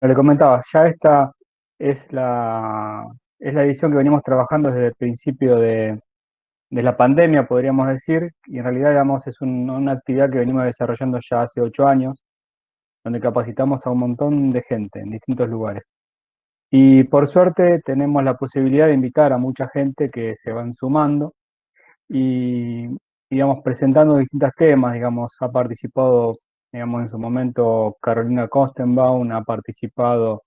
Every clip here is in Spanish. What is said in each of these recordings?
Le comentaba, ya esta es la edición que venimos trabajando desde el principio de la pandemia, podríamos decir, y en realidad, digamos, es una actividad que venimos desarrollando ya hace 8 años, donde capacitamos a un montón de gente en distintos lugares. Y por suerte tenemos la posibilidad de invitar a mucha gente que se van sumando y, digamos, presentando distintos temas, digamos, ha participado, digamos, en su momento Carolina Kostenbaum, ha participado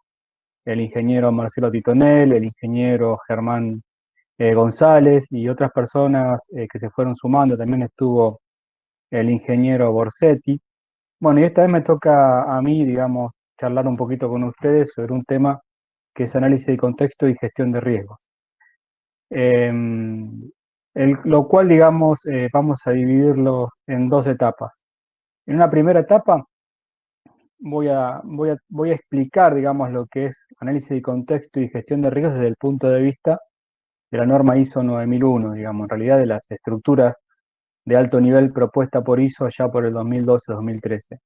el ingeniero Marcelo Titonel, el ingeniero Germán González y otras personas que se fueron sumando. También estuvo el ingeniero Borsetti. Bueno, y esta vez me toca a mí, digamos, charlar un poquito con ustedes sobre un tema que es análisis de contexto y gestión de riesgos. Eh, lo cual, digamos, vamos a dividirlo en dos etapas. En una primera etapa voy a explicar, digamos, lo que es análisis de contexto y gestión de riesgos desde el punto de vista de la norma ISO 9001, digamos, en realidad de las estructuras de alto nivel propuesta por ISO ya por el 2012-2013.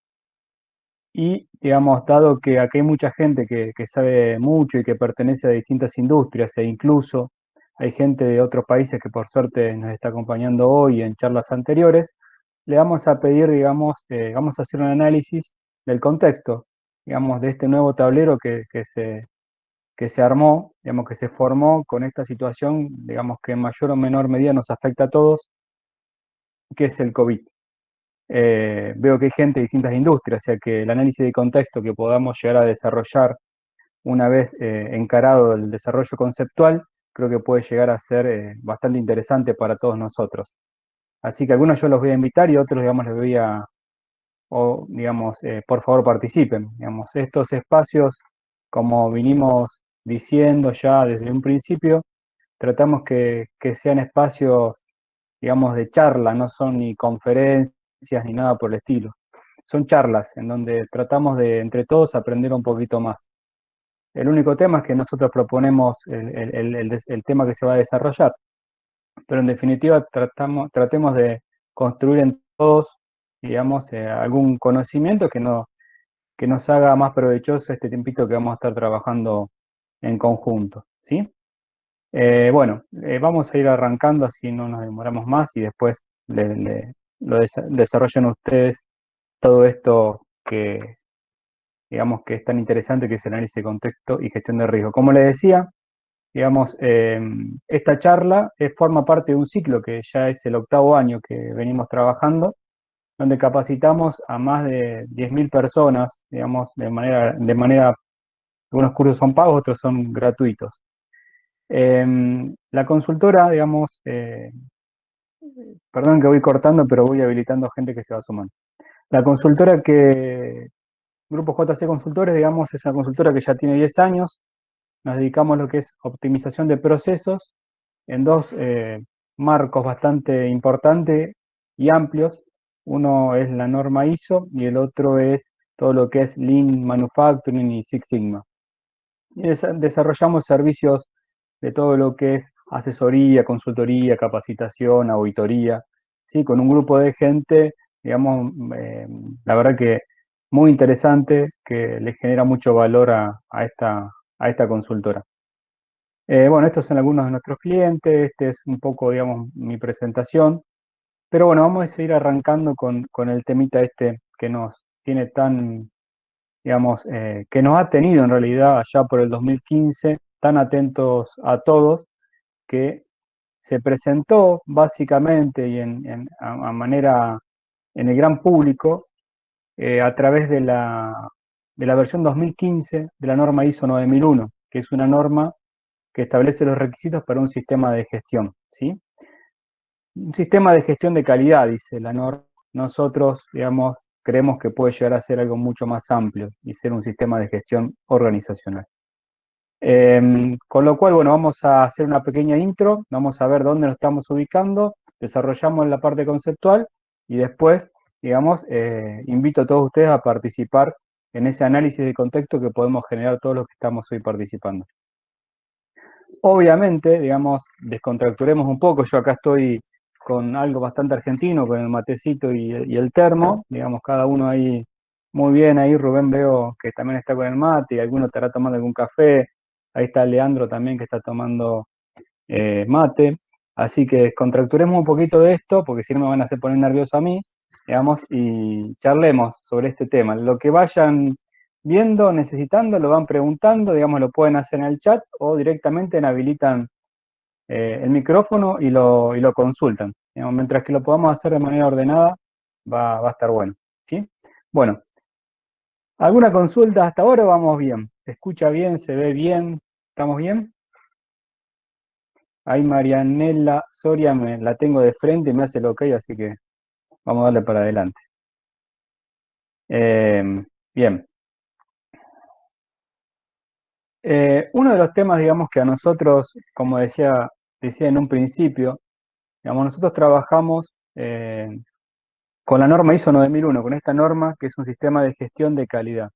Y, digamos, dado que aquí hay mucha gente que sabe mucho y que pertenece a distintas industrias e incluso hay gente de otros países que por suerte nos está acompañando hoy en charlas anteriores, le vamos a pedir, digamos, vamos a hacer un análisis del contexto, digamos, de este nuevo tablero que se armó, digamos, que se formó con esta situación, digamos, que en mayor o menor medida nos afecta a todos, que es el COVID. Veo que hay gente de distintas industrias, o sea que el análisis de contexto que podamos llegar a desarrollar una vez encarado el desarrollo conceptual, creo que puede llegar a ser bastante interesante para todos nosotros. Así que algunos yo los voy a invitar y otros, digamos, les voy a, o, digamos, por favor participen. Digamos, estos espacios, como vinimos diciendo ya desde un principio, tratamos que sean espacios, digamos, de charla, no son ni conferencias ni nada por el estilo. Son charlas en donde tratamos de entre todos aprender un poquito más. El único tema es que nosotros proponemos el tema que se va a desarrollar, pero en definitiva tratemos de construir en todos, digamos, algún conocimiento que nos haga más provechoso este tiempito que vamos a estar trabajando en conjunto, ¿sí? Bueno, vamos a ir arrancando, así no nos demoramos más y después desarrollen ustedes todo esto que, digamos, que es tan interesante, que es el análisis de contexto y gestión de riesgo. Como les decía, digamos, esta charla forma parte de un ciclo que ya es el 8.º año que venimos trabajando, donde capacitamos a más de 10.000 personas, digamos, algunos cursos son pagos, otros son gratuitos. La consultora, digamos, perdón que voy cortando, pero voy habilitando gente que se va sumando. La consultora Grupo JC Consultores, digamos, es una consultora que ya tiene 10 años. Nos dedicamos a lo que es optimización de procesos en dos marcos bastante importantes y amplios. Uno es la norma ISO y el otro es todo lo que es Lean Manufacturing y Six Sigma. Y desarrollamos servicios de todo lo que es asesoría, consultoría, capacitación, auditoría, ¿sí? Con un grupo de gente, digamos, la verdad que muy interesante, que le genera mucho valor a esta consultora. Bueno, estos son algunos de nuestros clientes, este es un poco, digamos, mi presentación, pero bueno, vamos a seguir arrancando con el temita este que nos tiene tan, digamos, que nos ha tenido en realidad allá por el 2015, tan atentos a todos, que se presentó básicamente y a manera en el gran público a través de la versión 2015 de la norma ISO 9001, que es una norma que establece los requisitos para un sistema de gestión, ¿sí? Un sistema de gestión de calidad, dice la norma. Nosotros, digamos, creemos que puede llegar a ser algo mucho más amplio y ser un sistema de gestión organizacional. Con lo cual, bueno, vamos a hacer una pequeña intro, vamos a ver dónde nos estamos ubicando, desarrollamos la parte conceptual y después, digamos, invito a todos ustedes a participar en ese análisis de contexto que podemos generar todos los que estamos hoy participando. Obviamente, digamos, descontracturemos un poco, yo acá estoy con algo bastante argentino, con el matecito y el termo, digamos, cada uno ahí Muy bien, ahí Rubén veo que también está con el mate y alguno estará tomando algún café. Ahí está Leandro también que está tomando mate. Así que contracturemos un poquito de esto, porque si no me van a hacer poner nervioso a mí, digamos, y charlemos sobre este tema. Lo que vayan viendo, necesitando, lo van preguntando, digamos, lo pueden hacer en el chat o directamente habilitan el micrófono y lo consultan. Digamos, mientras que lo podamos hacer de manera ordenada, va a estar bueno. ¿Sí? Bueno, ¿alguna consulta hasta ahora? Vamos bien. ¿Se escucha bien? ¿Se ve bien? ¿Estamos bien? Ahí Marianela Soria me la tengo de frente y me hace el ok, así que vamos a darle para adelante. Bien. Uno de los temas, digamos, que a nosotros, como decía en un principio, digamos, nosotros trabajamos con la norma ISO 9001, con esta norma que es un sistema de gestión de calidad.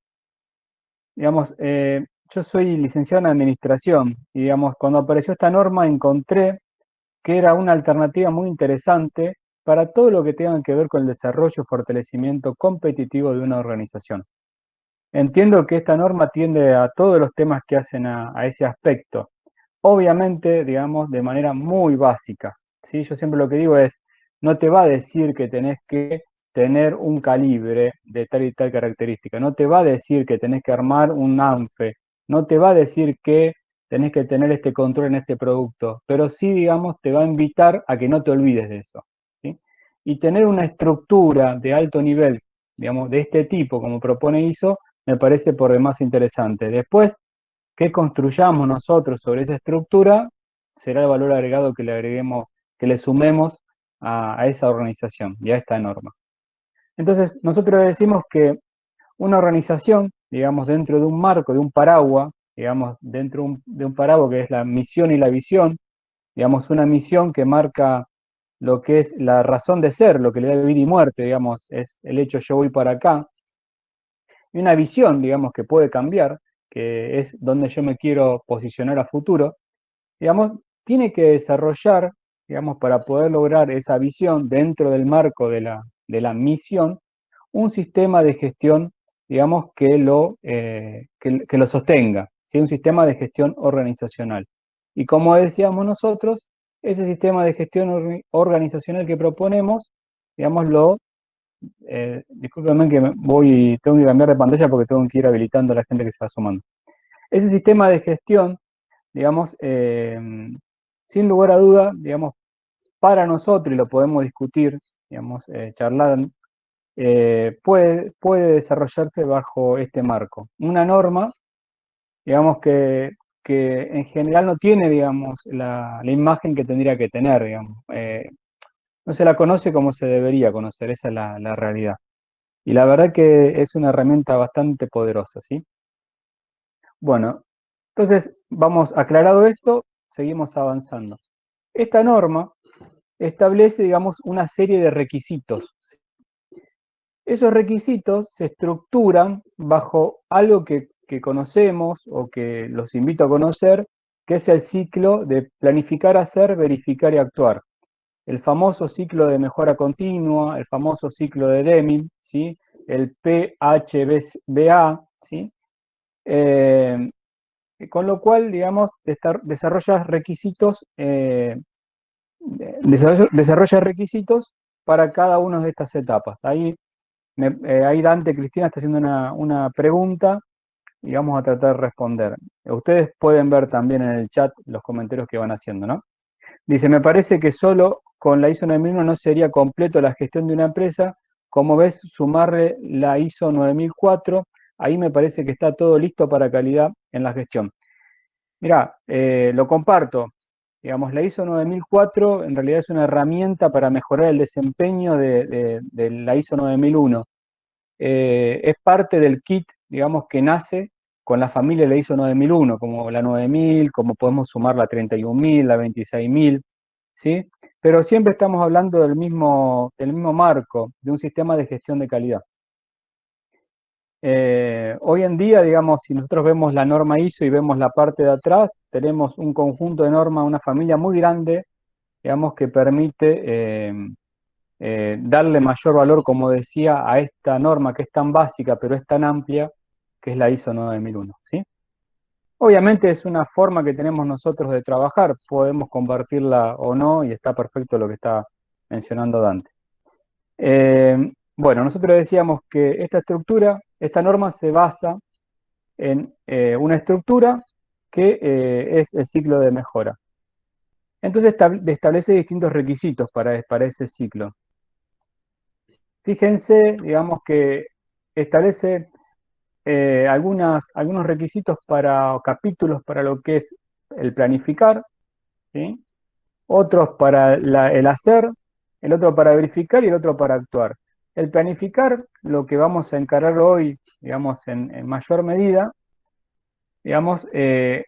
Digamos, yo soy licenciado en administración y, digamos, cuando apareció esta norma encontré que era una alternativa muy interesante para todo lo que tenga que ver con el desarrollo y fortalecimiento competitivo de una organización. Entiendo que esta norma atiende a todos los temas que hacen a ese aspecto, obviamente, digamos, de manera muy básica. ¿Sí? Yo siempre lo que digo es, no te va a decir que tenés que tener un calibre de tal y tal característica, no te va a decir que tenés que armar un ANFE, no te va a decir que tenés que tener este control en este producto, pero sí, digamos, te va a invitar a que no te olvides de eso. ¿Sí? Y tener una estructura de alto nivel, digamos, de este tipo, como propone ISO, me parece por demás interesante. Después, que construyamos nosotros sobre esa estructura será el valor agregado que le agreguemos, que le sumemos a esa organización y a esta norma. Entonces, nosotros decimos que una organización, digamos, dentro de un marco, de un paraguas, digamos, dentro de un paraguas que es la misión y la visión, digamos, una misión que marca lo que es la razón de ser, lo que le da vida y muerte, digamos, es el hecho yo voy para acá, y una visión, digamos, que puede cambiar, que es donde yo me quiero posicionar a futuro, digamos, tiene que desarrollar, digamos, para poder lograr esa visión dentro del marco de la misión, un sistema de gestión, digamos, que lo sostenga, ¿sí? Un sistema de gestión organizacional. Y como decíamos nosotros, ese sistema de gestión organizacional que proponemos, digamos, discúlpenme que tengo que cambiar de pantalla porque tengo que ir habilitando a la gente que se va sumando. Ese sistema de gestión, digamos, sin lugar a duda, digamos, para nosotros, y lo podemos discutir, digamos, charlar, puede desarrollarse bajo este marco. Una norma, digamos, que en general no tiene, digamos, la imagen que tendría que tener, digamos. No se la conoce como se debería conocer, esa es la realidad. Y la verdad que es una herramienta bastante poderosa, ¿sí? Bueno, entonces vamos aclarado esto, seguimos avanzando. Esta norma establece, digamos, una serie de requisitos. Esos requisitos se estructuran bajo algo que conocemos o que los invito a conocer, que es el ciclo de planificar, hacer, verificar y actuar. El famoso ciclo de mejora continua, el famoso ciclo de Deming, ¿sí? El PHBA, ¿sí? Con lo cual, digamos, desarrolla requisitos, desarrolla requisitos para cada una de estas etapas. Ahí Dante Cristina está haciendo una pregunta y vamos a tratar de responder. Ustedes pueden ver también en el chat los comentarios que van haciendo, ¿no? Dice, me parece que solo con la ISO 9001 no sería completo la gestión de una empresa. Como ves, sumarle la ISO 9004, ahí me parece que está todo listo para calidad en la gestión. Mirá, lo comparto. Digamos, la ISO 9004 en realidad es una herramienta para mejorar el desempeño de la ISO 9001. Es parte del kit, digamos, que nace con la familia de la ISO 9001, como la 9000, como podemos sumar la 31000, la 26000, ¿sí? Pero siempre estamos hablando del mismo marco, de un sistema de gestión de calidad. Hoy en día, digamos, si nosotros vemos la norma ISO y vemos la parte de atrás, tenemos un conjunto de normas, una familia muy grande, digamos, que permite darle mayor valor, como decía, a esta norma que es tan básica, pero es tan amplia, que es la ISO 9001, ¿sí? Obviamente es una forma que tenemos nosotros de trabajar, podemos compartirla o no, y está perfecto lo que está mencionando Dante. Bueno, nosotros decíamos que esta estructura, esta norma se basa en una estructura que es el ciclo de mejora. Entonces establece distintos requisitos para ese ciclo. Fíjense, digamos que establece algunos requisitos para capítulos para lo que es el planificar, ¿sí? Otros para el hacer, el otro para verificar y el otro para actuar. El planificar, lo que vamos a encarar hoy, digamos, en mayor medida, digamos,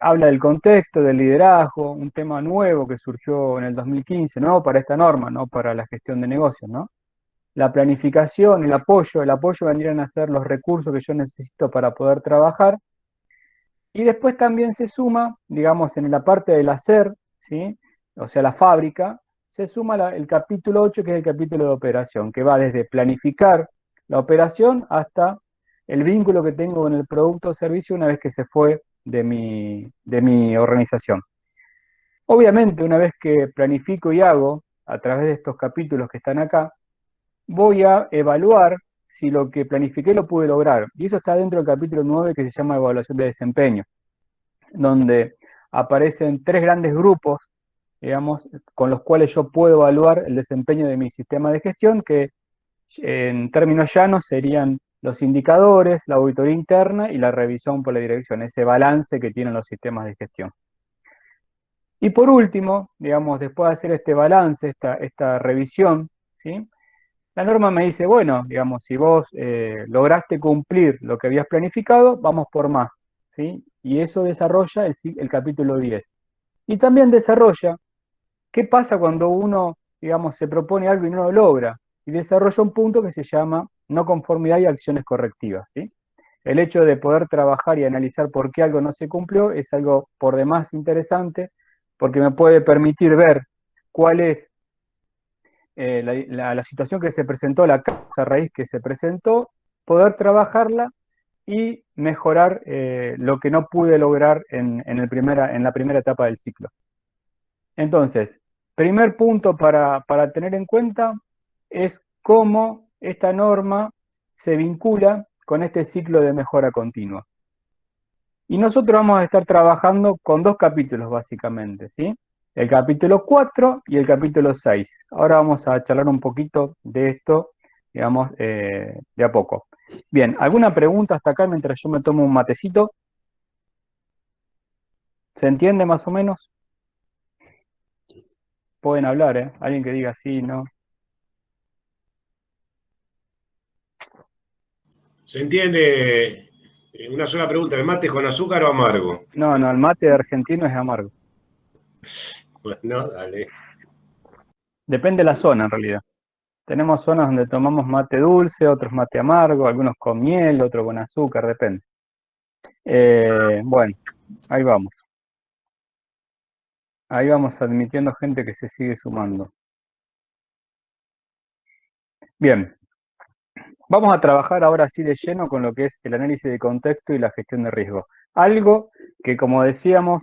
habla del contexto, del liderazgo, un tema nuevo que surgió en el 2015, nuevo para esta norma, no para la gestión de negocios, ¿no? La planificación, el apoyo vendrían a ser los recursos que yo necesito para poder trabajar. Y después también se suma, digamos, en la parte del hacer, ¿sí? O sea, la fábrica, se suma el capítulo 8, que es el capítulo de operación, que va desde planificar la operación hasta el vínculo que tengo con el producto o servicio una vez que se fue de mi organización. Obviamente, una vez que planifico y hago, a través de estos capítulos que están acá, voy a evaluar si lo que planifiqué lo pude lograr. Y eso está dentro del capítulo 9 que se llama evaluación de desempeño, donde aparecen tres grandes grupos, digamos, con los cuales yo puedo evaluar el desempeño de mi sistema de gestión, que en términos llanos serían los indicadores, la auditoría interna y la revisión por la dirección, ese balance que tienen los sistemas de gestión. Y por último, digamos, después de hacer este balance, esta revisión, ¿sí? La norma me dice, bueno, digamos, si vos lograste cumplir lo que habías planificado, vamos por más, ¿sí? Y eso desarrolla el capítulo 10. Y también desarrolla qué pasa cuando uno, digamos, se propone algo y no lo logra. Y desarrolla un punto que se llama no conformidad y acciones correctivas, ¿sí? El hecho de poder trabajar y analizar por qué algo no se cumplió es algo por demás interesante, porque me puede permitir ver cuál es la situación que se presentó, la causa raíz que se presentó, poder trabajarla y mejorar lo que no pude lograr en la primera etapa del ciclo. Entonces, primer punto para tener en cuenta es cómo esta norma se vincula con este ciclo de mejora continua. Y nosotros vamos a estar trabajando con dos capítulos básicamente, ¿sí? El capítulo 4 y el capítulo 6. Ahora vamos a charlar un poquito de esto, digamos, de a poco. Bien, ¿alguna pregunta hasta acá mientras yo me tomo un matecito? ¿Se entiende más o menos? Pueden hablar, ¿eh? Alguien que diga sí, no. Se entiende. Una sola pregunta, ¿el mate es con azúcar o amargo? No, no, el mate de argentino es amargo. No, dale. Depende de la zona en realidad. Tenemos zonas donde tomamos mate dulce, otros mate amargo, algunos con miel, otros con azúcar, depende. Bueno, ahí vamos. Ahí vamos admitiendo gente que se sigue sumando. Bien, vamos a trabajar ahora sí de lleno con lo que es el análisis de contexto y la gestión de riesgo. Algo que, como decíamos,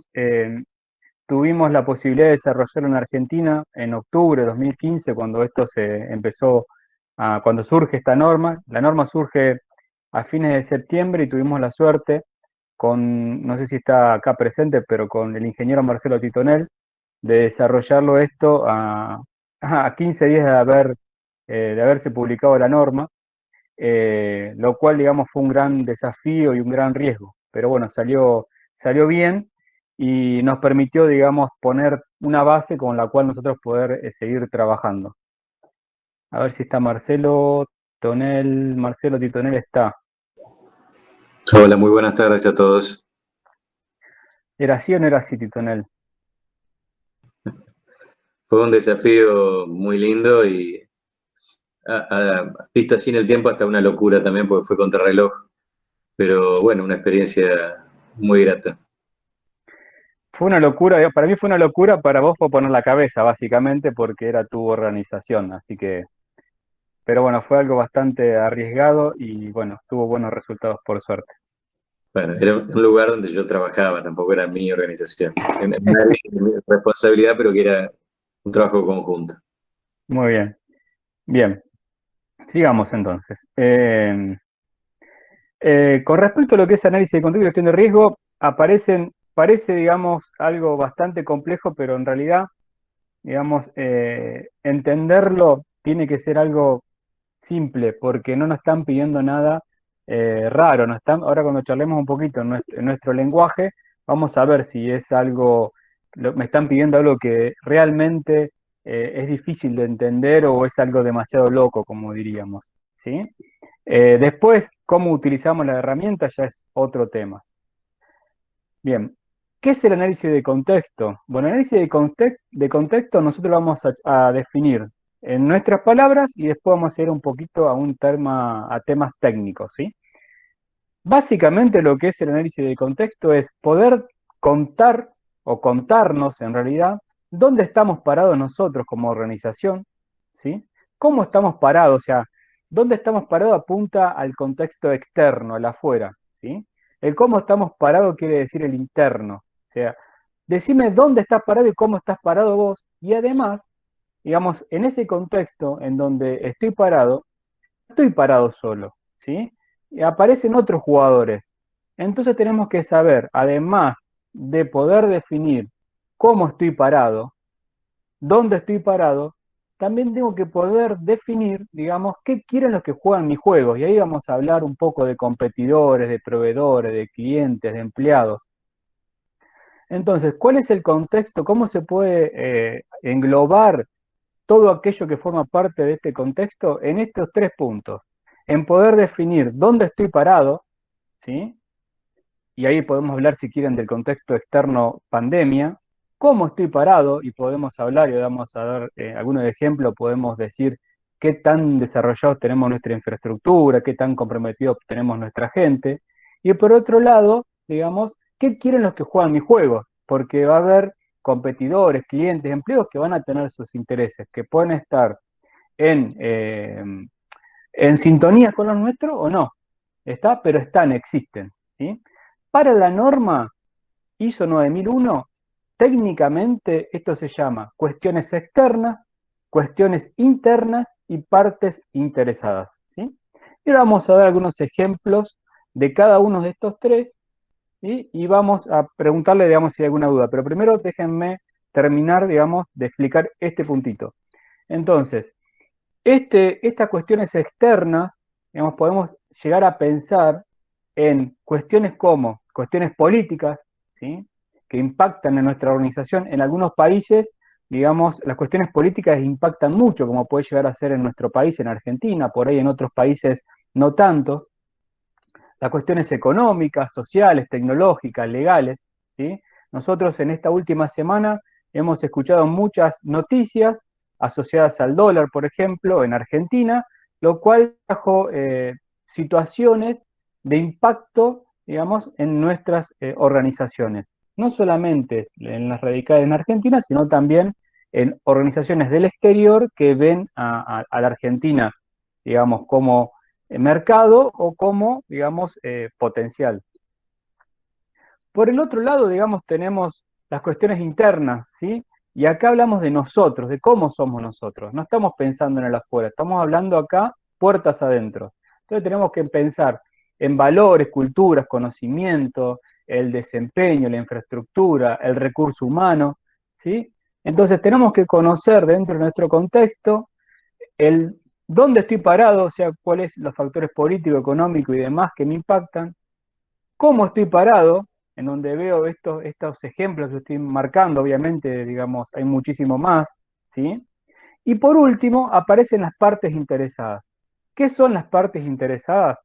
tuvimos la posibilidad de desarrollar en Argentina en octubre de 2015, cuando esto se empezó, cuando surge esta norma. La norma surge a fines de septiembre y tuvimos la suerte con, no sé si está acá presente, pero con el ingeniero Marcelo Titonel, de desarrollarlo esto a 15 días de haberse publicado la norma, lo cual, digamos, fue un gran desafío y un gran riesgo. Pero bueno, salió bien y nos permitió, digamos, poner una base con la cual nosotros poder seguir trabajando. A ver si está Marcelo Titonel está. Hola, muy buenas tardes a todos. ¿Era así o no era así, Titonel? Fue un desafío muy lindo y visto así en el tiempo hasta una locura también porque fue contrarreloj, pero bueno, una experiencia muy grata. Fue una locura, para mí fue una locura, para vos fue poner la cabeza, básicamente, porque era tu organización, así que pero bueno, fue algo bastante arriesgado y bueno, tuvo buenos resultados por suerte. Bueno, era un lugar donde yo trabajaba, tampoco era mi organización. En área de mi responsabilidad, pero que era un trabajo conjunto. Muy bien, bien, sigamos entonces. Con respecto a lo que es análisis de contexto y gestión de riesgo, parece, digamos, algo bastante complejo, pero en realidad, digamos, entenderlo tiene que ser algo simple, porque no nos están pidiendo nada raro. Ahora cuando charlemos un poquito en nuestro lenguaje, vamos a ver si es algo, me están pidiendo algo que realmente es difícil de entender o es algo demasiado loco, como diríamos, ¿sí? Después, cómo utilizamos la herramienta ya es otro tema. Bien, ¿qué es el análisis de contexto? Bueno, el análisis de contexto nosotros lo vamos a definir en nuestras palabras y después vamos a ir un poquito a temas técnicos, ¿sí? Básicamente lo que es el análisis de contexto es poder contar o contarnos en realidad dónde estamos parados nosotros como organización, ¿sí? ¿Cómo estamos parados? O sea, dónde estamos parados apunta al contexto externo, al afuera, ¿sí? El cómo estamos parados quiere decir el interno. O sea, decime dónde estás parado y cómo estás parado vos. Y además, digamos, en ese contexto en donde estoy parado solo, ¿sí? Y aparecen otros jugadores. Entonces tenemos que saber, además de poder definir cómo estoy parado, dónde estoy parado, también tengo que poder definir, digamos, qué quieren los que juegan mis juegos. Y ahí vamos a hablar un poco de competidores, de proveedores, de clientes, de empleados. Entonces, ¿cuál es el contexto? ¿Cómo se puede englobar todo aquello que forma parte de este contexto en estos tres puntos? En poder definir dónde estoy parado, ¿sí? Y ahí podemos hablar, si quieren, del contexto externo pandemia, cómo estoy parado, y podemos hablar, y vamos a dar algunos ejemplos, podemos decir qué tan desarrollados tenemos nuestra infraestructura, qué tan comprometidos tenemos nuestra gente, y por otro lado, digamos, qué quieren los que juegan mis juegos, porque va a haber competidores, clientes, empleados que van a tener sus intereses, que pueden estar en, eh, en sintonía con los nuestros o no, ¿está? Pero existen, ¿sí? Para la norma ISO 9001, técnicamente esto se llama cuestiones externas, cuestiones internas y partes interesadas, ¿sí? Y ahora vamos a dar algunos ejemplos de cada uno de estos tres, ¿sí? Y vamos a preguntarle, digamos, si hay alguna duda. Pero primero déjenme terminar, digamos, de explicar este puntito. Entonces, estas cuestiones externas, digamos, podemos llegar a pensar en cuestiones como cuestiones políticas, ¿sí? Que impactan en nuestra organización. En algunos países, digamos, las cuestiones políticas impactan mucho, como puede llegar a ser en nuestro país, en Argentina, por ahí en otros países no tanto. Las cuestiones económicas, sociales, tecnológicas, legales, ¿sí? Nosotros en esta última semana hemos escuchado muchas noticias asociadas al dólar, por ejemplo, en Argentina, lo cual trajo situaciones de impacto, digamos, en nuestras organizaciones. No solamente en las radicadas en Argentina, sino también en organizaciones del exterior que ven a la Argentina, digamos, como mercado o como, digamos, potencial. Por el otro lado, digamos, tenemos las cuestiones internas, ¿sí? Y acá hablamos de nosotros, de cómo somos nosotros. No estamos pensando en el afuera, estamos hablando acá puertas adentro. Entonces tenemos que pensar en valores, culturas, conocimiento, el desempeño, la infraestructura, el recurso humano, ¿sí? Entonces tenemos que conocer dentro de nuestro contexto el dónde estoy parado, o sea, cuáles los factores políticos, económicos y demás que me impactan, cómo estoy parado, en donde veo estos ejemplos que estoy marcando, obviamente, digamos, hay muchísimo más, ¿sí? Y por último, aparecen las partes interesadas. ¿Qué son las partes interesadas?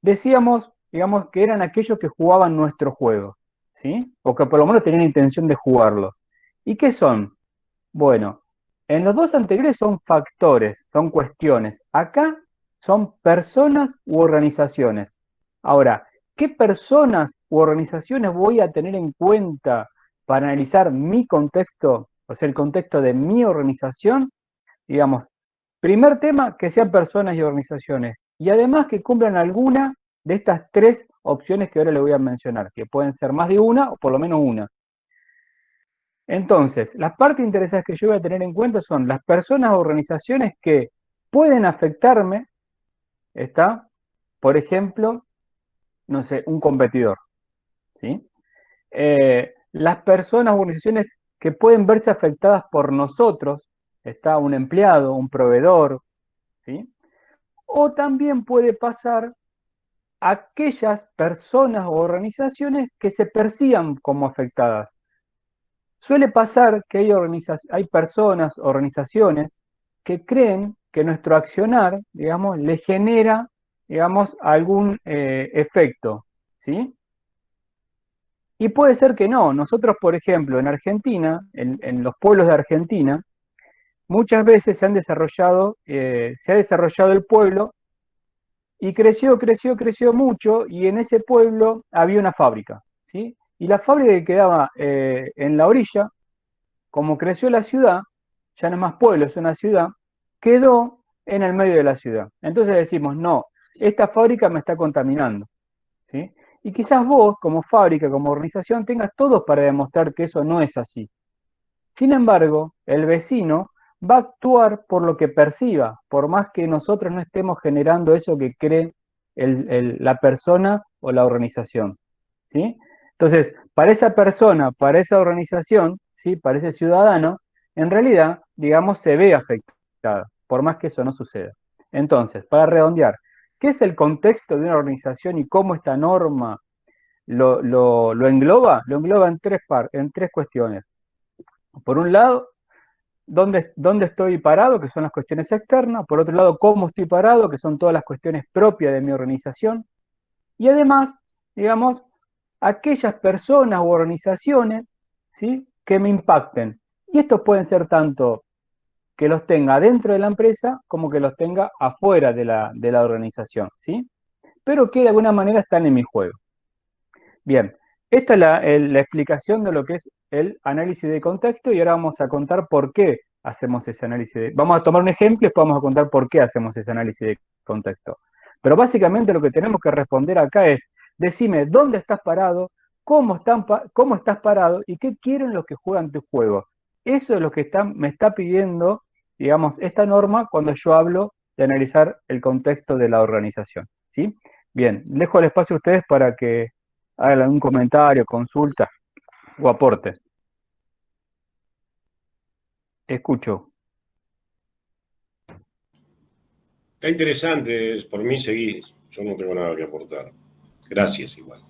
Decíamos, digamos, que eran aquellos que jugaban nuestro juego, ¿sí? O que por lo menos tenían intención de jugarlo. ¿Y qué son? Bueno, en los dos anteriores son factores, son cuestiones. Acá son personas u organizaciones. Ahora, ¿qué personas u organizaciones voy a tener en cuenta para analizar mi contexto, o sea, el contexto de mi organización? Digamos, Primer tema, que sean personas y organizaciones. Y además que cumplan alguna de estas tres opciones que ahora le voy a mencionar, que pueden ser más de una o por lo menos una. Entonces, las partes interesadas que yo voy a tener en cuenta son las personas o organizaciones que pueden afectarme, ¿está? Por ejemplo, no sé, un competidor, ¿sí? Las personas o organizaciones que pueden verse afectadas por nosotros, está un empleado, un proveedor, ¿sí? O también puede pasar aquellas personas o organizaciones que se perciban como afectadas. Suele pasar que hay personas, organizaciones, que creen que nuestro accionar, digamos, le genera, digamos, algún efecto, ¿sí? Y puede ser que no. Nosotros, por ejemplo, en Argentina, en los pueblos de Argentina, muchas veces se ha desarrollado el pueblo y creció mucho, y en ese pueblo había una fábrica, ¿sí? Y la fábrica que quedaba en la orilla, como creció la ciudad, ya no es más pueblo, es una ciudad, quedó en el medio de la ciudad. Entonces decimos, no, esta fábrica me está contaminando, ¿sí? Y quizás vos, como fábrica, como organización, tengas todo para demostrar que eso no es así. Sin embargo, el vecino va a actuar por lo que perciba, por más que nosotros no estemos generando eso que cree la persona o la organización, ¿sí? Entonces, para esa persona, para esa organización, ¿sí? Para ese ciudadano, en realidad, digamos, se ve afectada, por más que eso no suceda. Entonces, para redondear, ¿qué es el contexto de una organización y cómo esta norma lo engloba? Lo engloba en tres cuestiones. Por un lado, ¿dónde estoy parado? Que son las cuestiones externas. Por otro lado, ¿cómo estoy parado? Que son todas las cuestiones propias de mi organización. Y además, digamos, aquellas personas u organizaciones, ¿sí? Que me impacten. Y estos pueden ser tanto que los tenga dentro de la empresa como que los tenga afuera de la organización, ¿sí? Pero que de alguna manera están en mi juego. Bien, esta es la explicación de lo que es el análisis de contexto, y ahora vamos a contar por qué hacemos ese análisis. Vamos a tomar un ejemplo y después vamos a contar por qué hacemos ese análisis de contexto. Pero básicamente lo que tenemos que responder acá es, decime dónde estás parado, cómo estás parado y qué quieren los que juegan tu juego. Eso es lo que me está pidiendo, digamos, esta norma cuando yo hablo de analizar el contexto de la organización, ¿sí? Bien, dejo el espacio a ustedes para que hagan algún comentario, consulta o aporte. Escucho. Está interesante, por mí seguís. Yo no tengo nada que aportar. Gracias igual.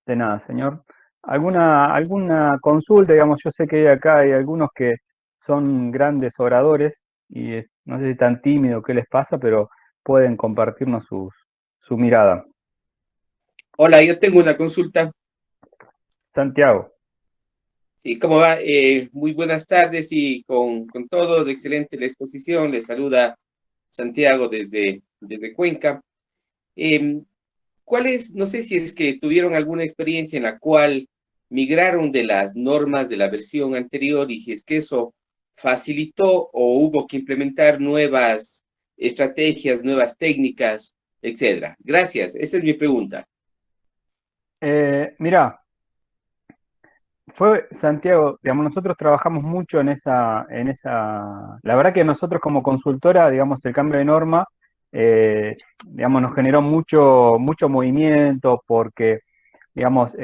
De nada, señor. ¿Alguna consulta? Digamos, yo sé que acá hay algunos que son grandes oradores y no sé si tan tímido qué les pasa, pero pueden compartirnos su mirada. Hola, yo tengo una consulta. Santiago. Sí, ¿cómo va? Muy buenas tardes y con todos, excelente la exposición. Les saluda Santiago desde Cuenca. No sé si es que tuvieron alguna experiencia en la cual migraron de las normas de la versión anterior y si es que eso facilitó o hubo que implementar nuevas estrategias, nuevas técnicas, etcétera. Gracias, esa es mi pregunta. Mirá, Santiago, digamos, nosotros trabajamos mucho en esa, la verdad que nosotros como consultora, digamos, el cambio de norma, digamos, nos generó mucho movimiento porque, digamos,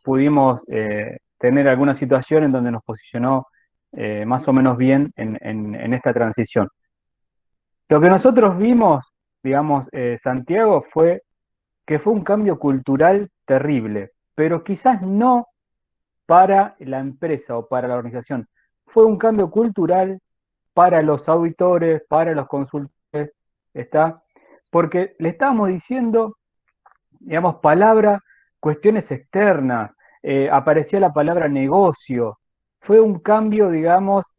pudimos tener alguna situación en donde nos posicionó más o menos bien en esta transición. Lo que nosotros vimos, digamos, Santiago, fue que fue un cambio cultural terrible, pero quizás no para la empresa o para la organización. Fue un cambio cultural para los auditores, para los consultores, ¿está? Porque le estábamos diciendo, digamos, cuestiones externas, aparecía la palabra negocio. Fue un cambio, digamos,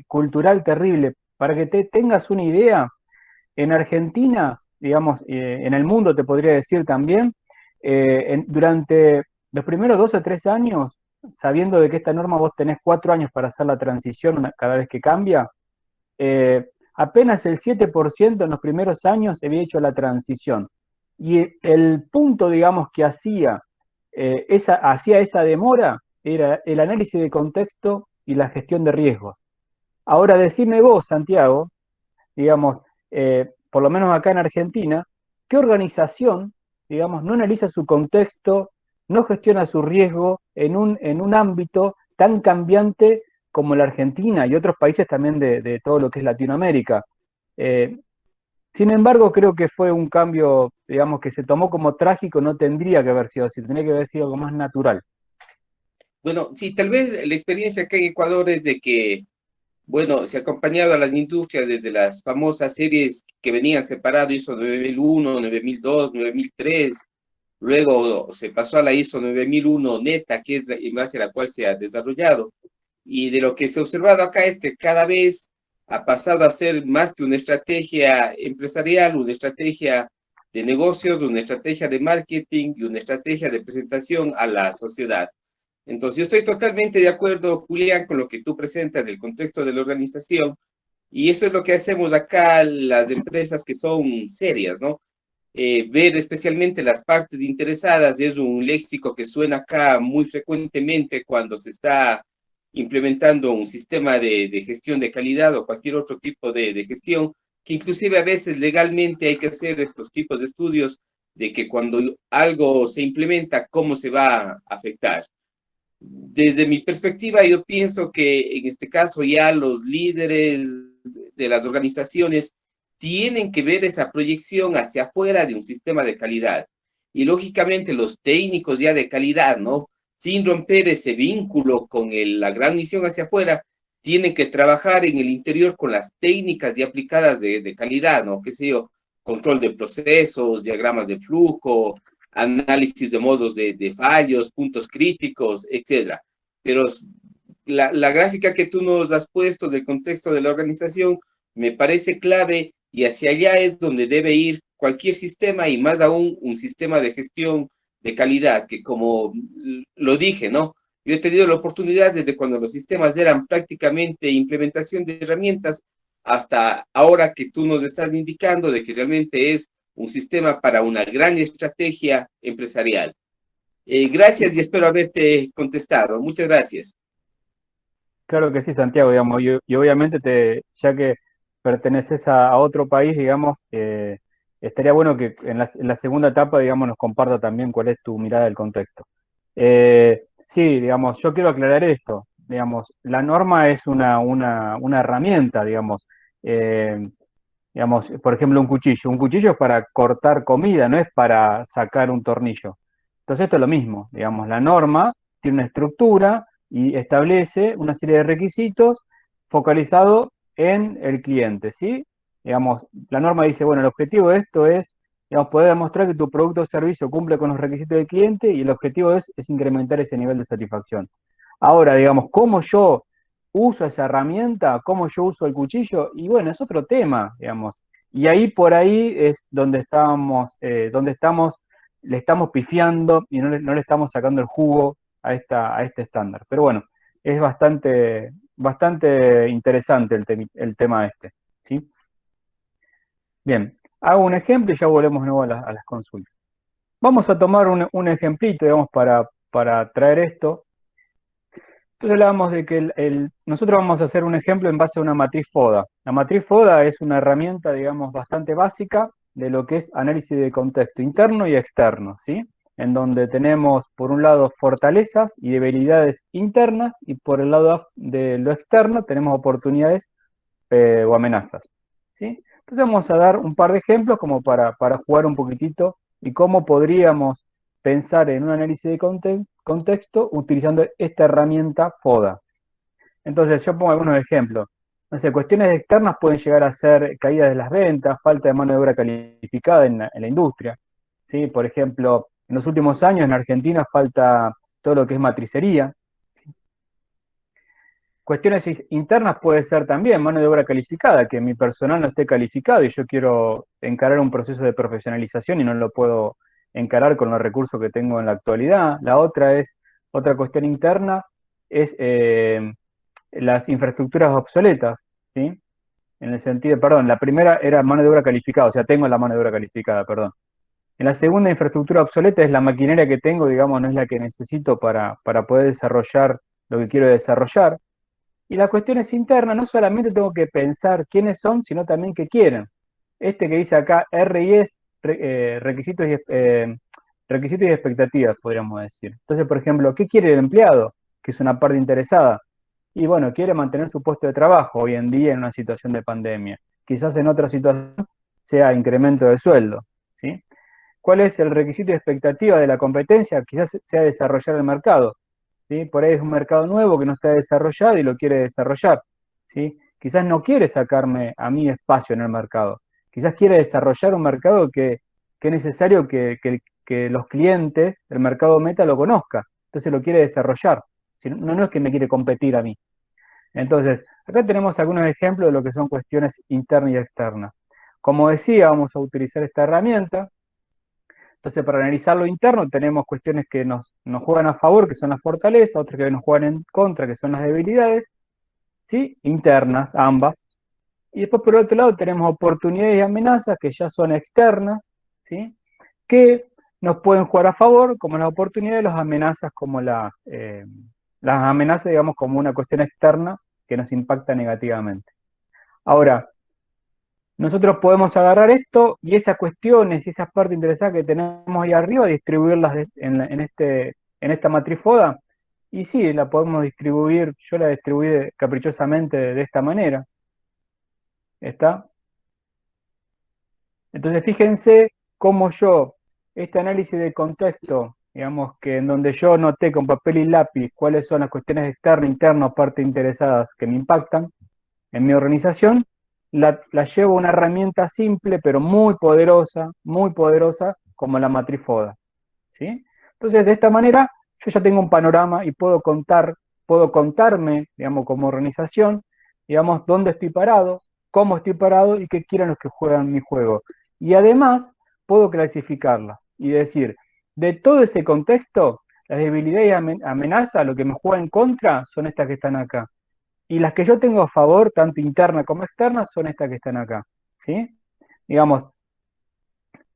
cultural terrible. Para que tengas una idea, en Argentina, digamos, en el mundo te podría decir también, durante los primeros 2 o 3 años, sabiendo de que esta norma vos tenés 4 años para hacer la transición cada vez que cambia, apenas el 7% en los primeros años había hecho la transición. Y el punto, digamos, que hacía esa demora era el análisis de contexto y la gestión de riesgos. Ahora, decime vos, Santiago, digamos, por lo menos acá en Argentina, ¿qué organización, digamos, no analiza su contexto, no gestiona su riesgo en un ámbito tan cambiante como la Argentina y otros países también de todo lo que es Latinoamérica? Sin embargo, creo que fue un cambio, digamos, que se tomó como trágico, no tendría que haber sido así, tendría que haber sido algo más natural. Bueno, sí, tal vez la experiencia acá en Ecuador es de que, bueno, se ha acompañado a las industrias desde las famosas series que venían separado, ISO 9001, 9002, 9003, luego se pasó a la ISO 9001 neta, que es en base a la cual se ha desarrollado. Y de lo que se ha observado acá es que cada vez ha pasado a ser más que una estrategia empresarial, una estrategia de negocios, una estrategia de marketing y una estrategia de presentación a la sociedad. Entonces, yo estoy totalmente de acuerdo, Julián, con lo que tú presentas del contexto de la organización, y eso es lo que hacemos acá las empresas que son serias, ¿no? Ver especialmente las partes interesadas es un léxico que suena acá muy frecuentemente cuando se está implementando un sistema de gestión de calidad o cualquier otro tipo de gestión, que inclusive a veces legalmente hay que hacer estos tipos de estudios de que cuando algo se implementa, cómo se va a afectar. Desde mi perspectiva, yo pienso que en este caso ya los líderes de las organizaciones tienen que ver esa proyección hacia afuera de un sistema de calidad. Y lógicamente los técnicos ya de calidad, ¿no? Sin romper ese vínculo con la gran misión hacia afuera, tienen que trabajar en el interior con las técnicas ya aplicadas de calidad, ¿no? Qué sé yo, control de procesos, diagramas de flujo, análisis de modos de fallos, puntos críticos, etcétera. Pero la gráfica que tú nos has puesto del contexto de la organización me parece clave y hacia allá es donde debe ir cualquier sistema y más aún un sistema de gestión de calidad, que como lo dije, ¿no? Yo he tenido la oportunidad desde cuando los sistemas eran prácticamente implementación de herramientas hasta ahora que tú nos estás indicando de que realmente es un sistema para una gran estrategia empresarial. Gracias y espero haberte contestado. Muchas gracias. Claro que sí, Santiago, digamos, y obviamente ya que perteneces a otro país, digamos, estaría bueno que en la segunda etapa, digamos, nos comparta también cuál es tu mirada del contexto. Sí, digamos, yo quiero aclarar esto, digamos, la norma es una herramienta, digamos, por ejemplo, un cuchillo es para cortar comida, no es para sacar un tornillo. Entonces esto es lo mismo, digamos, la norma tiene una estructura y establece una serie de requisitos focalizado en el cliente, ¿sí? Digamos, la norma dice, bueno, el objetivo de esto es, digamos, poder demostrar que tu producto o servicio cumple con los requisitos del cliente y el objetivo es incrementar ese nivel de satisfacción. Ahora, digamos, ¿cómo yo uso esa herramienta? ¿Cómo yo uso el cuchillo? Y bueno, es otro tema, digamos. Y ahí por ahí es donde le estamos pifiando y no le estamos sacando el jugo a este estándar. Pero bueno, es bastante interesante el tema este, ¿sí? Bien, hago un ejemplo y ya volvemos de nuevo a las consultas. Vamos a tomar un ejemplito, digamos, para traer esto. Entonces hablábamos de que nosotros vamos a hacer un ejemplo en base a una matriz FODA. La matriz FODA es una herramienta, digamos, bastante básica de lo que es análisis de contexto interno y externo, ¿sí? En donde tenemos, por un lado, fortalezas y debilidades internas, y por el lado de lo externo tenemos oportunidades o amenazas, ¿sí? Entonces vamos a dar un par de ejemplos como para jugar un poquitito y cómo podríamos pensar en un análisis de contexto utilizando esta herramienta FODA. Entonces yo pongo algunos ejemplos. No sé, cuestiones externas pueden llegar a ser caída de las ventas, falta de mano de obra calificada en la industria, ¿sí? Por ejemplo, en los últimos años en Argentina falta todo lo que es matricería, ¿sí? Cuestiones internas puede ser también mano de obra calificada, que mi personal no esté calificado y yo quiero encarar un proceso de profesionalización y no lo puedo encarar con los recursos que tengo en la actualidad. Otra cuestión interna es las infraestructuras obsoletas, ¿sí? en el sentido, perdón, la primera era mano de obra calificada, o sea, tengo la mano de obra calificada, perdón. En la segunda, infraestructura obsoleta, es la maquinaria que tengo, digamos, no es la que necesito para poder desarrollar lo que quiero desarrollar. Y las cuestiones internas, no solamente tengo que pensar quiénes son, sino también qué quieren. Este que dice acá, RIS, requisitos requisitos y expectativas, podríamos decir. Entonces, por ejemplo, ¿qué quiere el empleado? Que es una parte interesada. Y bueno, quiere mantener su puesto de trabajo hoy en día en una situación de pandemia. Quizás en otra situación sea incremento de sueldo, ¿sí? ¿Cuál es el requisito y expectativa de la competencia? Quizás sea desarrollar el mercado, ¿sí? Por ahí es un mercado nuevo que no está desarrollado y lo quiere desarrollar, ¿sí? Quizás no quiere sacarme a mí espacio en el mercado. Quizás quiere desarrollar un mercado que es necesario que los clientes, el mercado meta, lo conozca. Entonces lo quiere desarrollar. No es que me quiere competir a mí. Entonces, acá tenemos algunos ejemplos de lo que son cuestiones internas y externas. Como decía, vamos a utilizar esta herramienta. Entonces, para analizar lo interno, tenemos cuestiones que nos juegan a favor, que son las fortalezas, otras que nos juegan en contra, que son las debilidades, ¿sí? Internas, ambas. Y después, por otro lado, tenemos oportunidades y amenazas, que ya son externas, ¿sí? Que nos pueden jugar a favor, como las oportunidades, las amenazas como las amenazas, digamos, como una cuestión externa que nos impacta negativamente. Ahora, nosotros podemos agarrar esto y esas cuestiones y esas partes interesadas que tenemos ahí arriba, distribuirlas en esta matrifoda. Y sí, la podemos distribuir, yo la distribuí caprichosamente de esta manera. ¿Está? Entonces fíjense cómo yo, este análisis de contexto, digamos que en donde yo noté con papel y lápiz cuáles son las cuestiones externas, internas, partes interesadas que me impactan en mi organización, la llevo a una herramienta simple pero muy poderosa, como la matrifoda, ¿sí? Entonces, de esta manera, yo ya tengo un panorama y puedo contarme, digamos, como organización, digamos, dónde estoy parado, cómo estoy parado y qué quieren los que juegan mi juego. Y además, puedo clasificarla y decir, de todo ese contexto, las debilidades y amenazas, lo que me juega en contra, son estas que están acá. Y las que yo tengo a favor, tanto interna como externa, son estas que están acá, ¿sí? Digamos,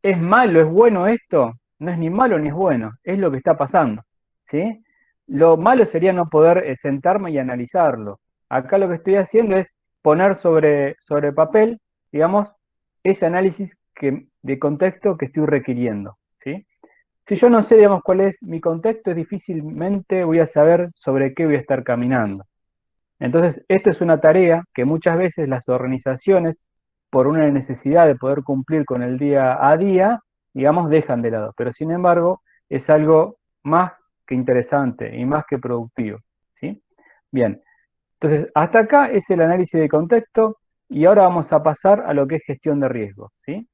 ¿es malo, es bueno esto? No es ni malo ni es bueno, es lo que está pasando, ¿sí? Lo malo sería no poder sentarme y analizarlo. Acá lo que estoy haciendo es poner sobre papel, digamos, ese análisis de contexto que estoy requiriendo, ¿sí? Si yo no sé, digamos, cuál es mi contexto, difícilmente voy a saber sobre qué voy a estar caminando. Entonces, esto es una tarea que muchas veces las organizaciones, por una necesidad de poder cumplir con el día a día, digamos, dejan de lado. Pero sin embargo, es algo más que interesante y más que productivo, ¿sí? Bien, entonces, hasta acá es el análisis de contexto y ahora vamos a pasar a lo que es gestión de riesgos, ¿sí?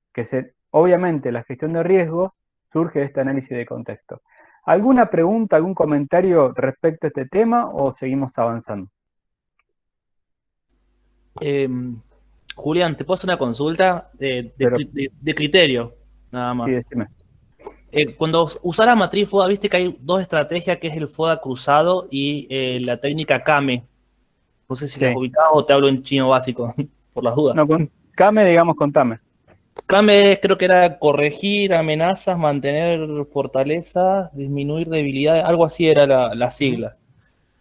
Obviamente, la gestión de riesgos surge de este análisis de contexto. ¿Alguna pregunta, algún comentario respecto a este tema o seguimos avanzando? Julián, ¿te puedo hacer una consulta de criterio? Nada más. Sí, decime. Cuando usás la matriz FODA, viste que hay dos estrategias, que es el FODA cruzado y la técnica KAME. No sé si las ubicás o te hablo en chino básico, por las dudas. No, KAME, digamos, contame. KAME creo que era corregir amenazas, mantener fortalezas, disminuir debilidades, algo así era la sigla.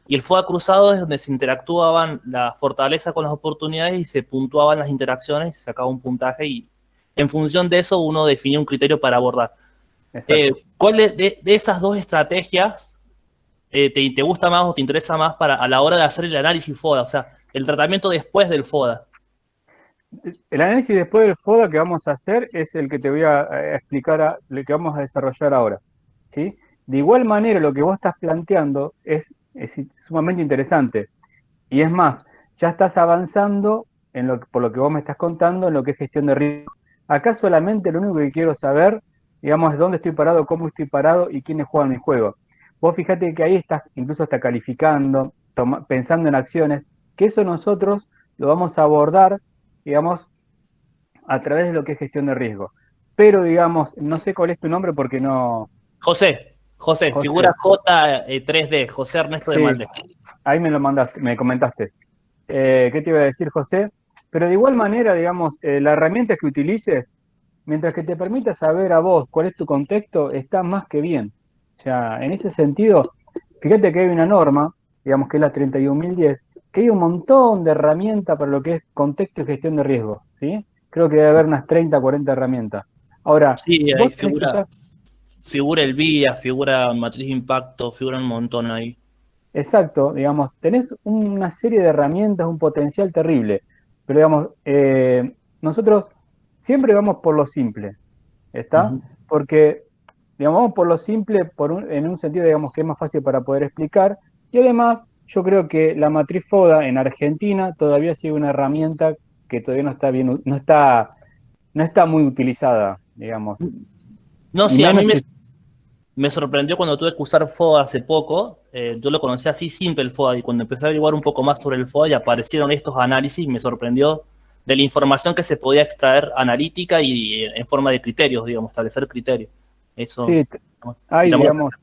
Y el FODA cruzado es donde se interactuaban las fortalezas con las oportunidades y se puntuaban las interacciones, se sacaba un puntaje y en función de eso uno definía un criterio para abordar. ¿Cuál de esas dos estrategias te gusta más o te interesa más a la hora de hacer el análisis FODA? O sea, el tratamiento después del FODA. El análisis después del FODA que vamos a hacer es el que te voy a explicar, lo que vamos a desarrollar ahora, ¿sí? De igual manera, lo que vos estás planteando es sumamente interesante. Y es más, ya estás avanzando por lo que vos me estás contando en lo que es gestión de riesgo. Acá solamente lo único que quiero saber, digamos, es dónde estoy parado, cómo estoy parado y quiénes juegan mi juego. Vos fíjate que ahí estás, incluso está calificando, pensando en acciones, que eso nosotros lo vamos a abordar, digamos, a través de lo que es gestión de riesgo. Pero, digamos, no sé cuál es tu nombre porque no... José, figura J3D, José Ernesto de Malde. Ahí me lo mandaste, me comentaste. ¿Qué te iba a decir, José? Pero de igual manera, digamos, la herramienta que utilices, mientras que te permita saber a vos cuál es tu contexto, está más que bien. O sea, en ese sentido, fíjate que hay una norma, digamos que es la 31.010, que hay un montón de herramientas para lo que es contexto y gestión de riesgo, ¿sí? Creo que debe haber unas 30, 40 herramientas. Ahora, Sí, ahí vos tenés que usar... figura el VIA, figura matriz de impacto, figura un montón ahí. Exacto, digamos, tenés una serie de herramientas, un potencial terrible, pero digamos, nosotros siempre vamos por lo simple, ¿está? Ujú. Porque, digamos, vamos por lo simple en un sentido, digamos, que es más fácil para poder explicar, y además yo creo que la matriz FODA en Argentina todavía sigue una herramienta que todavía no está bien, no está muy utilizada, digamos, No, y sí, a mí menos si... me sorprendió cuando tuve que usar FODA hace poco. Yo lo conocía así simple el FODA, y cuando empecé a averiguar un poco más sobre el FODA y aparecieron estos análisis, me sorprendió de la información que se podía extraer analítica y en forma de criterios, digamos, establecer criterios. Eso Sí, me hay, llamó la digamos,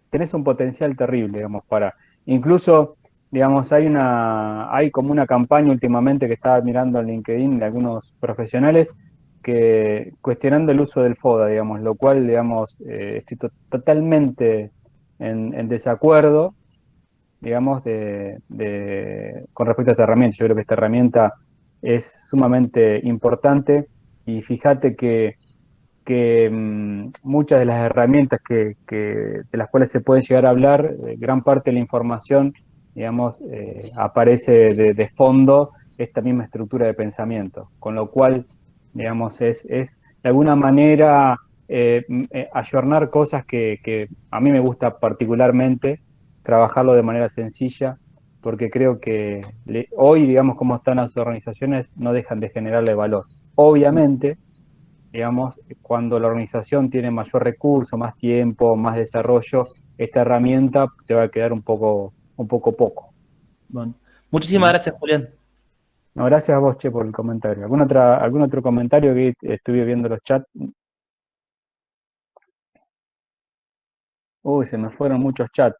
tenés un potencial terrible, digamos, para, incluso, digamos, hay como una campaña últimamente que estaba mirando en LinkedIn de algunos profesionales que cuestionando el uso del FODA, digamos, lo cual, digamos, estoy totalmente en desacuerdo, digamos, con respecto a esta herramienta. Yo creo que esta herramienta es sumamente importante y fíjate que muchas de las herramientas de las cuales se puede llegar a hablar, gran parte de la información, digamos, aparece de fondo esta misma estructura de pensamiento, con lo cual, digamos, es de alguna manera ayornar cosas que a mí me gusta particularmente, trabajarlo de manera sencilla, porque creo que hoy, digamos, como están las organizaciones, no dejan de generarle valor. Obviamente, digamos, cuando la organización tiene mayor recurso, más tiempo, más desarrollo, esta herramienta te va a quedar un poco. Bueno, muchísimas ¿Mm? gracias, Julián. No, gracias a vos, Che, por el comentario. ¿Algún otro comentario que estuve viendo los chats? Uy, se me fueron muchos chats.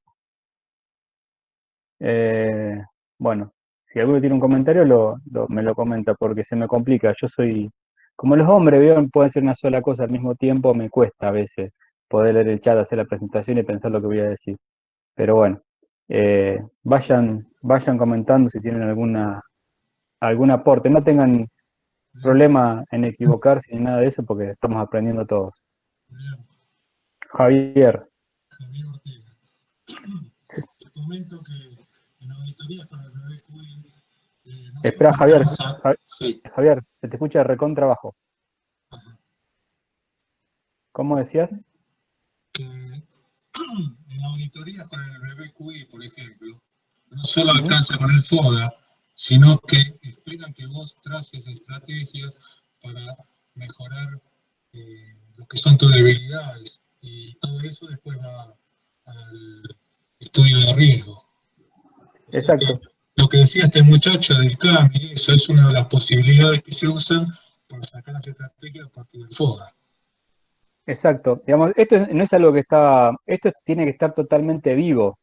Eh, bueno, si alguno tiene un comentario, me lo comenta, porque se me complica. Yo soy, como los hombres, ¿vieron? Pueden ser una sola cosa al mismo tiempo, me cuesta a veces poder leer el chat, hacer la presentación y pensar lo que voy a decir. Pero bueno, vayan comentando si tienen algún aporte. No tengan problema en equivocarse ni nada de eso, porque estamos aprendiendo todos. Javier. Javier Ortega. Te comento que en auditorías con el BBQI no Espera, solo Javier, alcanza. Sí. Javier, se te escucha recontrabajo. ¿Cómo decías? Que en auditorías con el BBQI, por ejemplo, no solo alcanza con el FODA, sino que esperan que vos traces estrategias para mejorar lo que son tus debilidades. Y todo eso después va al estudio de riesgo. O sea Exacto. que lo que decía este muchacho del CAMI, eso es una de las posibilidades que se usan para sacar las estrategias a partir del FODA. Exacto. Digamos, no es algo esto tiene que estar totalmente vivo.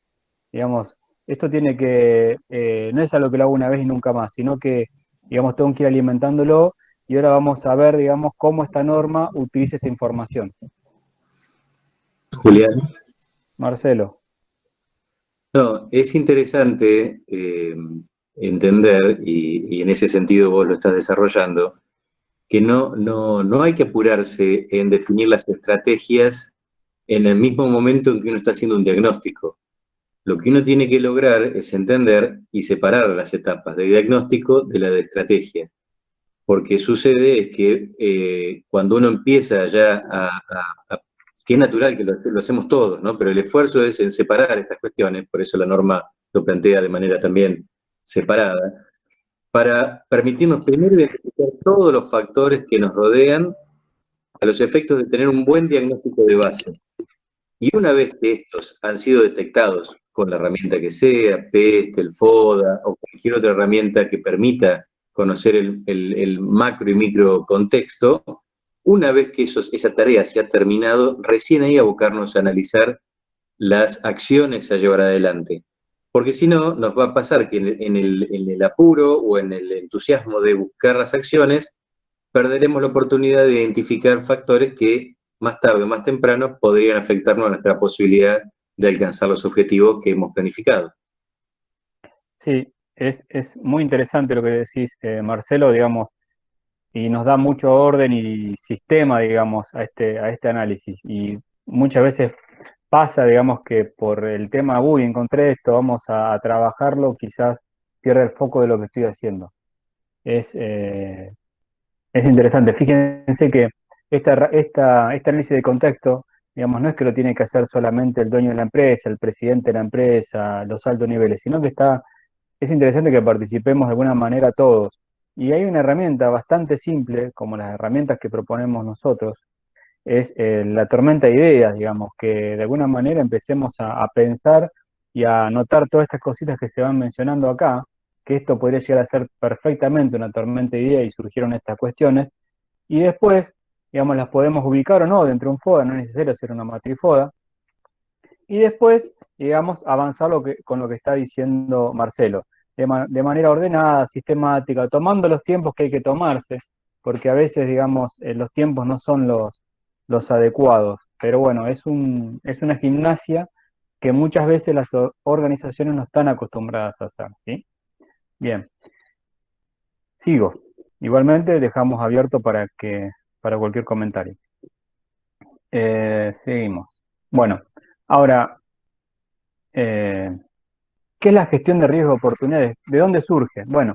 Digamos, esto no es algo que lo hago una vez y nunca más, sino que, digamos, tengo que ir alimentándolo y ahora vamos a ver, digamos, cómo esta norma utiliza esta información. Julián. Marcelo. No, es interesante entender, y en ese sentido vos lo estás desarrollando, que no hay que apurarse en definir las estrategias en el mismo momento en que uno está haciendo un diagnóstico. Lo que uno tiene que lograr es entender y separar las etapas de diagnóstico de la de estrategia. Porque sucede es que cuando uno empieza ya que es natural que lo hacemos todos, ¿no? Pero el esfuerzo es en separar estas cuestiones, por eso la norma lo plantea de manera también separada, para permitirnos primero identificar todos los factores que nos rodean a los efectos de tener un buen diagnóstico de base. Y una vez que estos han sido detectados con la herramienta que sea, PEST, el FODA o cualquier otra herramienta que permita conocer el macro y micro contexto, una vez que esa tarea se ha terminado, recién ahí abocarnos a analizar las acciones a llevar adelante. porque si no, nos va a pasar que en el apuro o en el entusiasmo de buscar las acciones, perderemos la oportunidad de identificar factores que más tarde o más temprano podrían afectarnos a nuestra posibilidad de alcanzar los objetivos que hemos planificado. Sí, es muy interesante lo que decís, Marcelo, digamos, y nos da mucho orden y sistema, digamos, a este análisis. Y muchas veces pasa, digamos, que por el tema, uy, encontré esto, vamos a trabajarlo, quizás pierde el foco de lo que estoy haciendo. Es interesante. Fíjense que este análisis de contexto, digamos, no es que lo tiene que hacer solamente el dueño de la empresa, el presidente de la empresa, los altos niveles, sino que es interesante que participemos de alguna manera todos. Y hay una herramienta bastante simple, como las herramientas que proponemos nosotros, es la tormenta de ideas, digamos, que de alguna manera empecemos a pensar y a notar todas estas cositas que se van mencionando acá, que esto podría llegar a ser perfectamente una tormenta de ideas y surgieron estas cuestiones, y después, digamos, las podemos ubicar o no dentro de un FODA, no es necesario hacer una matriz FODA, y después, digamos, avanzar con lo que está diciendo Marcelo, de manera ordenada, sistemática, tomando los tiempos que hay que tomarse, porque a veces, digamos, los tiempos no son los adecuados, pero bueno, es una gimnasia que muchas veces las organizaciones no están acostumbradas a hacer, ¿sí? Bien, sigo. Igualmente dejamos abierto para cualquier comentario. Seguimos. Bueno, ahora, ¿qué es la gestión de riesgo de oportunidades? ¿De dónde surge? Bueno,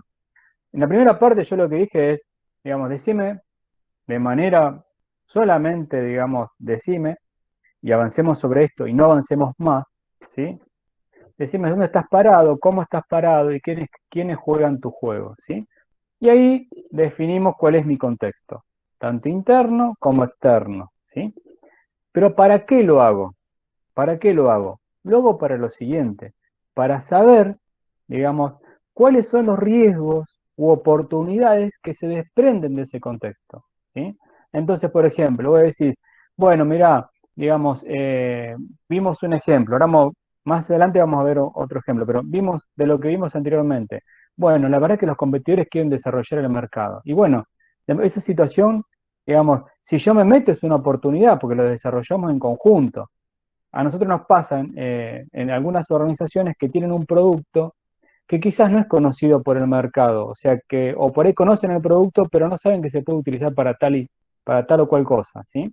en la primera parte yo lo que dije es, digamos, decime de manera solamente, digamos, decime y avancemos sobre esto y no avancemos más, ¿sí? Decime dónde estás parado, cómo estás parado y quiénes juegan tu juego, ¿sí? Y ahí definimos cuál es mi contexto, tanto interno como externo, ¿sí? Pero ¿para qué lo hago? ¿Para qué lo hago? Lo hago para lo siguiente, para saber, digamos, cuáles son los riesgos u oportunidades que se desprenden de ese contexto, ¿sí? Entonces, por ejemplo, vos decís, bueno, mirá, digamos, vimos un ejemplo, más adelante vamos a ver otro ejemplo, pero vimos de lo que vimos anteriormente. Bueno, la verdad es que los competidores quieren desarrollar el mercado. Y bueno, esa situación, digamos, si yo me meto es una oportunidad porque lo desarrollamos en conjunto. A nosotros nos pasan en algunas organizaciones que tienen un producto que quizás no es conocido por el mercado, o sea que, o por ahí conocen el producto, pero no saben que se puede utilizar para tal o cual cosa, ¿sí?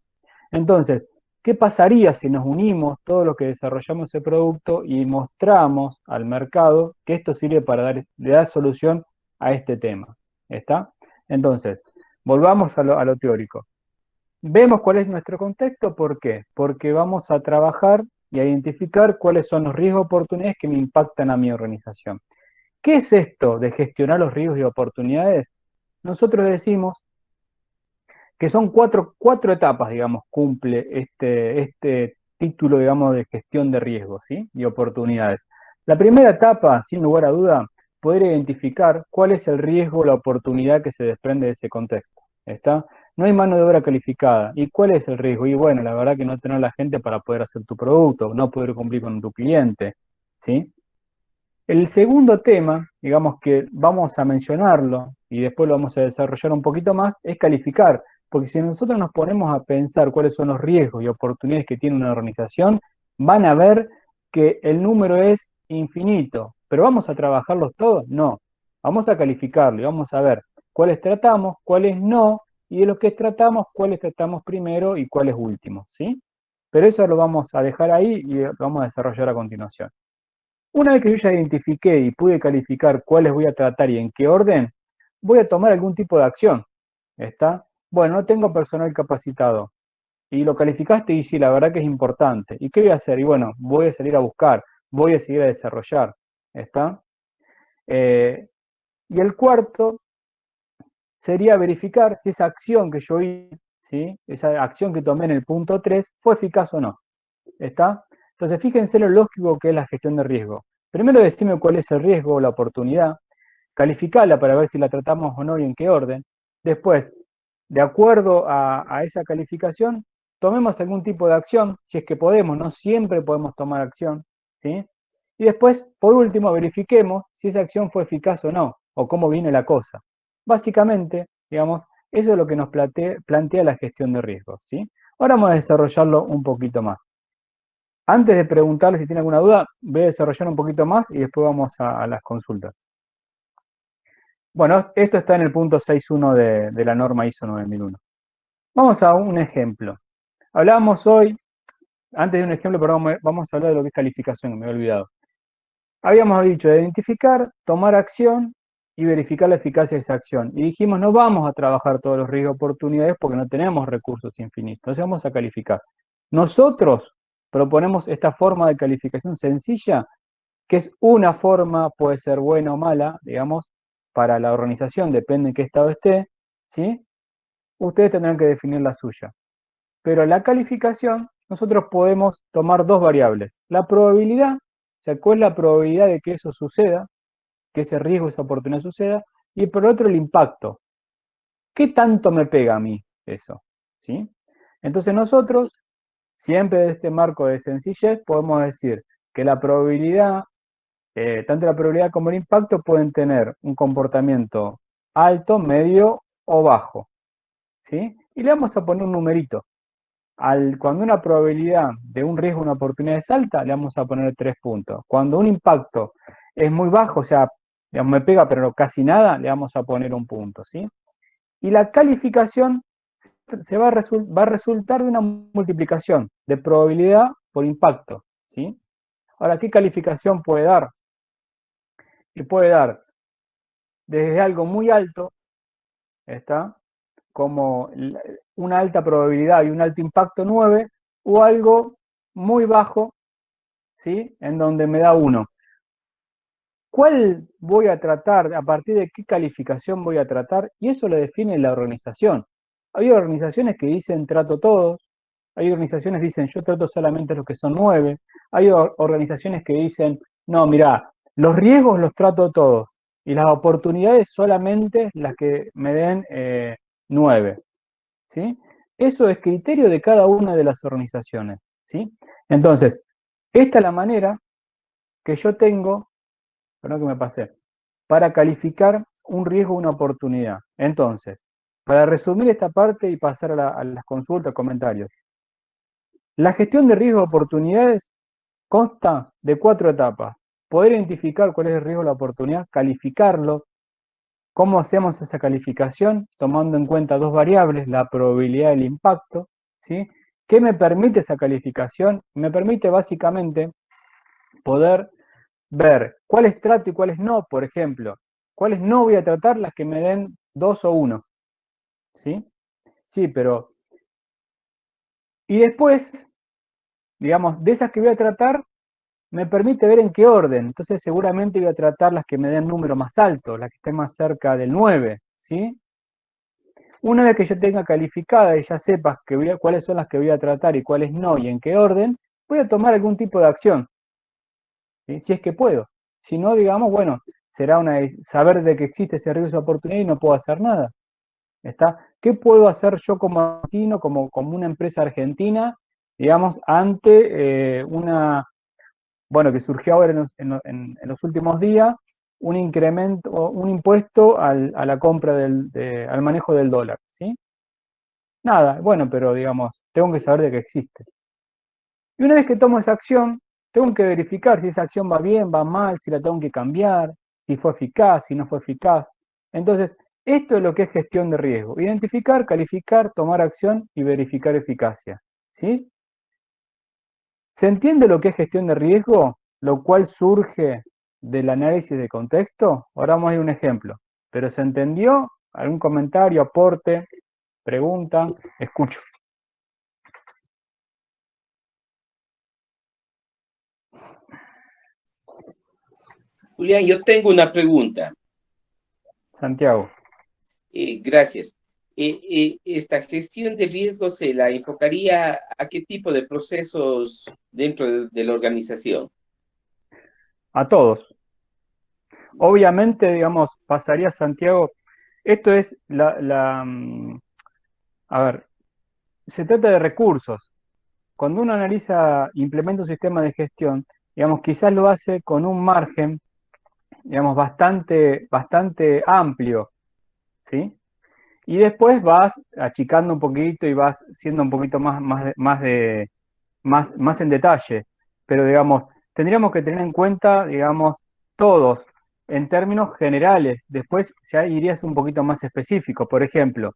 Entonces, ¿qué pasaría si nos unimos todos los que desarrollamos ese producto y mostramos al mercado que esto sirve para dar solución a este tema? ¿Está? Entonces, volvamos a lo teórico. Vemos cuál es nuestro contexto, ¿por qué? Porque vamos a trabajar y a identificar cuáles son los riesgos y oportunidades que me impactan a mi organización. ¿Qué es esto de gestionar los riesgos y oportunidades? Nosotros decimos que son cuatro etapas, digamos, cumple este título, digamos, de gestión de riesgos, ¿sí? Y oportunidades. La primera etapa, sin lugar a duda, poder identificar cuál es el riesgo o la oportunidad que se desprende de ese contexto, ¿está? No hay mano de obra calificada. ¿Y cuál es el riesgo? Y bueno, la verdad que no tener la gente para poder hacer tu producto, no poder cumplir con tu cliente, ¿sí? El segundo tema, digamos que vamos a mencionarlo y después lo vamos a desarrollar un poquito más, es calificar. Porque si nosotros nos ponemos a pensar cuáles son los riesgos y oportunidades que tiene una organización, van a ver que el número es infinito. ¿Pero vamos a trabajarlos todos? No. Vamos a calificarlo y vamos a ver cuáles tratamos, cuáles no, y de los que tratamos, cuáles tratamos primero y cuáles últimos, ¿sí? Pero eso lo vamos a dejar ahí y lo vamos a desarrollar a continuación. Una vez que yo ya identifiqué y pude calificar cuáles voy a tratar y en qué orden, voy a tomar algún tipo de acción. ¿Está? Bueno, no tengo personal capacitado. Y lo calificaste y sí, la verdad que es importante. ¿Y qué voy a hacer? Y bueno, voy a salir a buscar, voy a seguir a desarrollar. ¿Está? Y el cuarto sería verificar si esa acción que yo hice, ¿sí? Esa acción que tomé en el punto 3, fue eficaz o no. ¿Está? Entonces, fíjense lo lógico que es la gestión de riesgo. Primero decime cuál es el riesgo o la oportunidad, calificarla para ver si la tratamos o no y en qué orden. Después, de acuerdo a esa calificación, tomemos algún tipo de acción, si es que podemos, no siempre podemos tomar acción, ¿sí? Y después, por último, verifiquemos si esa acción fue eficaz o no, o cómo viene la cosa. Básicamente, digamos, eso es lo que nos plantea la gestión de riesgos, ¿sí? Ahora vamos a desarrollarlo un poquito más. Antes de preguntarle si tiene alguna duda, voy a desarrollar un poquito más y después vamos a las consultas. Bueno, esto está en el punto 6.1 de la norma ISO 9001. Vamos a un ejemplo. Hablábamos hoy, antes de un ejemplo, perdón, vamos a hablar de lo que es calificación, que me había olvidado. Habíamos dicho de identificar, tomar acción y verificar la eficacia de esa acción. Y dijimos, no vamos a trabajar todos los riesgos de oportunidades porque no tenemos recursos infinitos. Entonces vamos a calificar. Nosotros proponemos esta forma de calificación sencilla, que es una forma, puede ser buena o mala, digamos, para la organización, depende en qué estado esté, ¿sí? Ustedes tendrán que definir la suya. Pero la calificación, nosotros podemos tomar dos variables. La probabilidad, o sea, cuál es la probabilidad de que eso suceda, que ese riesgo, esa oportunidad suceda, y por otro el impacto. ¿Qué tanto me pega a mí eso? ¿Sí? Entonces nosotros, siempre de este marco de sencillez, podemos decir que la probabilidad, tanto la probabilidad como el impacto pueden tener un comportamiento alto, medio o bajo. ¿Sí? Y le vamos a poner un numerito. Cuando una probabilidad de un riesgo, una oportunidad es alta, le vamos a poner 3 puntos. Cuando un impacto es muy bajo, o sea, digamos, me pega pero casi nada, le vamos a poner 1 punto, ¿sí? Y la calificación va a resultar de una multiplicación de probabilidad por impacto, ¿sí? Ahora, ¿qué calificación puede dar? Que puede dar desde algo muy alto, ¿está? Como una alta probabilidad y un alto impacto 9, o algo muy bajo, ¿sí? En donde me da 1. ¿Cuál voy a tratar? ¿A partir de qué calificación voy a tratar? Y eso lo define la organización. Hay organizaciones que dicen trato todos, hay organizaciones que dicen yo trato solamente los que son 9, hay organizaciones que dicen no, mirá, los riesgos los trato todos y las oportunidades solamente las que me den 9. ¿Sí? Eso es criterio de cada una de las organizaciones, ¿sí? Entonces, esta es la manera que yo tengo, perdón que me pasé, para calificar un riesgo o una oportunidad. Entonces, para resumir esta parte y pasar a las consultas, comentarios. La gestión de riesgo de oportunidades consta de 4 etapas. Poder identificar cuál es el riesgo de la oportunidad, calificarlo. ¿Cómo hacemos esa calificación? Tomando en cuenta 2 variables, la probabilidad y el impacto, ¿sí? ¿Qué me permite esa calificación? Me permite básicamente poder ver cuáles trato y cuáles no, por ejemplo. Cuáles no voy a tratar, las que me den 2 o 1, ¿sí? Sí, pero... Y después, digamos, de esas que voy a tratar, me permite ver en qué orden. Entonces seguramente voy a tratar las que me den número más alto, las que estén más cerca del 9, ¿sí? Una vez que yo tenga calificada y ya sepas cuáles son las que voy a tratar y cuáles no y en qué orden, voy a tomar algún tipo de acción, ¿sí? Si es que puedo. Si no, digamos, bueno, será saber de que existe ese riesgo de oportunidad y no puedo hacer nada. ¿Está? ¿Qué puedo hacer yo como argentino, como una empresa argentina, digamos, ante bueno, que surgió ahora en los últimos días, un incremento, un impuesto a la compra al manejo del dólar, ¿sí? Nada, bueno, pero digamos, tengo que saber de que existe. Y una vez que tomo esa acción, tengo que verificar si esa acción va bien, va mal, si la tengo que cambiar, si fue eficaz, si no fue eficaz. Entonces, esto es lo que es gestión de riesgo. Identificar, calificar, tomar acción y verificar eficacia, ¿sí? ¿Se entiende lo que es gestión de riesgo? Lo cual surge del análisis de contexto. Ahora vamos a ir a un ejemplo. ¿Pero se entendió? ¿Algún comentario, aporte, pregunta? Escucho. Julián, yo tengo una pregunta. Santiago. Gracias. ¿Esta gestión de riesgos se la enfocaría a qué tipo de procesos dentro de la organización? A todos. Obviamente, digamos, pasaría Santiago. Esto es a ver, se trata de recursos. Cuando uno implementa un sistema de gestión, digamos, quizás lo hace con un margen, digamos, bastante amplio, ¿sí? Y después vas achicando un poquito y vas siendo un poquito más en detalle. Pero, digamos, tendríamos que tener en cuenta, digamos, todos, en términos generales. Después ya irías un poquito más específico. Por ejemplo,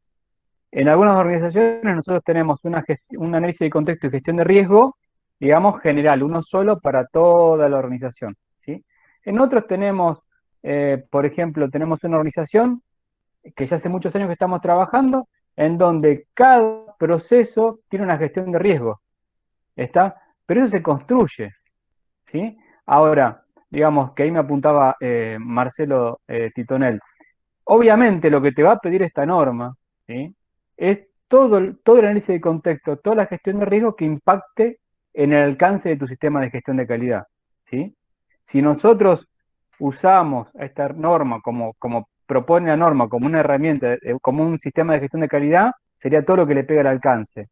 en algunas organizaciones nosotros tenemos un análisis de contexto y gestión de riesgo, digamos, general, uno solo para toda la organización, ¿sí? En otros tenemos, por ejemplo, tenemos una organización que ya hace muchos años que estamos trabajando, en donde cada proceso tiene una gestión de riesgo, ¿está? Pero eso se construye, ¿sí? Ahora, digamos que ahí me apuntaba Marcelo Titonel. Obviamente lo que te va a pedir esta norma, ¿sí? Es todo el análisis de contexto, toda la gestión de riesgo que impacte en el alcance de tu sistema de gestión de calidad, ¿sí? Si nosotros usamos esta norma como propone la norma, como una herramienta, como un sistema de gestión de calidad, sería todo lo que le pega al alcance.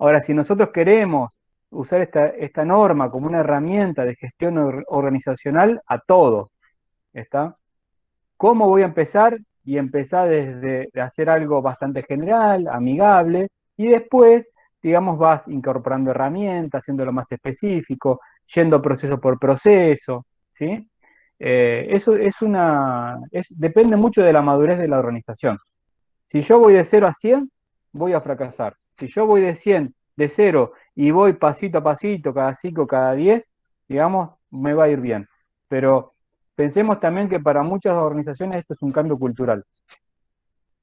Ahora, si nosotros queremos usar esta norma como una herramienta de gestión organizacional, a todo, ¿está? ¿Cómo voy a empezar? Y empezar desde de hacer algo bastante general, amigable, y después, digamos, vas incorporando herramientas, haciéndolo más específico, yendo proceso por proceso, ¿sí? Eso depende mucho de la madurez de la organización. Si yo voy de 0 a 100, voy a fracasar. Si yo voy de 0 y voy pasito a pasito, cada 5, cada 10, digamos, me va a ir bien. Pero pensemos también que para muchas organizaciones esto es un cambio cultural.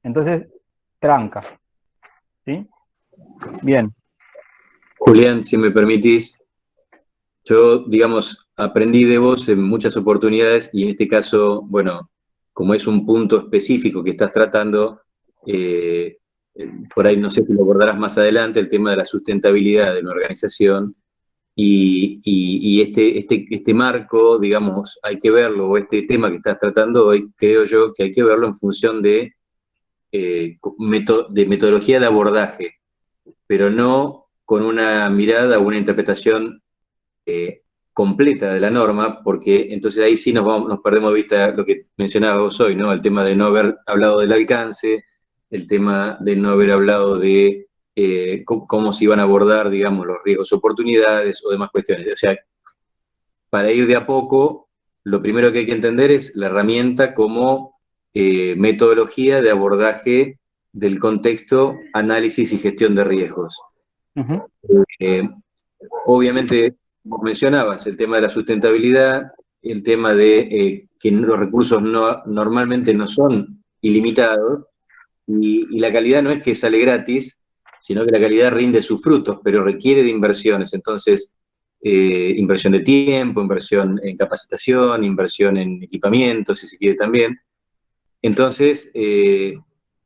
Entonces, tranca. ¿Sí? Bien. Julián, si me permitís, yo, digamos, aprendí de vos en muchas oportunidades y en este caso, bueno, como es un punto específico que estás tratando, eh, por ahí no sé si lo abordarás más adelante, el tema de la sustentabilidad de una organización y este marco, digamos, hay que verlo, o este tema que estás tratando hoy, creo yo que hay que verlo en función de metodología de abordaje, pero no con una mirada o una interpretación completa de la norma, porque entonces ahí sí nos perdemos de vista lo que mencionabas hoy, ¿no? El tema de no haber hablado del alcance, el tema de no haber hablado de cómo se iban a abordar, digamos, los riesgos, oportunidades o demás cuestiones. O sea, para ir de a poco, lo primero que hay que entender es la herramienta como metodología de abordaje del contexto, análisis y gestión de riesgos. Uh-huh. Obviamente, vos mencionabas el tema de la sustentabilidad, el tema de que los recursos normalmente no son ilimitados, y la calidad no es que sale gratis, sino que la calidad rinde sus frutos, pero requiere de inversiones. Entonces, inversión de tiempo, inversión en capacitación, inversión en equipamiento, si se quiere también. Entonces,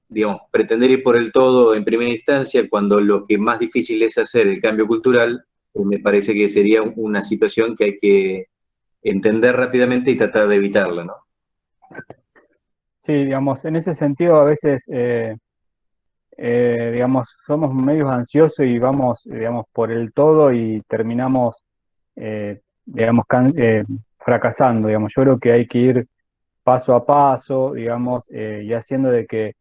digamos, pretender ir por el todo en primera instancia, cuando lo que más difícil es hacer el cambio cultural, me parece que sería una situación que hay que entender rápidamente y tratar de evitarla, ¿no? Sí, digamos, en ese sentido a veces, digamos, somos medios ansiosos y vamos, digamos, por el todo y terminamos, digamos, fracasando, digamos. Yo creo que hay que ir paso a paso, digamos, y haciendo de que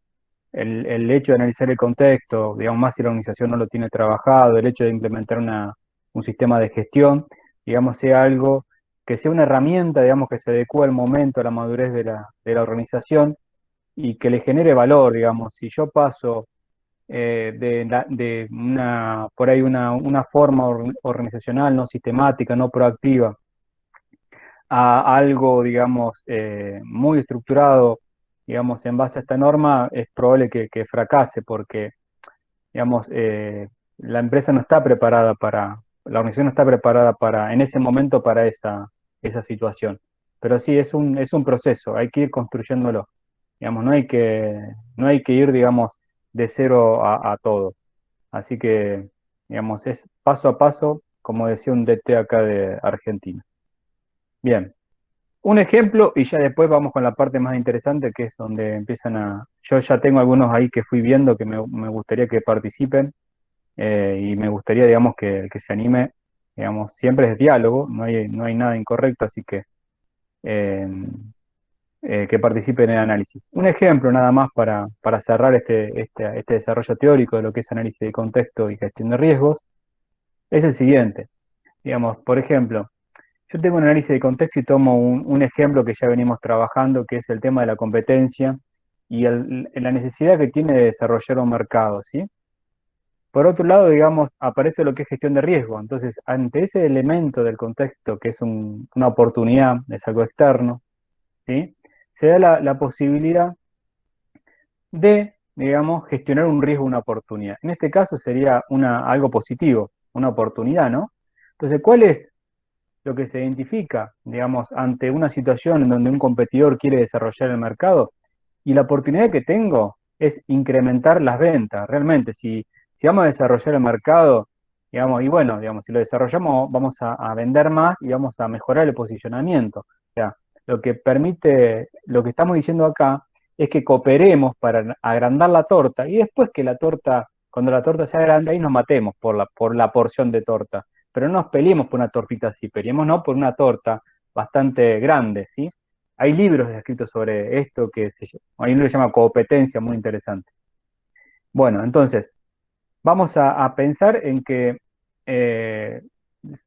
el hecho de analizar el contexto, digamos, más si la organización no lo tiene trabajado, el hecho de implementar un sistema de gestión, digamos, sea algo que sea una herramienta, digamos, que se adecue al momento, a la madurez de la organización y que le genere valor, digamos. Si yo paso por ahí una forma organizacional no sistemática, no proactiva, a algo, digamos, muy estructurado, digamos, en base a esta norma, es probable que fracase porque, digamos, la empresa no está preparada la organización no está preparada en ese momento para esa situación. Pero sí, es un proceso, hay que ir construyéndolo. Digamos, no hay que ir, digamos, de 0 a todo. Así que, digamos, es paso a paso, como decía un DT acá de Argentina. Bien. Un ejemplo y ya después vamos con la parte más interesante que es donde yo ya tengo algunos ahí que fui viendo que me gustaría que participen y me gustaría, digamos, que se anime digamos, siempre es diálogo, no hay nada incorrecto, así que participen en el análisis. Un ejemplo nada más para cerrar este desarrollo teórico de lo que es análisis de contexto y gestión de riesgos, es el siguiente. Digamos, por ejemplo, yo tengo un análisis de contexto y tomo un ejemplo que ya venimos trabajando, que es el tema de la competencia y la necesidad que tiene de desarrollar un mercado, ¿sí? Por otro lado, digamos, aparece lo que es gestión de riesgo. Entonces, ante ese elemento del contexto, que es una oportunidad, es algo externo, ¿sí? Se da la posibilidad de, digamos, gestionar un riesgo, una oportunidad. En este caso sería algo positivo, una oportunidad, ¿no? Entonces, ¿cuál es lo que se identifica, digamos, ante una situación en donde un competidor quiere desarrollar el mercado? Y la oportunidad que tengo es incrementar las ventas. Realmente, si vamos a desarrollar el mercado, digamos, y bueno, digamos, si lo desarrollamos, vamos a vender más y vamos a mejorar el posicionamiento. O sea, lo que permite, lo que estamos diciendo acá, es que cooperemos para agrandar la torta y después que la torta, cuando la torta sea grande, ahí nos matemos por la porción de torta. Pero no nos peleemos por una tortita así, peleémonos por una torta bastante grande, ¿sí? Hay libros escritos sobre esto hay uno que se llama Competencia, muy interesante. Bueno, entonces, vamos a pensar en que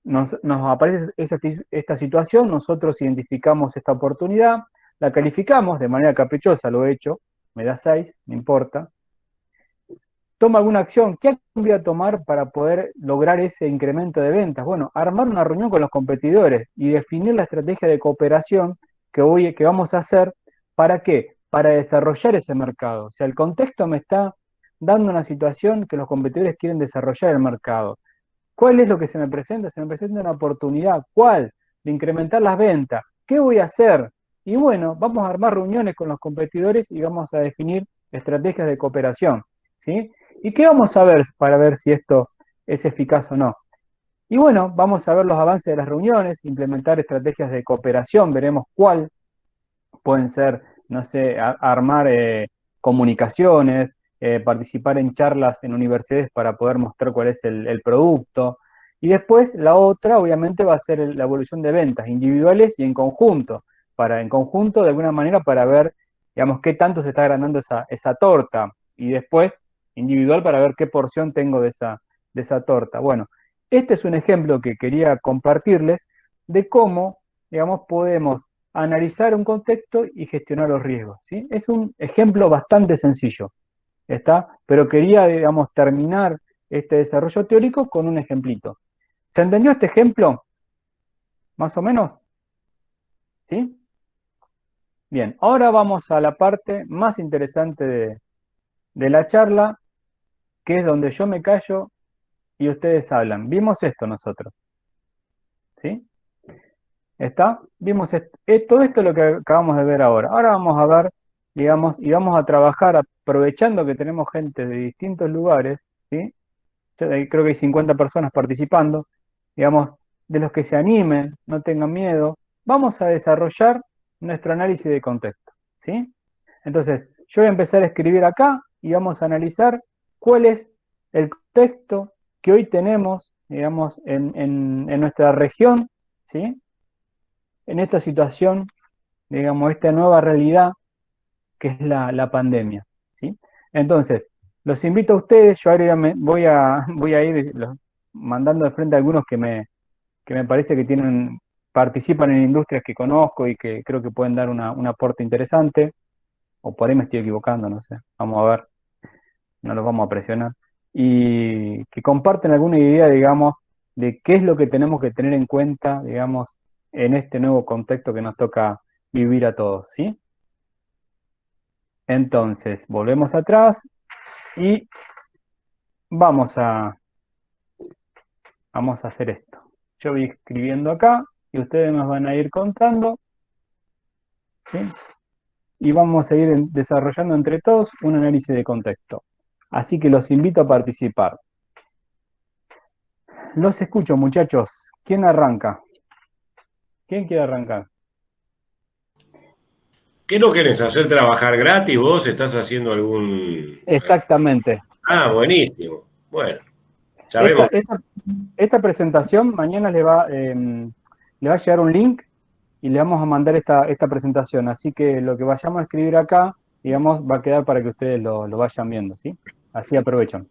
nos aparece esta situación, nosotros identificamos esta oportunidad, la calificamos de manera caprichosa, lo he hecho, me da 6, no importa. Toma alguna acción. ¿Qué acción voy a tomar para poder lograr ese incremento de ventas? Bueno, armar una reunión con los competidores y definir la estrategia de cooperación que vamos a hacer. ¿Para qué? Para desarrollar ese mercado. O sea, el contexto me está dando una situación que los competidores quieren desarrollar el mercado. ¿Cuál es lo que se me presenta? Se me presenta una oportunidad. ¿Cuál? De incrementar las ventas. ¿Qué voy a hacer? Y bueno, vamos a armar reuniones con los competidores y vamos a definir estrategias de cooperación, ¿sí? ¿Y qué vamos a ver para ver si esto es eficaz o no? Y bueno, vamos a ver los avances de las reuniones, implementar estrategias de cooperación, veremos cuál pueden ser, no sé, armar comunicaciones, participar en charlas en universidades para poder mostrar cuál es el producto. Y después la otra, obviamente, va a ser la evolución de ventas individuales y en conjunto, de alguna manera para ver, digamos, qué tanto se está agrandando esa torta. Y después individual para ver qué porción tengo de esa torta. Bueno, este es un ejemplo que quería compartirles de cómo, digamos, podemos analizar un contexto y gestionar los riesgos, ¿sí? Es un ejemplo bastante sencillo, ¿está? Pero quería, digamos, terminar este desarrollo teórico con un ejemplito. ¿Se entendió este ejemplo? ¿Más o menos? ¿Sí? Bien, ahora vamos a la parte más interesante de la charla, que es donde yo me callo y ustedes hablan. Vimos esto nosotros, ¿sí? ¿Está? Vimos todo esto es lo que acabamos de ver ahora. Ahora vamos a ver, digamos, y vamos a trabajar aprovechando que tenemos gente de distintos lugares, ¿sí? Creo que hay 50 personas participando, digamos, de los que se animen, no tengan miedo, vamos a desarrollar nuestro análisis de contexto, ¿sí? Entonces, yo voy a empezar a escribir acá y vamos a analizar cuál es el contexto que hoy tenemos, digamos, en nuestra región, ¿sí? En esta situación, digamos, esta nueva realidad que es la pandemia, ¿sí? Entonces, los invito a ustedes, yo ahora voy a ir mandando de frente a algunos que me parece que participan en industrias que conozco y que creo que pueden dar un aporte interesante, o por ahí me estoy equivocando, no sé, vamos a ver, no los vamos a presionar, y que comparten alguna idea, digamos, de qué es lo que tenemos que tener en cuenta, digamos, en este nuevo contexto que nos toca vivir a todos, ¿sí? Entonces, volvemos atrás y vamos a hacer esto. Yo voy escribiendo acá y ustedes nos van a ir contando, ¿sí? Y vamos a ir desarrollando entre todos un análisis de contexto. Así que los invito a participar. Los escucho, muchachos. ¿Quién arranca? ¿Quién quiere arrancar? ¿Qué no querés hacer trabajar gratis? ¿Vos estás haciendo algún...? Exactamente. Ah, buenísimo. Bueno. Sabemos. Esta presentación mañana le va a llegar un link y le vamos a mandar esta presentación. Así que lo que vayamos a escribir acá, digamos, va a quedar para que ustedes lo vayan viendo, ¿sí? Así aprovechan.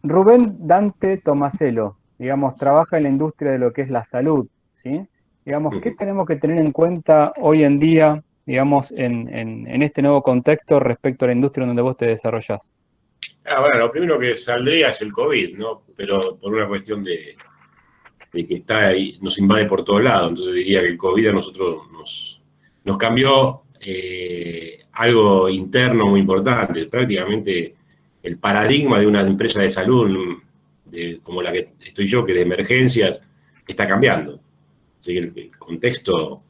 Rubén Dante Tomaselo, digamos, trabaja en la industria de lo que es la salud, ¿sí? Digamos, ¿qué tenemos que tener en cuenta hoy en día, digamos, en este nuevo contexto respecto a la industria donde vos te desarrollás? Bueno, lo primero que saldría es el COVID, ¿no? Pero por una cuestión de que está ahí, nos invade por todos lados. Entonces diría que el COVID a nosotros nos cambió algo interno muy importante. Prácticamente el paradigma de una empresa de salud, como la que estoy yo, que de emergencias, está cambiando. Así que el contexto,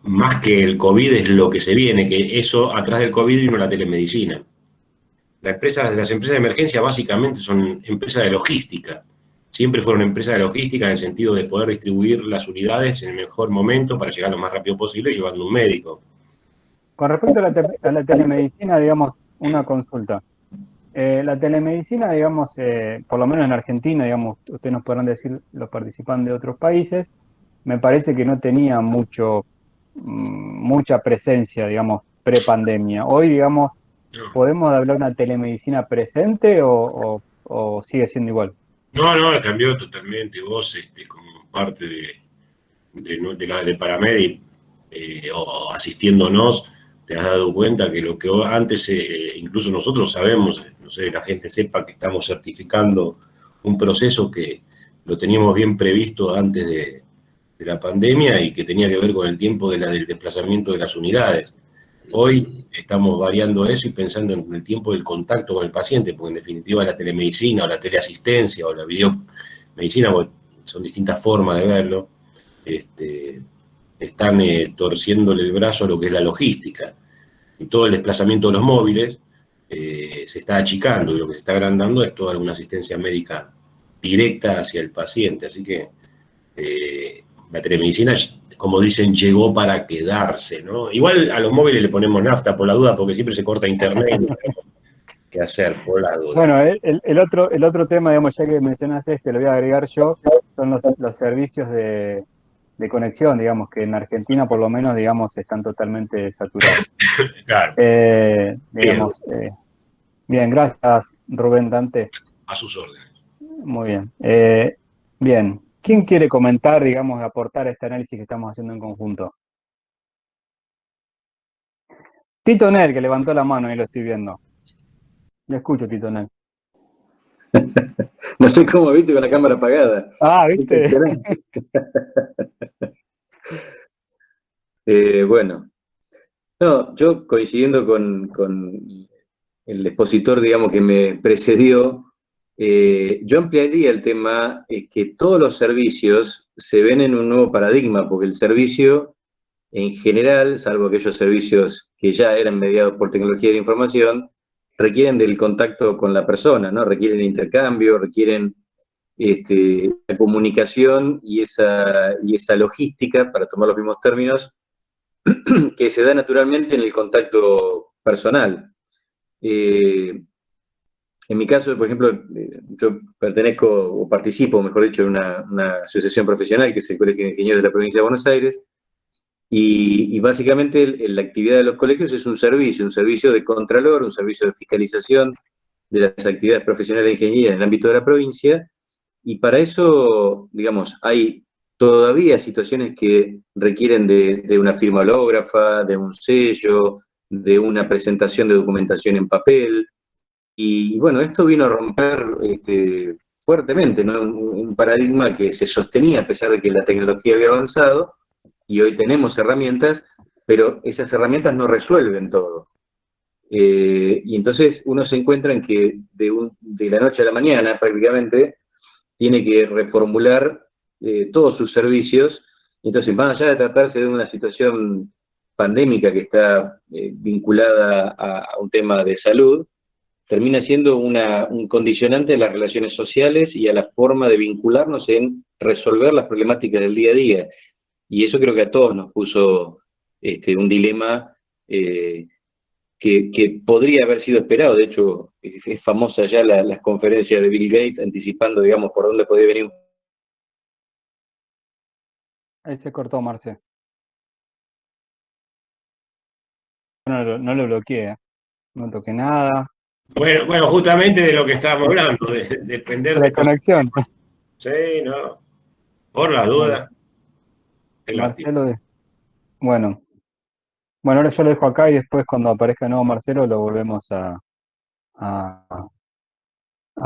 más que el COVID, es lo que se viene, que eso, atrás del COVID vino la telemedicina. Las empresas de emergencia básicamente son empresas de logística. Siempre fueron empresas de logística en el sentido de poder distribuir las unidades en el mejor momento para llegar lo más rápido posible llevando un médico. Con respecto a la telemedicina, digamos, una consulta. La telemedicina, digamos, por lo menos en Argentina, digamos, ustedes nos podrán decir los participantes de otros países, me parece que no tenía mucha presencia, digamos, pre-pandemia. Hoy, digamos, ¿podemos hablar de una telemedicina presente o sigue siendo igual? No, cambió totalmente. Vos, como parte de Paramedic o asistiéndonos, te has dado cuenta que lo que antes, incluso nosotros sabemos, no sé, la gente sepa que estamos certificando un proceso que lo teníamos bien previsto antes de la pandemia y que tenía que ver con el tiempo del desplazamiento de las unidades. Hoy estamos variando eso y pensando en el tiempo del contacto con el paciente, porque en definitiva la telemedicina o la teleasistencia o la videomedicina, bueno, son distintas formas de verlo, están torciéndole el brazo a lo que es la logística. Y todo el desplazamiento de los móviles se está achicando y lo que se está agrandando es toda una asistencia médica directa hacia el paciente. Así que la telemedicina, como dicen, llegó para quedarse, ¿no? Igual a los móviles le ponemos nafta por la duda, porque siempre se corta internet. ¿Qué hacer por la duda? Bueno, el otro tema, digamos, ya que mencionas lo voy a agregar yo, son los servicios de conexión, digamos, que en Argentina por lo menos, digamos, están totalmente saturados. Claro. Digamos, bien, gracias, Rubén Dante. A sus órdenes. Muy bien. Bien, ¿quién quiere comentar, digamos, aportar este análisis que estamos haciendo en conjunto? Tito Nel, que levantó la mano, ahí lo estoy viendo. Le escucho, Tito Nel. No sé cómo, viste, con la cámara apagada. ¿Viste? Bueno, no, yo coincidiendo con el expositor, digamos, que me precedió, yo ampliaría el tema, que todos los servicios se ven en un nuevo paradigma, porque el servicio en general, salvo aquellos servicios que ya eran mediados por tecnología de información, requieren del contacto con la persona, ¿no? Requieren intercambio, requieren la comunicación y esa logística, para tomar los mismos términos, que se da naturalmente en el contacto personal. En mi caso, por ejemplo, yo pertenezco o participo, mejor dicho, en una asociación profesional que es el Colegio de Ingenieros de la Provincia de Buenos Aires, y básicamente la actividad de los colegios es un servicio de contralor, un servicio de fiscalización de las actividades profesionales de ingeniería en el ámbito de la provincia, y para eso, digamos, hay todavía situaciones que requieren de una firma hológrafa, de un sello, de una presentación de documentación en papel, y bueno, esto vino a romper fuertemente, ¿no? Un paradigma que se sostenía a pesar de que la tecnología había avanzado, y hoy tenemos herramientas, pero esas herramientas no resuelven todo. Y entonces uno se encuentra en que de la noche a la mañana prácticamente tiene que reformular todos sus servicios. Entonces, más allá de tratarse de una situación pandémica que está vinculada a un tema de salud, termina siendo un condicionante de las relaciones sociales y a la forma de vincularnos en resolver las problemáticas del día a día. Y eso creo que a todos nos puso un dilema que podría haber sido esperado. De hecho, es famosa ya las conferencias de Bill Gates anticipando, digamos, por dónde podría venir. Ahí se cortó, Marce. No lo bloqueé, no toqué nada. Bueno, justamente de lo que estábamos hablando, de depender La de estas... conexión. Sí, no. Por la duda. Qué lástima. Marcelo, bueno, ahora yo lo dejo acá y después cuando aparezca de nuevo Marcelo lo volvemos a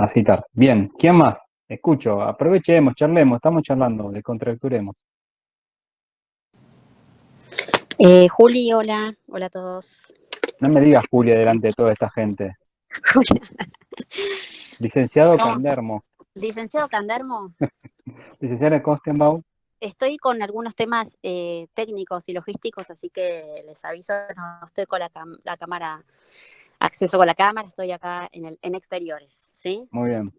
citar. Bien, ¿quién más? Escucho, aprovechemos, charlemos, estamos charlando, descontracturemos. Juli, hola, hola a todos. No me digas Julia delante de toda esta gente. Julia. Licenciado ¿Cómo? Candermo. Licenciado Candermo, Licenciada Kostenbaum. estoy con algunos temas técnicos y logísticos, así que les aviso, no estoy con la cámara, acceso con la cámara, estoy acá en exteriores, ¿sí? Muy bien.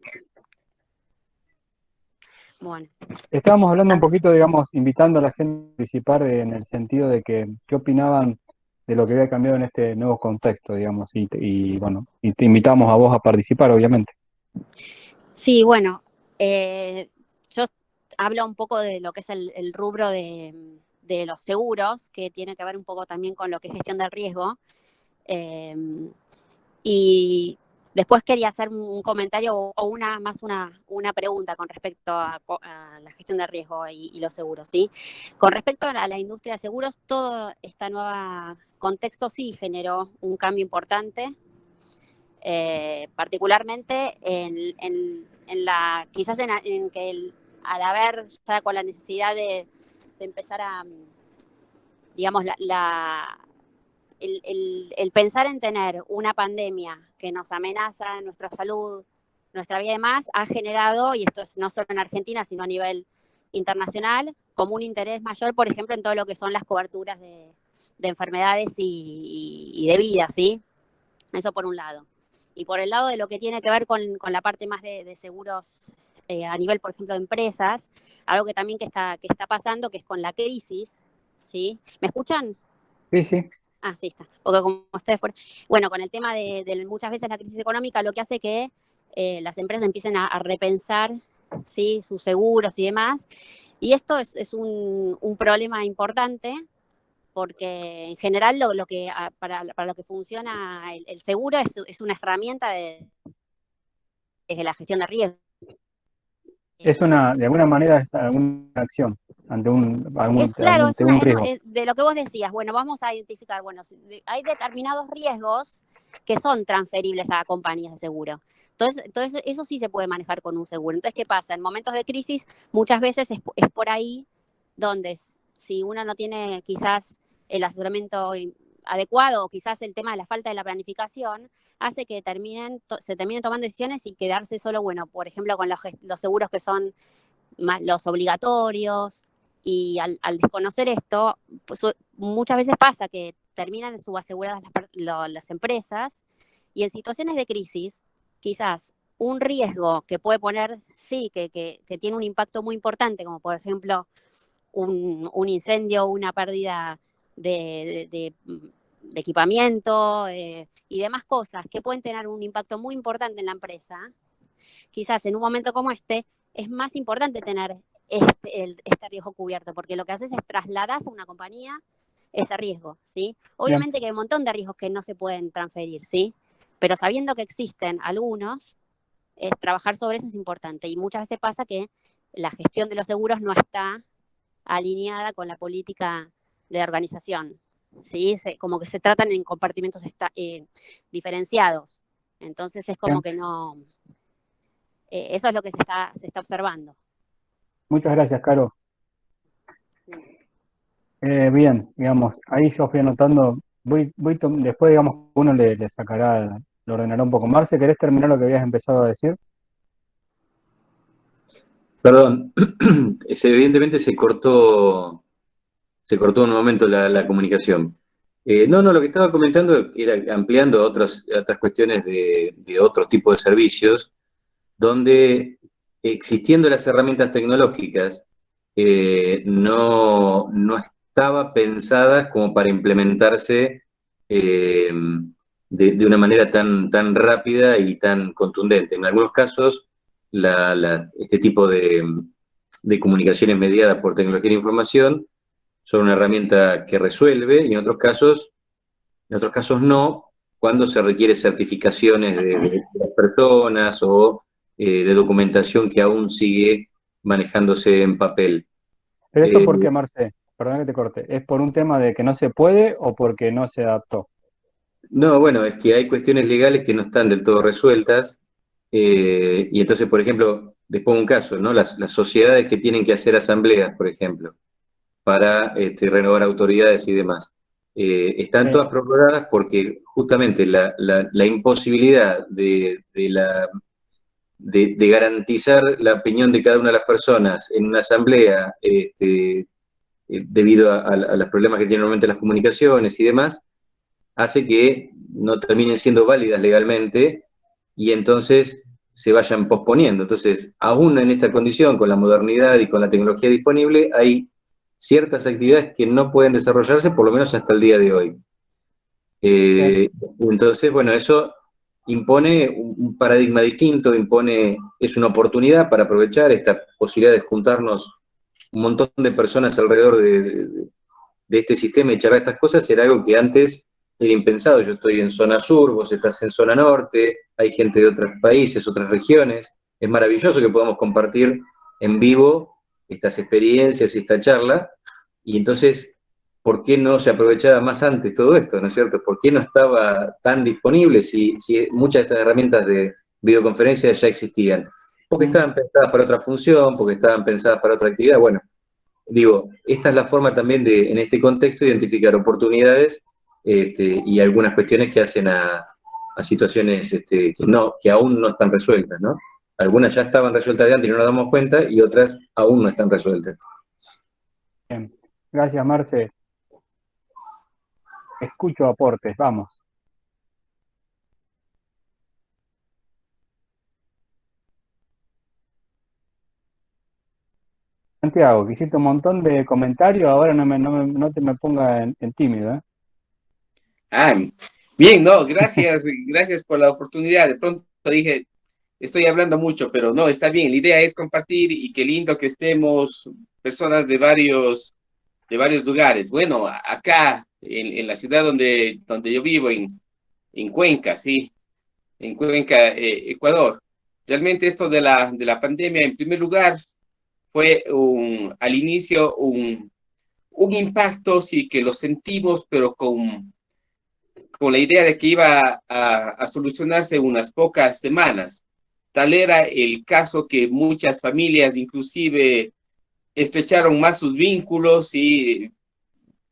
Bueno. Estábamos hablando un poquito, digamos, invitando a la gente a participar en el sentido de que qué opinaban de lo que había cambiado en este nuevo contexto, digamos, y bueno, y te invitamos a vos a participar, obviamente. Sí, bueno, yo hablo un poco de lo que es el rubro de los seguros, que tiene que ver un poco también con lo que es gestión del riesgo. Y después quería hacer un comentario o una pregunta con respecto a la gestión de riesgo y los seguros, ¿sí? Con respecto a la industria de seguros, todo este nuevo contexto sí generó un cambio importante, particularmente quizás en que al haber ya con la necesidad de empezar a, digamos, el pensar en tener una pandemia que nos amenaza nuestra salud, nuestra vida y demás, ha generado, y esto es no solo en Argentina, sino a nivel internacional, como un interés mayor, por ejemplo, en todo lo que son las coberturas de enfermedades y de vida, ¿sí? Eso por un lado. Y por el lado de lo que tiene que ver con la parte más de seguros a nivel, por ejemplo, de empresas, algo que también que está pasando, que es con la crisis, ¿sí? ¿Me escuchan? Sí, sí. Ah, sí, está. Porque como ustedes fueron... Bueno, con el tema de muchas veces la crisis económica, lo que hace que las empresas empiecen a repensar, ¿sí?, sus seguros y demás. Y esto es un problema importante, porque en general para lo que funciona el seguro es una herramienta de la gestión de riesgo. Es de alguna manera, es alguna acción ante Claro, ante un riesgo. de lo que vos decías, bueno, vamos a identificar, bueno, hay determinados riesgos que son transferibles a compañías de seguro. Entonces eso sí se puede manejar con un seguro. Entonces, ¿qué pasa? En momentos de crisis, muchas veces es por ahí donde si uno no tiene quizás el asesoramiento adecuado o quizás el tema de la falta de la planificación, hace que se terminen tomando decisiones y quedarse solo, bueno, por ejemplo, con los seguros que son más los obligatorios, y al desconocer esto, pues, muchas veces pasa que terminan subaseguradas las empresas, y en situaciones de crisis, quizás un riesgo que puede poner, sí, que tiene un impacto muy importante, como por ejemplo un incendio, una pérdida de equipamiento y demás cosas que pueden tener un impacto muy importante en la empresa, quizás en un momento como este es más importante tener este riesgo cubierto, porque lo que haces es trasladar a una compañía ese riesgo, ¿sí? Obviamente que hay un montón de riesgos que no se pueden transferir, ¿sí? Pero sabiendo que existen algunos, trabajar sobre eso es importante. Y muchas veces pasa que la gestión de los seguros no está alineada con la política de la organización, ¿sí? Como que se tratan en compartimentos diferenciados. Entonces es como que no... eso es lo que se está observando. Muchas gracias, Caro. Bien, digamos, ahí yo fui anotando, después, digamos, uno le sacará, lo ordenará un poco. Marce, ¿querés terminar lo que habías empezado a decir? Perdón, evidentemente se cortó un momento la comunicación. No, lo que estaba comentando era ampliando otras cuestiones de otros tipos de servicios, donde existiendo las herramientas tecnológicas, no estaba pensadas como para implementarse de una manera tan rápida y tan contundente. En algunos casos, este tipo de comunicaciones mediadas por tecnología de información son una herramienta que resuelve, y en otros casos no, cuando se requiere certificaciones de las personas o de documentación que aún sigue manejándose en papel. Pero eso ¿por qué, Marce? Perdón que te corte. ¿Es por un tema de que no se puede o porque no se adaptó? No, bueno, es que hay cuestiones legales que no están del todo resueltas, y entonces, por ejemplo, les pongo un caso, ¿no? Las sociedades que tienen que hacer asambleas, por ejemplo, para renovar autoridades y demás, están todas prorrogadas porque justamente la imposibilidad de garantizar la opinión de cada una de las personas en una asamblea, debido a los problemas que tienen normalmente las comunicaciones y demás, hace que no terminen siendo válidas legalmente y entonces se vayan posponiendo. Entonces, aún en esta condición, con la modernidad y con la tecnología disponible, hay ciertas actividades que no pueden desarrollarse, por lo menos hasta el día de hoy. Entonces, bueno, eso impone un paradigma distinto, es una oportunidad para aprovechar esta posibilidad de juntarnos un montón de personas alrededor de este sistema y charlar estas cosas. Era algo que antes era impensado. Yo estoy en zona sur, vos estás en zona norte, hay gente de otros países, otras regiones. Es maravilloso que podamos compartir en vivo estas experiencias y esta charla, y entonces, ¿por qué no se aprovechaba más antes todo esto, no es cierto? ¿Por qué no estaba tan disponible si muchas de estas herramientas de videoconferencia ya existían? Porque estaban pensadas para otra función, porque estaban pensadas para otra actividad. Bueno, digo, esta es la forma también de, en este contexto, identificar oportunidades y algunas cuestiones que hacen a situaciones que aún no están resueltas, ¿no? Algunas ya estaban resueltas de antes y no nos damos cuenta, y otras aún no están resueltas. Bien. Gracias, Marce. Escucho aportes, vamos. Santiago, que hiciste un montón de comentarios, ahora no te me ponga en tímido, ¿eh? Bien, no, gracias por la oportunidad. De pronto dije, estoy hablando mucho, pero no, está bien. La idea es compartir, y qué lindo que estemos personas de varios lugares. Bueno, acá, en la ciudad donde yo vivo, en Cuenca, sí, en Cuenca, Ecuador. Realmente esto de la pandemia, en primer lugar, fue al inicio un impacto, sí, que lo sentimos, pero con la idea de que iba a solucionarse en unas pocas semanas. Tal era el caso que muchas familias inclusive estrecharon más sus vínculos y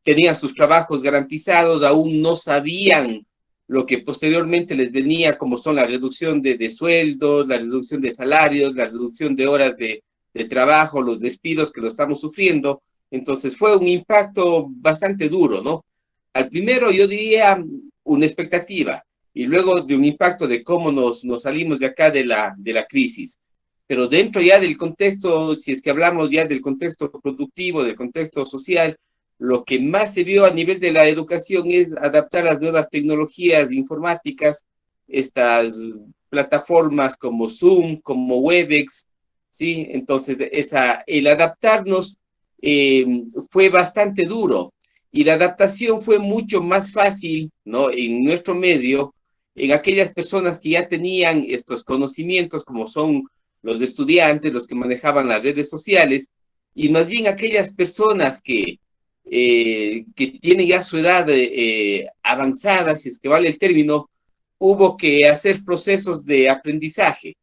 tenían sus trabajos garantizados, aún no sabían lo que posteriormente les venía, como son la reducción de sueldos, la reducción de salarios, la reducción de horas de trabajo, los despidos que lo estamos sufriendo. Entonces fue un impacto bastante duro, ¿no? Al primero yo diría una expectativa, y luego de un impacto de cómo nos salimos de acá de la crisis. Pero dentro ya del contexto, si es que hablamos ya del contexto productivo, del contexto social, lo que más se vio a nivel de la educación es adaptar las nuevas tecnologías informáticas, estas plataformas como Zoom, como Webex, ¿sí? Entonces, el adaptarnos fue bastante duro, y la adaptación fue mucho más fácil, ¿no? En nuestro medio, en aquellas personas que ya tenían estos conocimientos, como son los estudiantes, los que manejaban las redes sociales, y más bien aquellas personas que tienen ya su edad avanzada, si es que vale el término, hubo que hacer procesos de aprendizaje.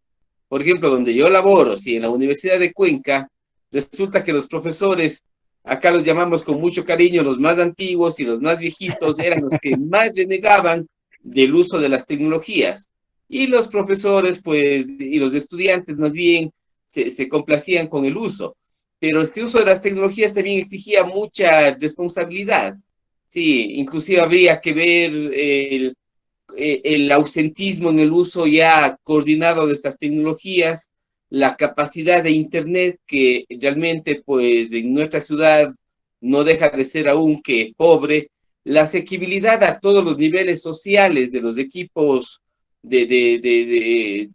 Por ejemplo, donde yo laboro, si en la Universidad de Cuenca, resulta que los profesores, acá los llamamos con mucho cariño, los más antiguos y los más viejitos, eran los que más renegaban del uso de las tecnologías. Y los profesores, pues, y los estudiantes más bien, se complacían con el uso. Pero este uso de las tecnologías también exigía mucha responsabilidad. Sí, inclusive habría que ver el ausentismo en el uso ya coordinado de estas tecnologías, la capacidad de Internet, que realmente, pues, en nuestra ciudad no deja de ser aún que pobre, la asequibilidad a todos los niveles sociales de los equipos de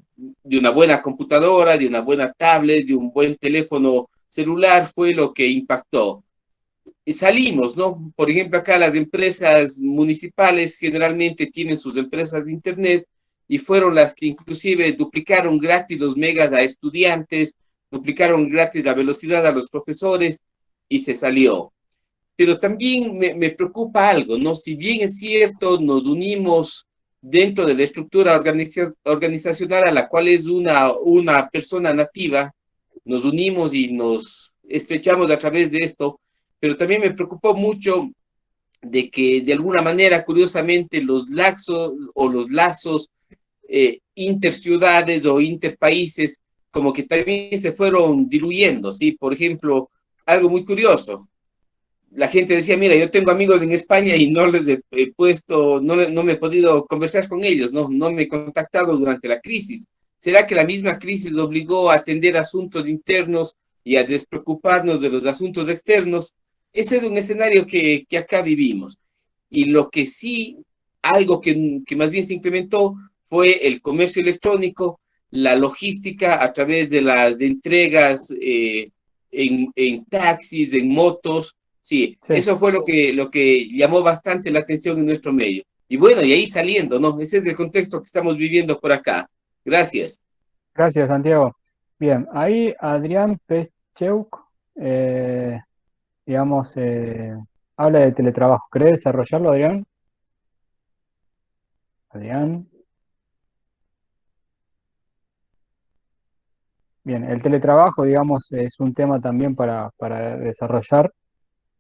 una buena computadora, de una buena tablet, de un buen teléfono celular fue lo que impactó. Y salimos, ¿no? Por ejemplo, acá las empresas municipales generalmente tienen sus empresas de internet y fueron las que inclusive duplicaron gratis los megas a estudiantes, duplicaron gratis la velocidad a los profesores y se salió. Pero también me preocupa algo, ¿no? Si bien es cierto, nos unimos dentro de la estructura organizacional a la cual es una persona nativa, nos unimos y nos estrechamos a través de esto, pero también me preocupó mucho de que de alguna manera, curiosamente, los lazos interciudades o interpaíses como que también se fueron diluyendo, ¿sí? Por ejemplo, algo muy curioso. La gente decía, mira, yo tengo amigos en España y no les he puesto, no me he podido conversar con ellos, no me he contactado durante la crisis. ¿Será que la misma crisis obligó a atender asuntos internos y a despreocuparnos de los asuntos externos? Ese es un escenario que acá vivimos. Y lo que sí, algo que más bien se incrementó fue el comercio electrónico, la logística a través de las entregas en taxis, en motos. Sí, Sí, eso fue lo que llamó bastante la atención en nuestro medio. Y bueno, y ahí saliendo, ¿no? Ese es el contexto que estamos viviendo por acá. Gracias. gracias, Santiago. Bien, ahí Adrián Pescheuk, digamos, habla de teletrabajo. ¿Querés desarrollarlo, Adrián? Adrián. Bien, el teletrabajo, digamos, es un tema también para desarrollar,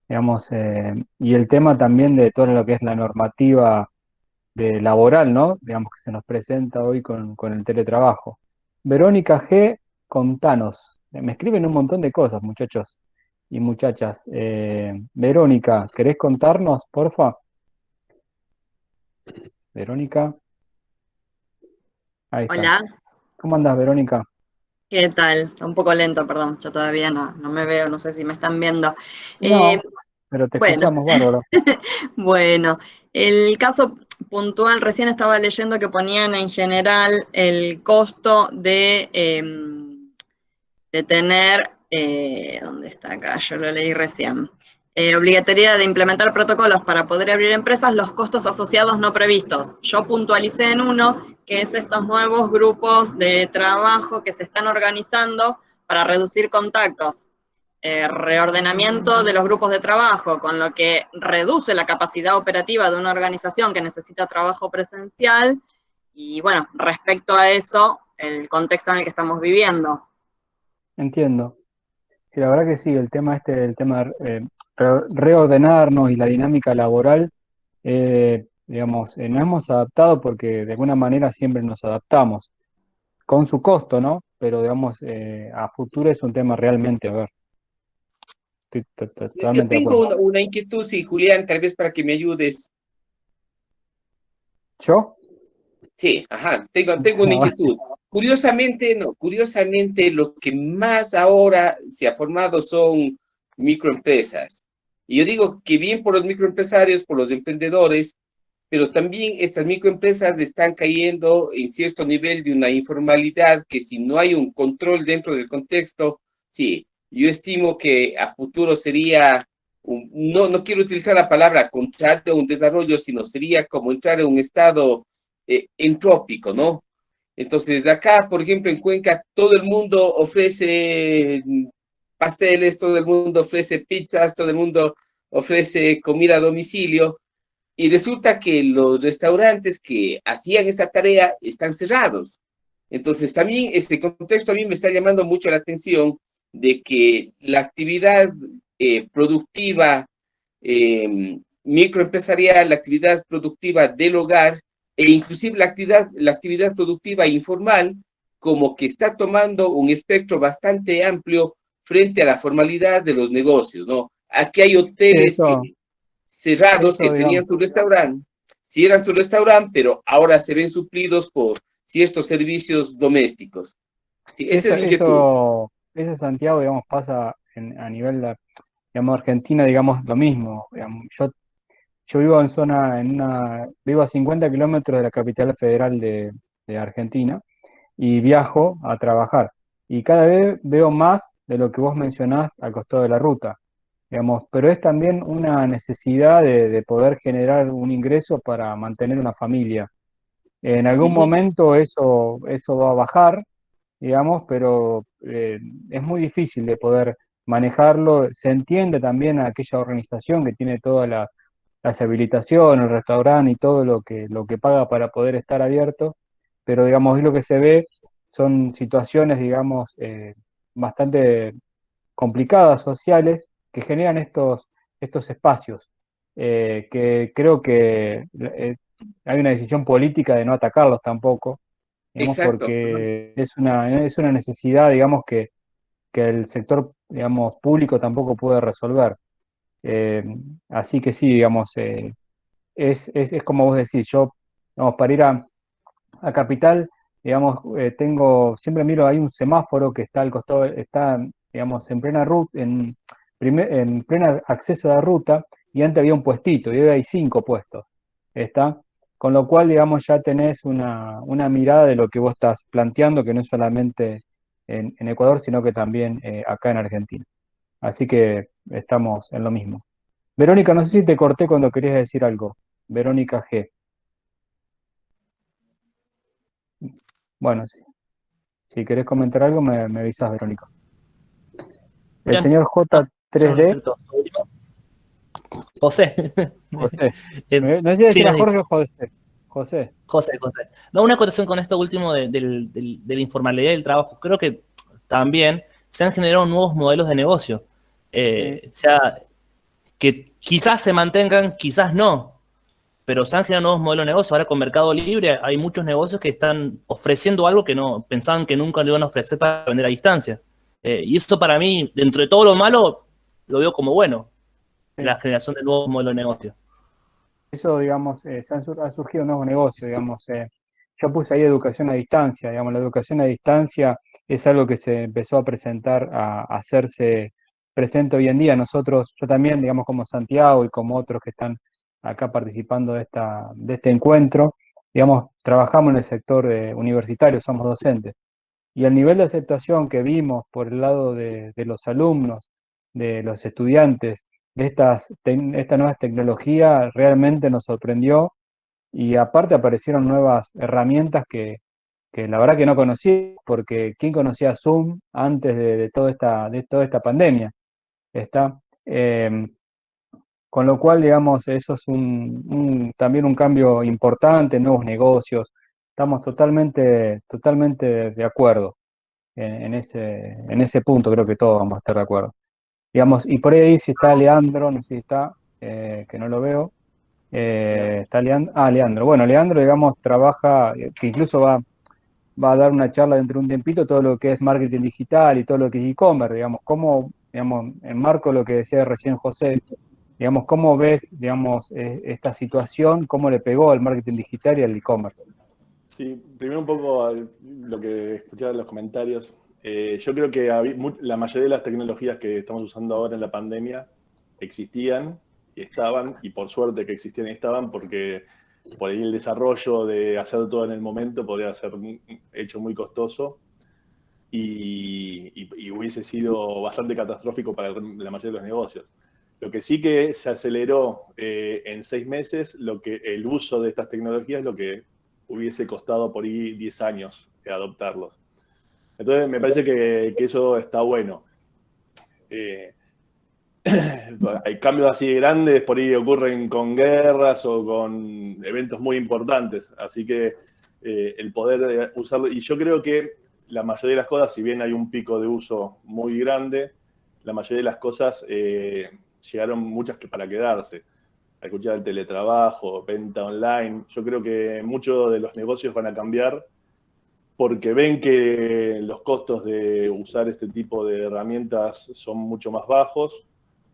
digamos, y el tema también de todo lo que es la normativa de laboral, ¿no? Digamos que se nos presenta hoy con el teletrabajo. Verónica G, contanos. Me escriben un montón de cosas, muchachos y muchachas. Verónica, ¿querés contarnos, porfa? Verónica, ahí está. Hola, ¿Cómo andás, Verónica? ¿qué tal? Está un poco lento, perdón, yo todavía no me veo, no sé si me están viendo. No, pero te Bueno, escuchamos bárbaro. bueno, el caso puntual, recién estaba leyendo que ponían en general el costo de tener, ¿dónde está acá? Yo lo leí recién. Obligatoriedad de implementar protocolos para poder abrir empresas, los costos asociados no previstos. Yo puntualicé en uno, que es estos nuevos grupos de trabajo que se están organizando para reducir contactos. Reordenamiento de los grupos de trabajo, con lo que reduce la capacidad operativa de una organización que necesita trabajo presencial. Y bueno, respecto a eso, el contexto en el que estamos viviendo. Entiendo. Sí, la verdad que sí, el tema de reordenarnos y la dinámica laboral, digamos, nos hemos adaptado porque de alguna manera siempre nos adaptamos, con su costo, ¿no? Pero digamos, a futuro es un tema realmente, a ver, estoy Yo totalmente de tengo acuerdo. una inquietud, sí, Julián, tal vez para que me ayudes. ¿Yo? Sí, ajá, tengo una inquietud. Curiosamente, no, curiosamente lo que más ahora se ha formado son microempresas. Y yo digo que bien por los microempresarios, por los emprendedores, pero también estas microempresas están cayendo en cierto nivel de una informalidad que si no hay un control dentro del contexto, sí, yo estimo que a futuro sería, no quiero utilizar la palabra contrario a un desarrollo, sino sería como entrar en un estado entrópico, ¿no? Entonces, acá, por ejemplo, en Cuenca, todo el mundo ofrece pasteles, todo el mundo ofrece pizzas, todo el mundo ofrece comida a domicilio, y resulta que los restaurantes que hacían esta tarea están cerrados. Entonces, también este contexto a mí me está llamando mucho la atención de que la actividad productiva microempresarial, la actividad productiva del hogar e inclusive la actividad productiva informal, como que está tomando un espectro bastante amplio frente a la formalidad de los negocios, ¿no? Aquí hay hoteles que cerrados que Digamos, tenían su restaurante, cierran su restaurante, pero ahora se ven suplidos por ciertos servicios domésticos. Sí, esa es mi inquietud. eso Santiago, digamos, pasa a nivel de, digamos, Argentina, digamos, lo mismo. Digamos, yo yo vivo vivo a 50 kilómetros de la capital federal de Argentina y viajo a trabajar. Y cada vez veo más de lo que vos mencionás al costado de la ruta, digamos, pero es también una necesidad de poder generar un ingreso para mantener una familia. En algún Ujú. momento eso va a bajar, digamos, pero es muy difícil de poder manejarlo. Se entiende también a aquella organización que tiene todas las habilitaciones, el restaurante y todo lo que paga para poder estar abierto, pero digamos, hoy lo que se ve son situaciones, digamos, bastante complicadas sociales que generan estos espacios, que creo que hay una decisión política de no atacarlos tampoco, digamos, Exacto. porque es una necesidad, digamos, que el sector, digamos, público tampoco puede resolver. Eh, Así que sí, digamos, es como vos decís, yo, digamos, para ir a Capital, digamos, siempre miro, hay un semáforo que está al costado, está, digamos, en plena ruta, en plena acceso a la ruta, y antes había un puestito, y hoy hay 5 puestos, ¿está? Con lo cual, digamos, ya tenés una mirada de lo que vos estás planteando, que no es solamente en Ecuador, sino que también acá en Argentina. Así que estamos en lo mismo. Verónica, no sé si te corté cuando querías decir algo. Verónica G. Bueno, si querés comentar algo, me avisas, Verónica. El Bien. señor Ah, eso J3D, respecto a lo último. José. José. Eh, No sé si sí, decir a Jorge o José. José. José. No, una acotación con esto último de la informalidad del trabajo. Creo que también se han generado nuevos modelos de negocio. Sí. O sea, que quizás se mantengan, quizás no, pero se han generado nuevos modelos de negocio. Ahora con Mercado Libre hay muchos negocios que están ofreciendo algo que no pensaban que nunca le iban a ofrecer para vender a distancia. Y eso para mí, dentro de todo lo malo, lo veo como bueno, Sí. la generación de nuevos modelos de negocio. Eso, digamos, ha surgido un nuevo negocio, digamos. Yo puse ahí educación a distancia, digamos, la educación a distancia es algo que se empezó a presentar, a hacerse presente hoy en día. Nosotros, yo también, digamos, como Santiago y como otros que están acá participando de este encuentro, digamos, trabajamos en el sector universitario, somos docentes. Y el nivel de aceptación que vimos por el lado de los alumnos, de los estudiantes, de esta nueva tecnología realmente nos sorprendió y aparte aparecieron nuevas herramientas que la verdad que no conocí, porque ¿quién conocía Zoom antes de toda esta pandemia? ¿Está? Con lo cual, digamos, eso es también un cambio importante, nuevos negocios. Estamos totalmente de acuerdo en ese punto, creo que todos vamos a estar de acuerdo. Digamos, y por ahí si está Leandro, no sé si está, que no lo veo. Está Leandro. Bueno, Leandro, digamos, trabaja, que incluso va a dar una charla dentro de un tiempito, todo lo que es marketing digital y todo lo que es e-commerce, digamos, cómo, digamos, en marco lo que decía recién José, digamos, cómo ves, digamos, esta situación, cómo le pegó al marketing digital y al e-commerce. Sí, primero un poco lo que escuchaba en los comentarios. Yo creo que la mayoría de las tecnologías que estamos usando ahora en la pandemia existían y estaban, y por suerte que existían y estaban, porque por ahí el desarrollo de hacer todo en el momento podría ser hecho muy costoso y hubiese sido bastante catastrófico para la mayoría de los negocios. Lo que sí que se aceleró en 6 meses, el uso de estas tecnologías, lo que hubiese costado por ahí 10 años adoptarlos. Entonces me parece que eso está bueno. Hay cambios así grandes, por ahí ocurren con guerras o con eventos muy importantes, así que el poder usarlo, y yo creo que la mayoría de las cosas, si bien hay un pico de uso muy grande, la mayoría de las cosas llegaron muchas que para quedarse. A escuchar el teletrabajo, venta online, yo creo que muchos de los negocios van a cambiar porque ven que los costos de usar este tipo de herramientas son mucho más bajos.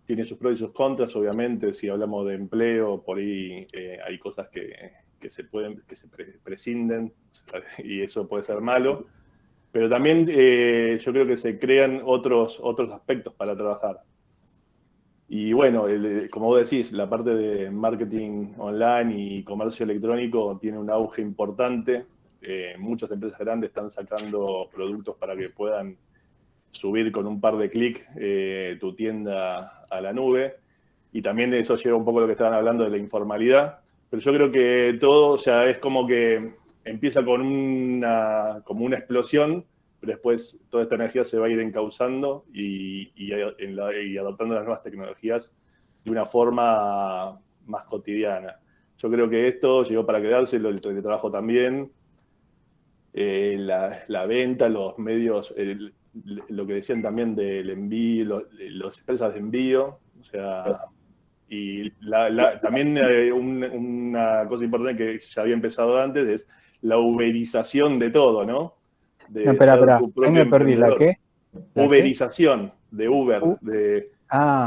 Tiene sus pros y sus contras, obviamente. Si hablamos de empleo, por ahí hay cosas que se prescinden y eso puede ser malo. Pero también yo creo que se crean otros aspectos para trabajar. Y bueno, como vos decís, la parte de marketing online y comercio electrónico tiene un auge importante. Muchas empresas grandes están sacando productos para que puedan subir con un par de clics tu tienda a la nube. Y también eso lleva un poco a lo que estaban hablando de la informalidad. Pero yo creo que todo, o sea, es como que empieza con como una explosión, pero después toda esta energía se va a ir encauzando y adoptando las nuevas tecnologías de una forma más cotidiana. Yo creo que esto llegó para quedarse, el teletrabajo también, la venta, los medios, lo que decían también del envío, las empresas de envío, o sea, y también una cosa importante que ya había empezado antes es la uberización de todo, ¿no? De No, espera, ser tu ahí propio me perdí. ¿La emprendedor. qué? Uberización de Uber,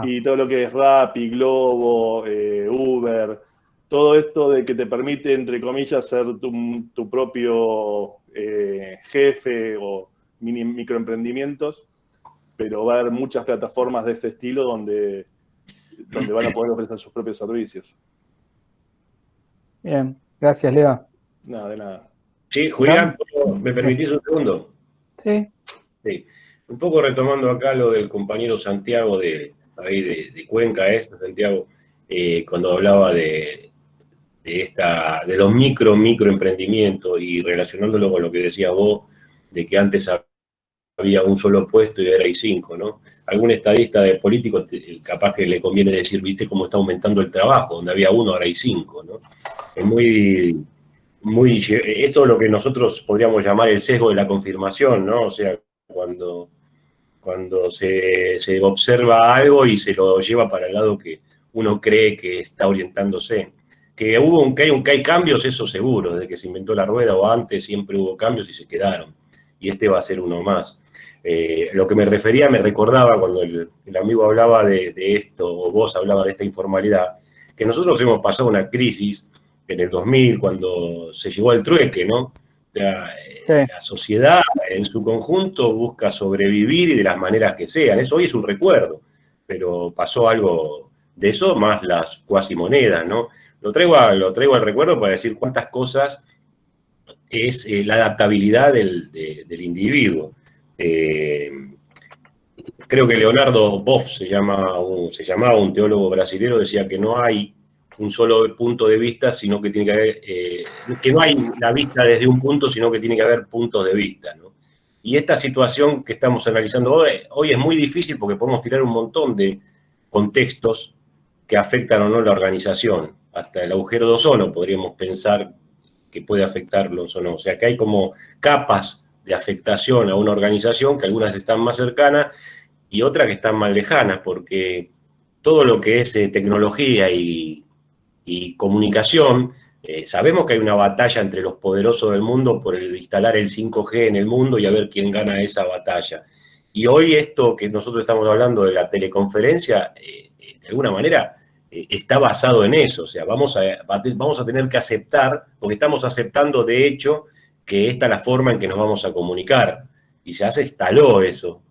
y todo lo que es Rappi, Globo, Uber, todo esto de que te permite, entre comillas, ser tu propio jefe o microemprendimientos, pero va a haber muchas plataformas de este estilo donde van a poder ofrecer sus propios servicios. Bien, gracias, Leo. Nada, de nada. Sí, Julián, ¿me permitís un segundo? Sí. Sí. Un poco retomando acá lo del compañero Santiago de Cuenca, Santiago, cuando hablaba de los microemprendimientos y relacionándolo con lo que decía vos, de que antes había un solo puesto y ahora hay 5, ¿no? Algún estadista de políticos capaz que le conviene decir, viste cómo está aumentando el trabajo, donde había 1, ahora hay 5, ¿no? Es esto es lo que nosotros podríamos llamar el sesgo de la confirmación, ¿no? O sea, cuando se observa algo y se lo lleva para el lado que uno cree que está orientándose. Que hay cambios, eso seguro, desde que se inventó la rueda o antes siempre hubo cambios y se quedaron. Y este va a ser uno más. Lo que me recordaba cuando el amigo hablaba de esto, o vos hablabas de esta informalidad, que nosotros hemos pasado una crisis en el 2000, cuando se llegó al trueque, ¿no? La sociedad en su conjunto busca sobrevivir y de las maneras que sean. Eso hoy es un recuerdo, pero pasó algo de eso, más las cuasimonedas, ¿no? Lo traigo al recuerdo para decir cuántas cosas es la adaptabilidad del individuo. Creo que Leonardo Boff se llamaba un teólogo brasilero, decía que no hay un solo punto de vista, sino que tiene que haber, que no hay la vista desde un punto, sino que tiene que haber puntos de vista, ¿no? Y esta situación que estamos analizando hoy es muy difícil porque podemos tirar un montón de contextos que afectan o no la organización. Hasta el agujero de ozono podríamos pensar que puede afectarlos o no. O sea, que hay como capas de afectación a una organización, que algunas están más cercanas y otras que están más lejanas, porque todo lo que es tecnología y comunicación, sabemos que hay una batalla entre los poderosos del mundo por instalar el 5G en el mundo y a ver quién gana esa batalla. Y hoy esto que nosotros estamos hablando de la teleconferencia, de alguna manera, está basado en eso. O sea, vamos a tener que aceptar, porque estamos aceptando de hecho que esta es la forma en que nos vamos a comunicar. Y ya se instaló eso.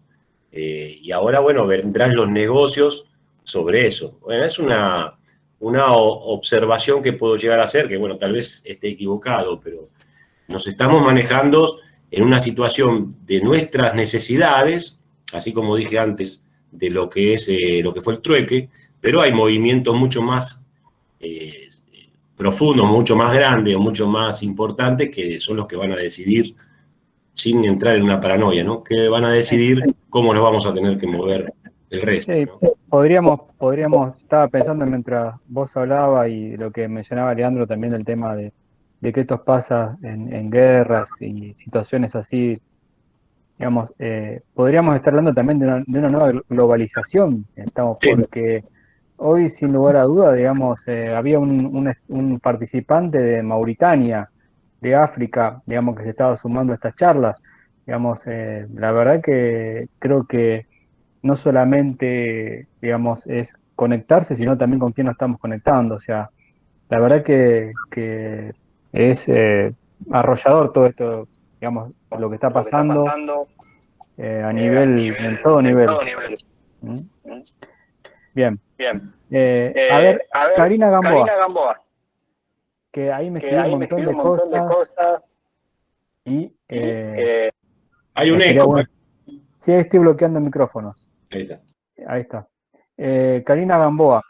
Y ahora, bueno, vendrán los negocios sobre eso. Bueno, es una observación que puedo llegar a hacer, que bueno, tal vez esté equivocado, pero nos estamos manejando en una situación de nuestras necesidades, así como dije antes, de lo que fue el trueque, pero hay movimientos mucho más profundos, mucho más grandes o mucho más importantes que son los que van a decidir, sin entrar en una paranoia, ¿no? Que van a decidir cómo nos vamos a tener que mover el resto, Sí, ¿no? podríamos, estaba pensando mientras vos hablabas y lo que mencionaba Leandro también, el tema de que esto pasa en guerras y situaciones así, digamos, podríamos estar hablando también de una nueva globalización, porque hoy, sin lugar a duda, digamos, había un participante de Mauritania, de África, digamos, que se estaba sumando a estas charlas. Digamos, la verdad que creo que no solamente, digamos, es conectarse, sino también con quién nos estamos conectando. O sea, la verdad que es arrollador todo esto, digamos, lo que está pasando en todo nivel. ¿Mm? Bien. Bien. A ver, Karina Gamboa, Karina Gamboa, que ahí me que escribió ahí un me montón escribió de un montón de cosas cosas y Hay un estaría eco. bueno. Sí, estoy bloqueando micrófonos. Ahí está. Ahí está. Karina Gamboa,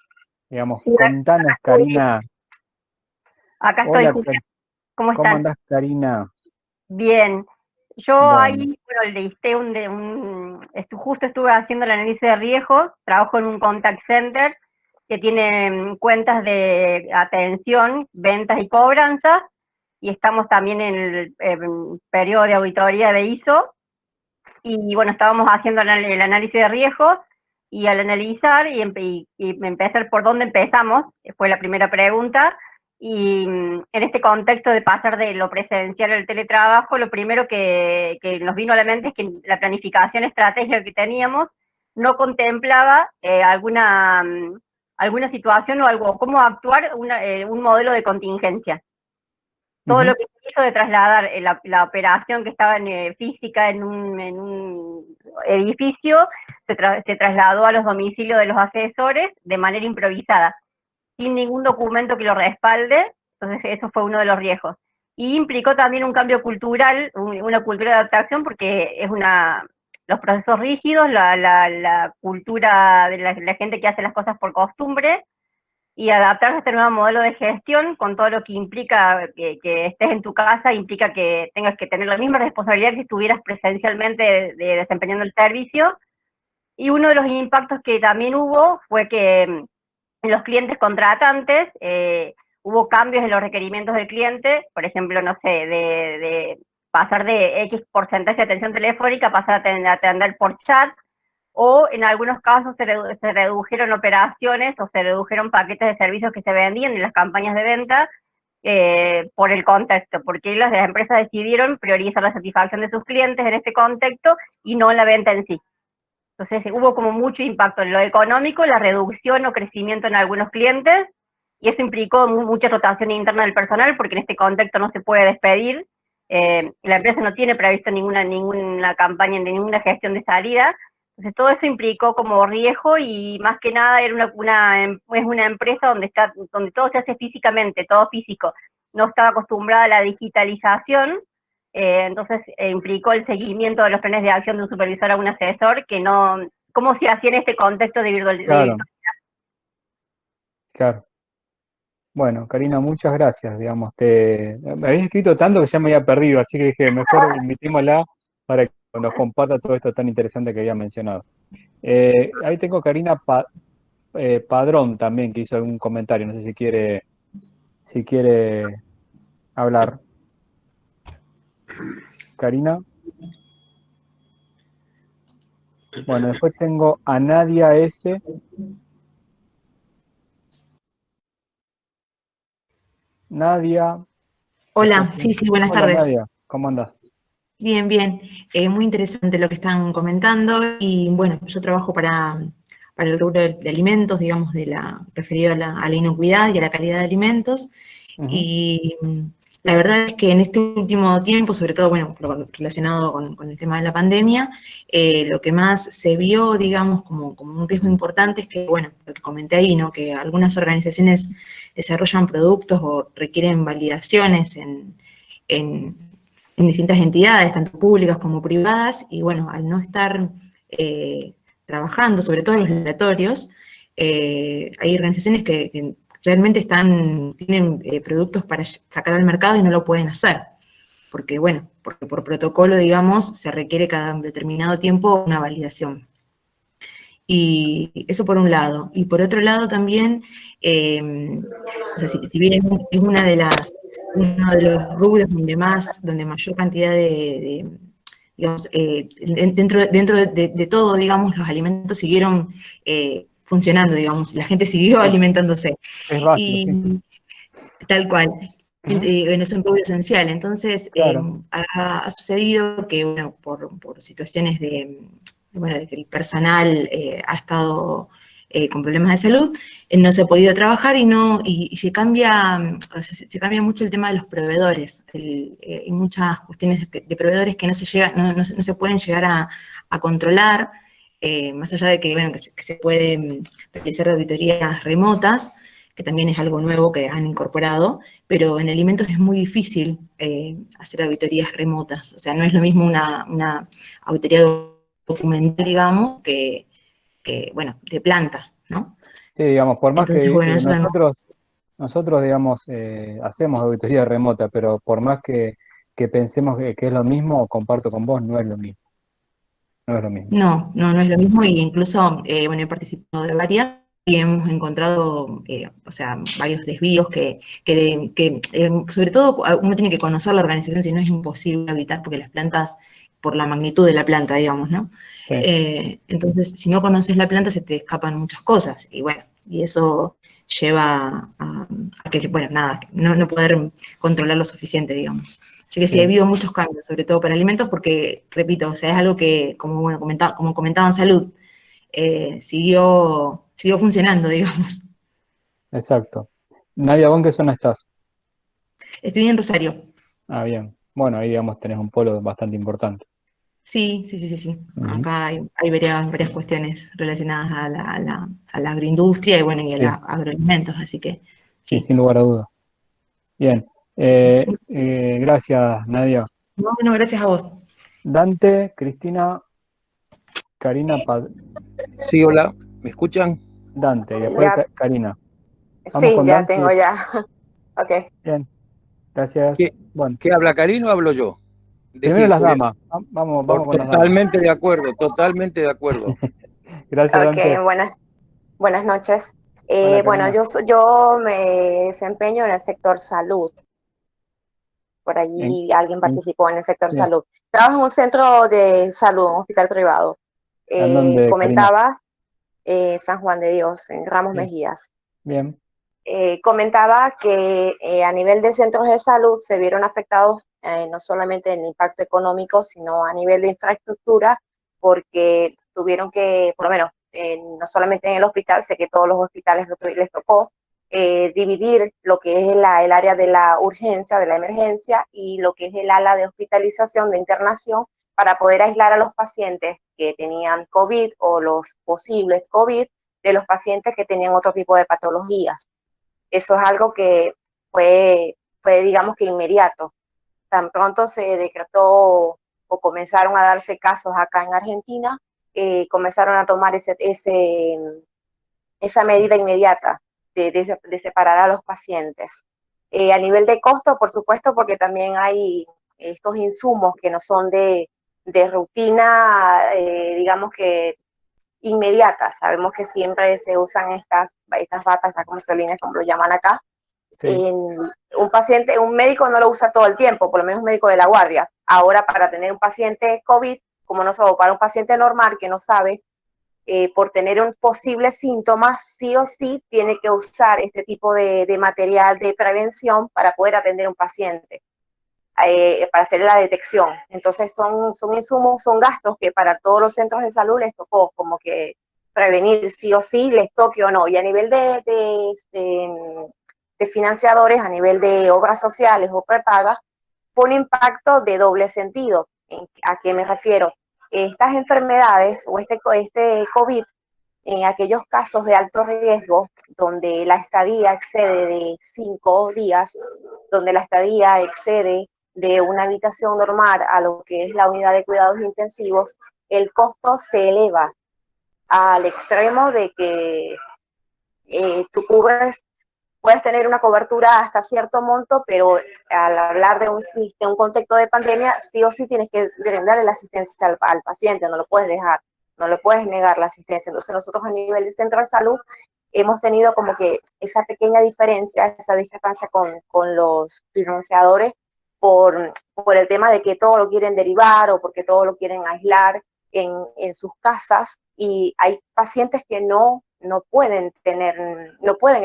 digamos, Sí, contanos, Karina. acá estoy, Hola, Julia. ¿Cómo ¿cómo están? andás, Karina? Bien. Yo Bueno, ahí, bueno, le diste justo estuve haciendo el análisis de riesgos, trabajo en un contact center que tiene cuentas de atención, ventas y cobranzas, y estamos también en el periodo de auditoría de ISO, y bueno, estábamos haciendo el análisis de riesgos, y al analizar y empezar por dónde empezamos, fue la primera pregunta, y en este contexto de pasar de lo presencial al teletrabajo, lo primero que nos vino a la mente es que la planificación estratégica que teníamos no contemplaba alguna situación o algo, cómo actuar un modelo de contingencia. Todo lo que se hizo de trasladar la operación que estaba física en un edificio, se trasladó a los domicilios de los asesores de manera improvisada, sin ningún documento que lo respalde. Entonces eso fue uno de los riesgos. Y implicó también un cambio cultural, una cultura de adaptación, porque es los procesos rígidos, la cultura de la gente que hace las cosas por costumbre, y adaptarse a este nuevo modelo de gestión con todo lo que implica que estés en tu casa, implica que tengas que tener la misma responsabilidad que si estuvieras presencialmente desempeñando el servicio. Y uno de los impactos que también hubo fue que en los clientes contratantes hubo cambios en los requerimientos del cliente, por ejemplo, no sé, de pasar de X porcentaje de atención telefónica a pasar a atender por chat, o en algunos casos se redujeron operaciones o se redujeron paquetes de servicios que se vendían en las campañas de venta por el contexto, porque las empresas decidieron priorizar la satisfacción de sus clientes en este contexto y no la venta en sí. Entonces hubo como mucho impacto en lo económico, la reducción o crecimiento en algunos clientes, y eso implicó mucha rotación interna del personal, porque en este contexto no se puede despedir, la empresa no tiene previsto ninguna campaña, ninguna gestión de salida. Entonces todo eso implicó como riesgo, y más que nada es una empresa donde todo se hace físicamente, todo físico. No estaba acostumbrada a la digitalización, entonces implicó el seguimiento de los planes de acción de un supervisor a un asesor, que no, ¿cómo se hacía en este contexto de virtualidad? Claro. Bueno, Karina, muchas gracias, digamos, me habías escrito tanto que ya me había perdido, así que dije, mejor invitémosla para que nos comparta todo esto tan interesante que había mencionado. Ahí tengo Karina Padrón también, que hizo algún comentario, no sé si quiere hablar. Karina. Bueno, después tengo a Nadia S. Nadia. Hola, sí, buenas Hola, tardes. Nadia, ¿cómo andás? Bien, bien. Muy interesante lo que están comentando, y bueno, yo trabajo para el rubro de alimentos, digamos, referido a la inocuidad y a la calidad de alimentos, y la verdad es que en este último tiempo, sobre todo, bueno, relacionado con el tema de la pandemia, lo que más se vio, digamos, como un riesgo importante es que, bueno, lo que comenté ahí, ¿no? Que algunas organizaciones desarrollan productos o requieren validaciones en distintas entidades, tanto públicas como privadas, y bueno, al no estar trabajando, sobre todo en los laboratorios, hay organizaciones que realmente tienen productos para sacar al mercado y no lo pueden hacer, porque por protocolo, digamos, se requiere cada determinado tiempo una validación. Y eso por un lado. Y por otro lado también, o sea, si bien es uno de los rubros donde mayor cantidad digamos, dentro de todo, digamos, los alimentos siguieron funcionando, digamos, la gente siguió alimentándose. Es básico, y sí. Tal cual. Es un rubro esencial. Entonces, Claro. ha sucedido que, bueno, por situaciones de que el personal ha estado con problemas de salud, no se ha podido trabajar, y se cambia mucho el tema de los proveedores. Hay muchas cuestiones de proveedores que no se pueden llegar a controlar, más allá de que, bueno, que se pueden realizar auditorías remotas, que también es algo nuevo que han incorporado, pero en alimentos es muy difícil hacer auditorías remotas. O sea, no es lo mismo una auditoría documental, digamos, que, bueno, de planta, ¿no? Sí, digamos, por más Entonces, que bueno, eso también. nosotros, digamos, hacemos auditoría remota, pero por más que pensemos que es lo mismo, comparto con vos, no es lo mismo. No es lo mismo. No es lo mismo, y incluso, bueno, he participado de varias y hemos encontrado, o sea, varios desvíos sobre todo uno tiene que conocer la organización, si no es imposible evitar, porque las plantas, por la magnitud de la planta, digamos, ¿no? Sí. Entonces, si no conoces la planta, se te escapan muchas cosas, y bueno, y eso lleva a que, bueno, nada, no poder controlar lo suficiente, digamos. Así que sí, ha habido muchos cambios, sobre todo para alimentos, porque, repito, o sea, es algo que, como comentaban Salud, siguió funcionando, digamos. Exacto. Nadia, ¿vos en qué zona estás? Estoy en Rosario. Ah, bien. Bueno, ahí, digamos, tenés un polo bastante importante. Sí. Acá hay varias cuestiones relacionadas a la agroindustria y, bueno, y a Sí. los agroalimentos, así que Sí, sí. sin lugar a dudas. Bien. Gracias, Nadia. Bueno, gracias a vos. Dante, Cristina, Karina, Sí, hola, ¿me escuchan? Dante, y después Ya, Karina. Vamos sí, con ya Dante. tengo ya. Ok. Bien, gracias. Bueno, ¿Qué habla Karina o hablo yo? primero las Porque damas. Vamos con las damas. totalmente de acuerdo, totalmente de acuerdo. Gracias, Dante. Ok, buenas noches. Hola, Bueno, Karina. yo me desempeño en el sector salud. Por allí alguien participó en el sector Sí. salud. Trabajo en un centro de salud, un hospital privado. ¿En dónde, Comentaba San Juan de Dios, en Ramos Bien. Mejías. Bien. Comentaba que a nivel de centros de salud se vieron afectados no solamente en el impacto económico, sino a nivel de infraestructura, porque tuvieron que, por lo menos, no solamente en el hospital, sé que todos los hospitales les tocó dividir lo que es el área de la urgencia, de la emergencia, y lo que es el ala de hospitalización, de internación, para poder aislar a los pacientes que tenían COVID o los posibles COVID de los pacientes que tenían otro tipo de patologías. Eso es algo que fue digamos que inmediato. Tan pronto se decretó o comenzaron a darse casos acá en Argentina, comenzaron a tomar esa medida inmediata de separar a los pacientes. A nivel de costo, por supuesto, porque también hay estos insumos que no son de rutina, digamos que inmediata. Sabemos que siempre se usan estas batas, estas consuelinas, como lo llaman acá. Sí. Un médico no lo usa todo el tiempo, por lo menos un médico de la guardia. Ahora, para tener un paciente COVID, como no sabe, para un paciente normal que no sabe, por tener un posible síntoma, sí o sí tiene que usar este tipo de material de prevención para poder atender a un paciente, para hacer la detección. Entonces son insumos, son gastos que para todos los centros de salud les tocó como que prevenir sí o sí, les toque o no. Y a nivel de financiadores, a nivel de obras sociales o prepagas, fue un impacto de doble sentido. ¿A qué me refiero? Estas enfermedades o este COVID, en aquellos casos de alto riesgo, donde la estadía excede de 5 días, donde la estadía excede de una habitación normal a lo que es la unidad de cuidados intensivos, el costo se eleva al extremo de que tú puedes tener una cobertura hasta cierto monto, pero al hablar de un contexto de pandemia, sí o sí tienes que brindarle la asistencia al paciente, no lo puedes dejar, no le puedes negar la asistencia. Entonces nosotros a nivel de centro de salud hemos tenido como que esa pequeña diferencia, esa discrepancia con los financiadores por el tema de que todo lo quieren derivar o porque todo lo quieren aislar en sus casas, y hay pacientes que no pueden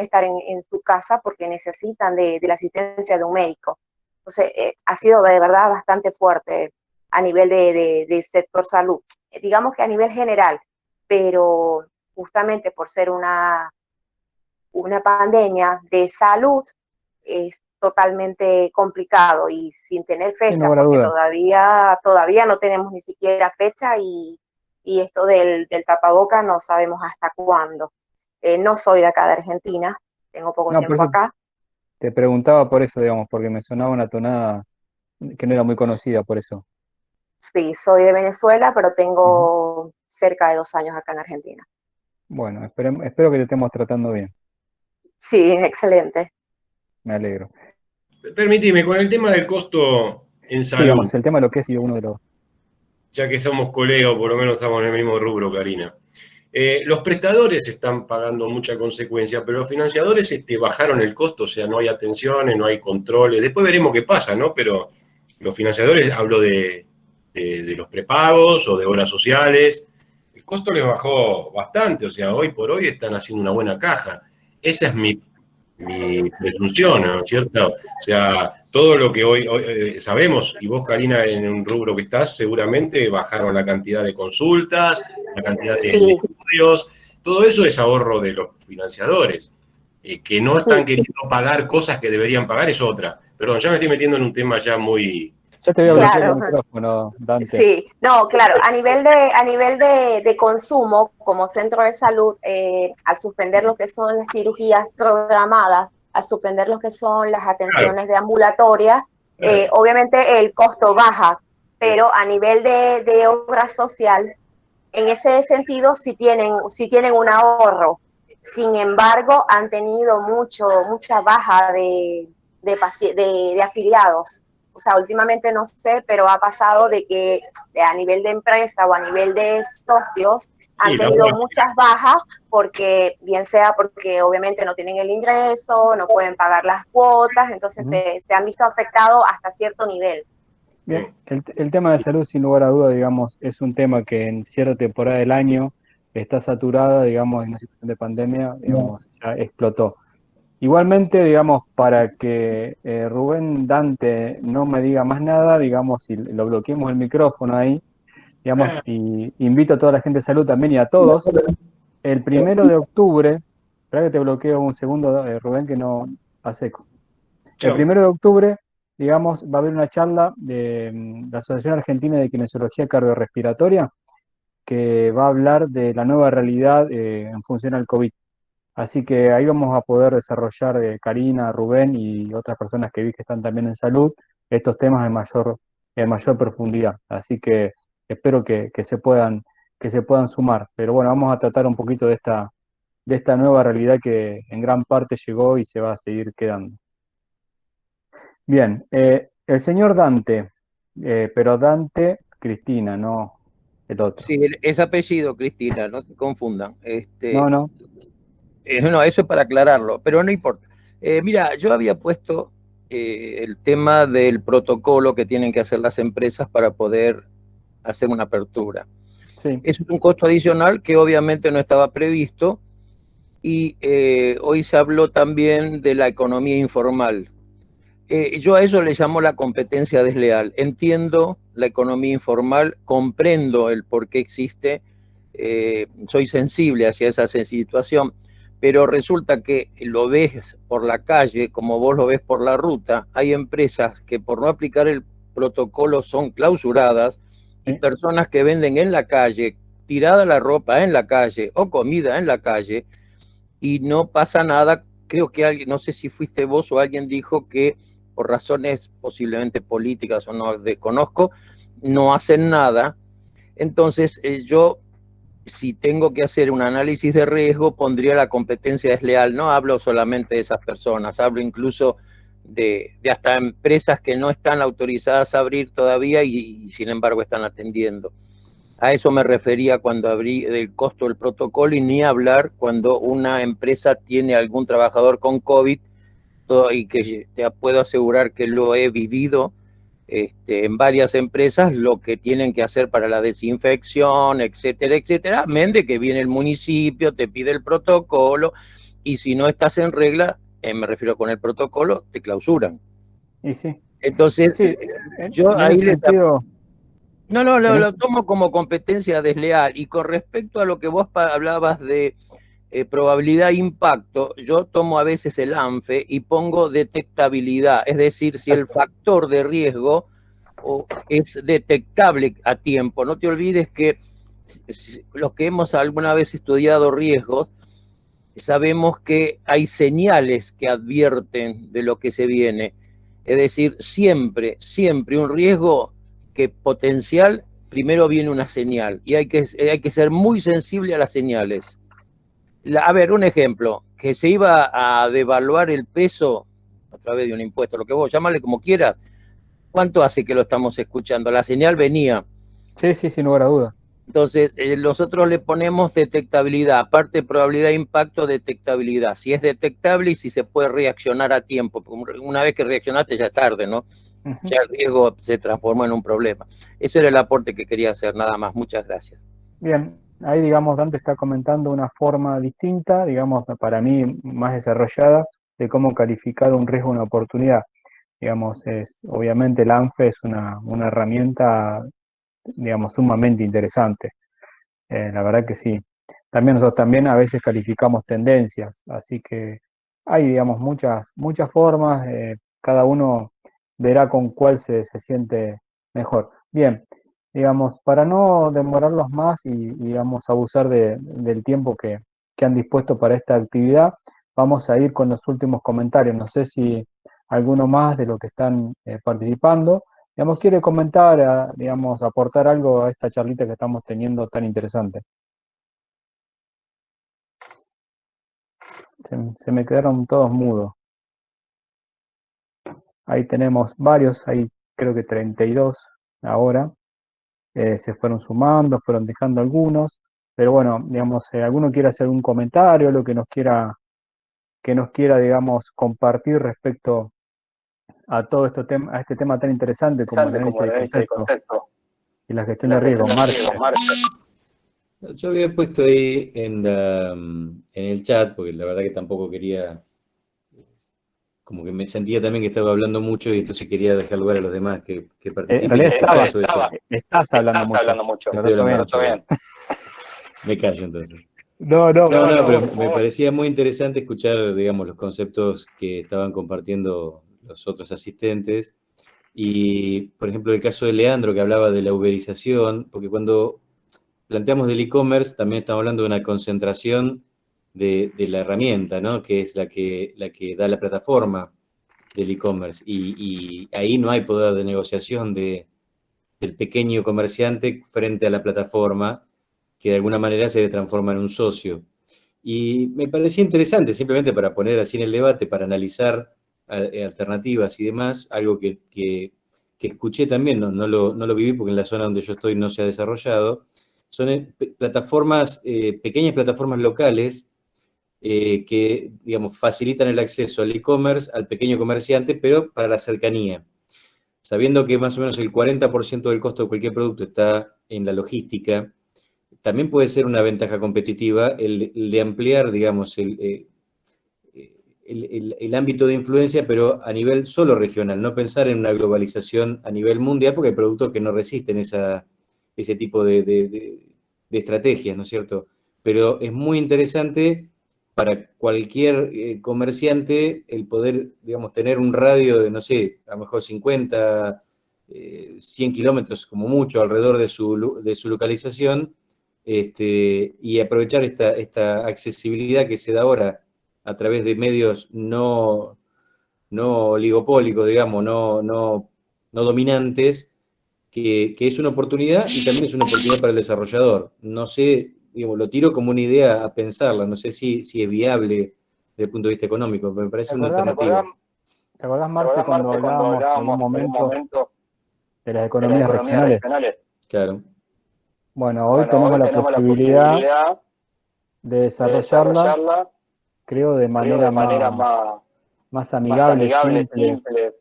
estar en su casa porque necesitan de la asistencia de un médico. Entonces, ha sido de verdad bastante fuerte a nivel de sector salud, digamos que a nivel general, pero justamente por ser una pandemia de salud es totalmente complicado y sin tener fecha, porque todavía no tenemos ni siquiera fecha, y y esto del tapaboca no sabemos hasta cuándo. No soy de acá de Argentina, tengo poco No, por tiempo eso acá. te preguntaba por eso, digamos, porque me sonaba una tonada que no era muy conocida, por eso. Sí, soy de Venezuela, pero Ujú. tengo cerca de 2 años acá en Argentina. Bueno, espero que te estemos tratando bien. Sí, excelente. Me alegro. Permitime, con el tema del costo en Sí, digamos, salud, el tema de lo que es uno de los... ya que somos colegas, o por lo menos estamos en el mismo rubro, Karina. Los prestadores están pagando mucha consecuencia, pero los financiadores bajaron el costo, o sea, no hay atenciones, no hay controles. Después veremos qué pasa, ¿no? Pero los financiadores, hablo de los prepagos o de obras sociales, el costo les bajó bastante, o sea, hoy por hoy están haciendo una buena caja. Esa es mi presunción, ¿no es cierto? O sea, todo lo que hoy sabemos, y vos, Karina, en un rubro que estás, seguramente bajaron la cantidad de consultas, la cantidad de Sí, estudios, todo eso es ahorro de los financiadores. Que no están sí, queriendo pagar cosas que deberían pagar es otra. Perdón, ya me estoy metiendo en un tema ya muy... Ya te voy a bloquear el claro. micrófono, Dante. Sí, no, claro, a nivel de consumo, como centro de salud, al suspender lo que son las cirugías programadas, al suspender lo que son las atenciones de ambulatorias, obviamente el costo baja, pero a nivel de obra social, en ese sentido sí tienen un ahorro. Sin embargo, han tenido mucha baja de afiliados. O sea, últimamente no sé, pero ha pasado de que a nivel de empresa o a nivel de socios han Sí, tenido muchas bajas porque, bien sea porque obviamente no tienen el ingreso, no pueden pagar las cuotas, entonces Ujú. se han visto afectados hasta cierto nivel. Bien, el tema de salud, sin lugar a duda, digamos, es un tema que en cierta temporada del año está saturada, digamos, en una situación de pandemia, digamos, ya explotó. Igualmente, digamos, para que Rubén Dante no me diga más nada, digamos, y lo bloqueemos el micrófono ahí, digamos, y invito a toda la gente de salud también y a todos, el 1 de octubre, espera que te bloqueo un segundo, Rubén, que no hace eco. El 1 de octubre, digamos, va a haber una charla de la Asociación Argentina de Kinesiología Cardiorrespiratoria que va a hablar de la nueva realidad en función al COVID. Así que ahí vamos a poder desarrollar, Karina, Rubén y otras personas que vi que están también en salud, estos temas en mayor profundidad. Así que espero que se puedan sumar. Pero bueno, vamos a tratar un poquito de esta nueva realidad que en gran parte llegó y se va a seguir quedando. Bien, el señor Dante, pero Dante Cristina, no el otro. Sí, es apellido, Cristina, no se confundan. No, no. No, eso es para aclararlo, pero no importa. Mira, yo había puesto el tema del protocolo que tienen que hacer las empresas para poder hacer una apertura. Sí. Eso es un costo adicional que obviamente no estaba previsto y hoy se habló también de la economía informal. Yo a eso le llamo la competencia desleal. Entiendo la economía informal, comprendo el por qué existe, soy sensible hacia esa situación, pero resulta que lo ves por la calle, como vos lo ves por la ruta, hay empresas que por no aplicar el protocolo son clausuradas y personas que venden en la calle, tirada la ropa en la calle o comida en la calle y no pasa nada. Creo que alguien, no sé si fuiste vos o alguien dijo que por razones posiblemente políticas o no desconozco, no hacen nada. Entonces yo, si tengo que hacer un análisis de riesgo, pondría la competencia desleal. No hablo solamente de esas personas, hablo incluso de hasta empresas que no están autorizadas a abrir todavía y sin embargo están atendiendo. A eso me refería cuando abrí del costo del protocolo y ni hablar cuando una empresa tiene algún trabajador con COVID y que te puedo asegurar que lo he vivido en varias empresas, lo que tienen que hacer para la desinfección, etcétera, etcétera, amén de que viene el municipio, te pide el protocolo y si no estás en regla, me refiero con el protocolo, te clausuran. Y sí. Entonces, Sí, yo en ahí ese sentido... No, lo tomo como competencia desleal. Y con respecto a lo que vos hablabas de probabilidad e impacto, yo tomo a veces el ANFE y pongo detectabilidad, es decir, si el factor de riesgo es detectable a tiempo. No te olvides que los que hemos alguna vez estudiado riesgos, sabemos que hay señales que advierten de lo que se viene. Es decir, siempre un riesgo que potencial, primero viene una señal, y hay que ser muy sensible a las señales. A ver, un ejemplo, que se iba a devaluar el peso a través de un impuesto, lo que vos llamale como quieras. ¿Cuánto hace que lo estamos escuchando? La señal venía. Sí, sin lugar a duda. Entonces, nosotros le ponemos detectabilidad, aparte de probabilidad de impacto, detectabilidad. Si es detectable y si se puede reaccionar a tiempo. Una vez que reaccionaste ya es tarde, ¿no? Ya el riesgo se transformó en un problema. Ese era el aporte que quería hacer, nada más. Muchas gracias. Bien, ahí digamos Dante está comentando una forma distinta, digamos para mí más desarrollada, de cómo calificar un riesgo o una oportunidad. Digamos, obviamente el ANFE es una herramienta, digamos, sumamente interesante. La verdad que sí. También nosotros también a veces calificamos tendencias, así que hay, digamos, muchas formas, cada uno verá con cuál se siente mejor. Bien, digamos, para no demorarlos más y digamos, abusar del tiempo que han dispuesto para esta actividad, vamos a ir con los últimos comentarios. No sé si alguno más de los que están participando, digamos, quiere comentar, digamos, aportar algo a esta charlita que estamos teniendo tan interesante. Se me quedaron todos mudos. Ahí tenemos varios, ahí creo que 32 ahora. Se fueron sumando, fueron dejando algunos. Pero bueno, digamos, alguno quiere hacer un comentario, lo que nos quiera, digamos, compartir respecto a todo a este tema tan interesante como el análisis de contexto y la gestión de riesgo. Yo había puesto ahí en el chat, porque la verdad que tampoco quería, como que me sentía también que estaba hablando mucho y entonces quería dejar lugar a los demás que participen. En realidad estás hablando mucho. Estoy hablando mucho. Bien. Me callo entonces. No, pero me parecía muy interesante escuchar, digamos, los conceptos que estaban compartiendo los otros asistentes. Y, por ejemplo, el caso de Leandro, que hablaba de la uberización, porque cuando planteamos del e-commerce, también estamos hablando de una concentración de la herramienta, ¿no? Que es la que da la plataforma del e-commerce. Y ahí no hay poder de negociación del pequeño comerciante frente a la plataforma, que de alguna manera se transforma en un socio. Y me parecía interesante, simplemente para poner así en el debate, para analizar alternativas y demás, algo que escuché también, no lo viví porque en la zona donde yo estoy no se ha desarrollado, son plataformas, pequeñas plataformas locales que, digamos, facilitan el acceso al e-commerce, al pequeño comerciante, pero para la cercanía. Sabiendo que más o menos el 40% del costo de cualquier producto está en la logística, también puede ser una ventaja competitiva el de ampliar, digamos, el ámbito de influencia, pero a nivel solo regional, no pensar en una globalización a nivel mundial, porque hay productos que no resisten ese tipo de estrategias, ¿no es cierto? Pero es muy interesante para cualquier comerciante el poder, digamos, tener un radio de, no sé, a lo mejor 50, 100 kilómetros como mucho alrededor de su localización, y aprovechar esta accesibilidad que se da ahora a través de medios no oligopólicos, digamos, no dominantes, que es una oportunidad y también es una oportunidad para el desarrollador. No sé, digamos, lo tiro como una idea a pensarla, no sé si es viable desde el punto de vista económico, me parece una alternativa. ¿Te acordás, Marce, cuando hablábamos en un momento de las economías regionales? Claro. Bueno, hoy tenemos la posibilidad de desarrollarla, creo, de manera más amigable, simple.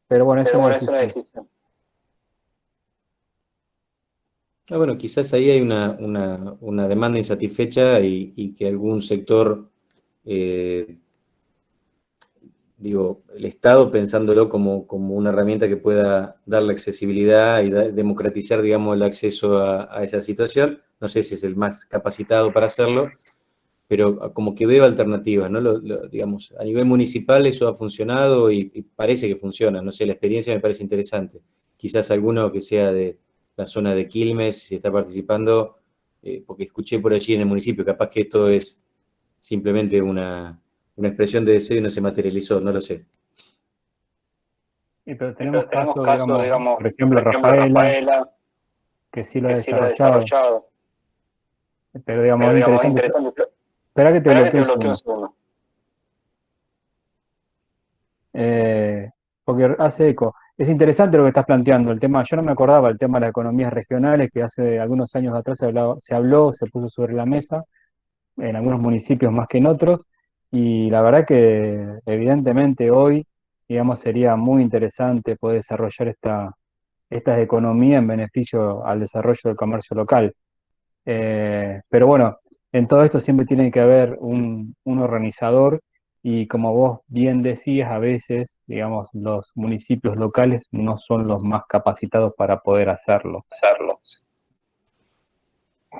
Pero bueno, es una decisión. Bueno, quizás ahí hay una demanda insatisfecha y que algún sector, digo, el Estado pensándolo como una herramienta que pueda darle accesibilidad y democratizar, digamos, el acceso a esa situación. No sé si es el más capacitado para hacerlo, pero como que veo alternativas, ¿no? Digamos, a nivel municipal eso ha funcionado y parece que funciona, no sé, la experiencia me parece interesante. Quizás alguno que sea de la zona de Quilmes, si está participando, porque escuché por allí en el municipio, capaz que esto es simplemente una expresión de deseo y no se materializó, no lo sé. Pero tenemos casos, digamos, por ejemplo, Rafaela, que sí lo ha desarrollado, pero digamos, es interesante. Espera que te bloqueo un segundo. Porque hace eco. Es interesante lo que estás planteando, el tema, yo no me acordaba el tema de las economías regionales, que hace algunos años atrás se puso sobre la mesa, en algunos municipios más que en otros, y la verdad que evidentemente hoy, digamos, sería muy interesante poder desarrollar estas economías en beneficio al desarrollo del comercio local. Pero bueno, en todo esto siempre tiene que haber un organizador y como vos bien decías, a veces, digamos, los municipios locales no son los más capacitados para poder hacerlo.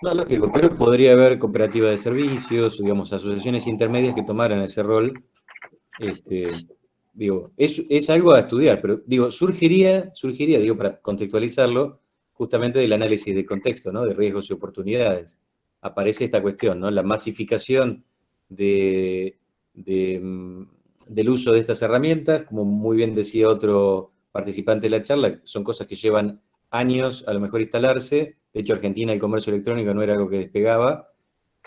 No, lógico, pero podría haber cooperativas de servicios, digamos, asociaciones intermedias que tomaran ese rol. Digo, es algo a estudiar, pero digo, surgiría, digo, para contextualizarlo, justamente del análisis de contexto, ¿no? De riesgos y oportunidades. Aparece esta cuestión, ¿no? La masificación del uso de estas herramientas, como muy bien decía otro participante de la charla, son cosas que llevan años a lo mejor instalarse. De hecho, Argentina el comercio electrónico no era algo que despegaba.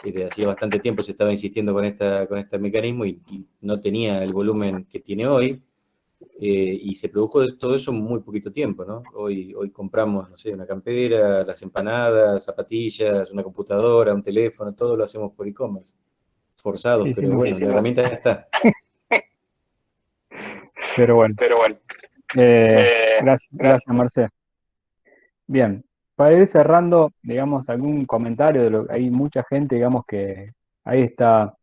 Desde hacía bastante tiempo se estaba insistiendo con este mecanismo y no tenía el volumen que tiene hoy. Y se produjo todo eso en muy poquito tiempo, ¿no? Hoy compramos, no sé, una campera, las empanadas, zapatillas, una computadora, un teléfono, todo lo hacemos por e-commerce. Forzados, Sí, pero bueno, la herramienta está. Pero bueno. Gracias, Marcel. Bien, para ir cerrando, digamos, algún comentario hay mucha gente, digamos, que ahí está,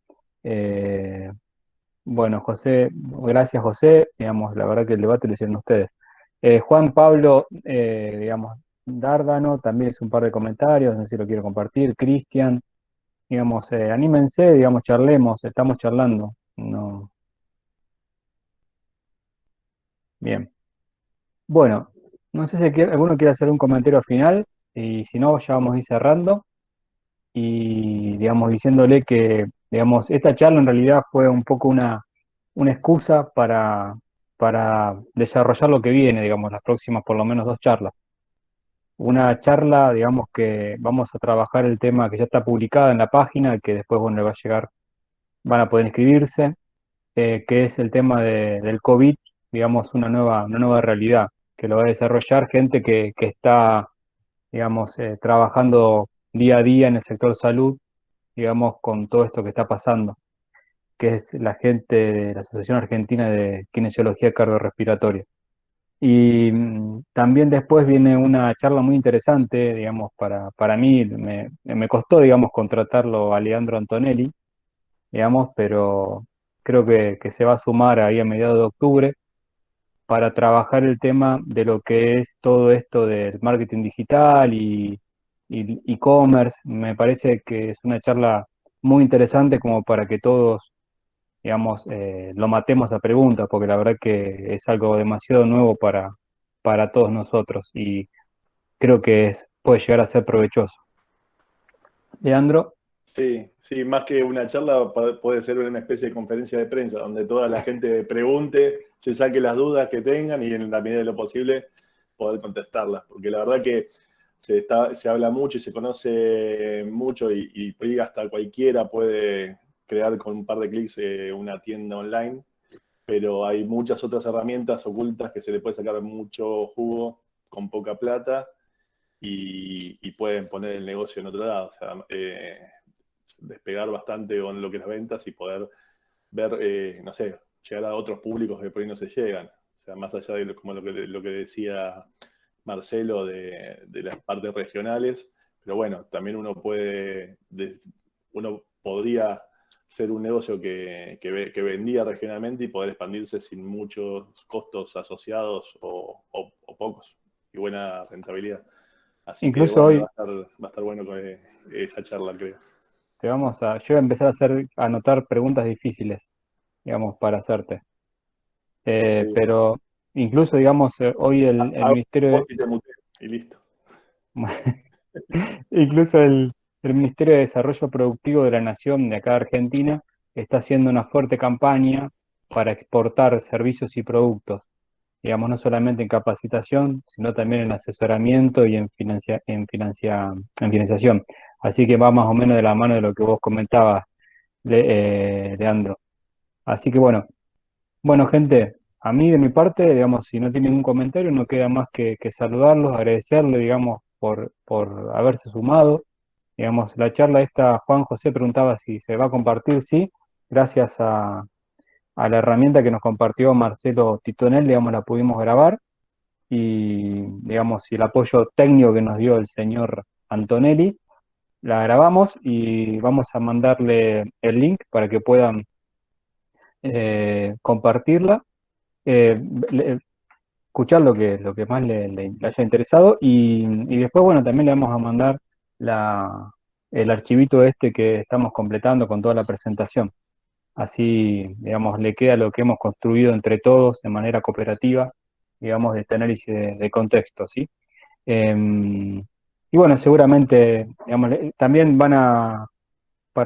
bueno, José, gracias José, digamos, la verdad que el debate lo hicieron ustedes. Juan Pablo, digamos, Dárdano, también es un par de comentarios, no sé si lo quiero compartir. Cristian, digamos, anímense, digamos, charlemos, estamos charlando. No. Bien. Bueno, no sé si alguno quiere hacer un comentario final, y si no, ya vamos a ir cerrando. Y, digamos, diciéndole que, digamos, esta charla en realidad fue un poco una excusa para desarrollar lo que viene, digamos, las próximas por lo menos 2 charlas. Una charla, digamos, que vamos a trabajar el tema que ya está publicada en la página, que después, bueno, le va a llegar, van a poder inscribirse, que es el tema del COVID, digamos, una nueva realidad, que lo va a desarrollar gente que está, digamos, trabajando día a día en el sector salud, digamos, con todo esto que está pasando, que es la gente de la Asociación Argentina de Kinesiología Cardiorrespiratoria. Y también después viene una charla muy interesante, digamos, para mí, me costó, digamos, contratarlo a Leandro Antonelli, digamos, pero creo que se va a sumar ahí a mediados de octubre para trabajar el tema de lo que es todo esto del marketing digital y e-commerce. Me parece que es una charla muy interesante como para que todos, digamos, lo matemos a preguntas, porque la verdad que es algo demasiado nuevo para todos nosotros y creo que puede llegar a ser provechoso. Leandro. Sí, más que una charla puede ser una especie de conferencia de prensa donde toda la gente pregunte, se saque las dudas que tengan y en la medida de lo posible poder contestarlas, porque la verdad que se habla mucho y se conoce mucho y hasta cualquiera puede crear con un par de clics una tienda online, pero hay muchas otras herramientas ocultas que se le puede sacar mucho jugo con poca plata y pueden poner el negocio en otro lado, o sea, despegar bastante con lo que es las ventas y poder ver, no sé, llegar a otros públicos que por ahí no se llegan. O sea, más allá de como lo que decía Marcelo de las partes regionales, pero bueno, también uno podría ser un negocio que vendía regionalmente y poder expandirse sin muchos costos asociados o pocos y buena rentabilidad. Así Incluso que bueno, hoy va a estar bueno con esa charla, creo. yo voy a empezar a anotar preguntas difíciles, digamos, para hacerte. Sí. Pero incluso, digamos, hoy el Ministerio de... Y listo. Incluso el Ministerio de Desarrollo Productivo de la Nación de acá de Argentina está haciendo una fuerte campaña para exportar servicios y productos, digamos, no solamente en capacitación, sino también en asesoramiento y en financiación. Así que va más o menos de la mano de lo que vos comentabas, Leandro. Así que bueno, gente, a mí de mi parte, digamos, si no tienen ningún comentario, no queda más que saludarlos, agradecerle, digamos, por haberse sumado. Digamos, la charla esta, Juan José preguntaba si se va a compartir, sí, gracias a la herramienta que nos compartió Marcelo Titonel, digamos, la pudimos grabar, y, digamos, y el apoyo técnico que nos dio el señor Antonelli, la grabamos y vamos a mandarle el link para que puedan compartirla, eh, escuchar lo que más le haya interesado, y después, bueno, también le vamos a mandar el archivito este que estamos completando con toda la presentación. Así, digamos, le queda lo que hemos construido entre todos de manera cooperativa, digamos, de este análisis de contexto, ¿sí? Y bueno, seguramente, digamos, también para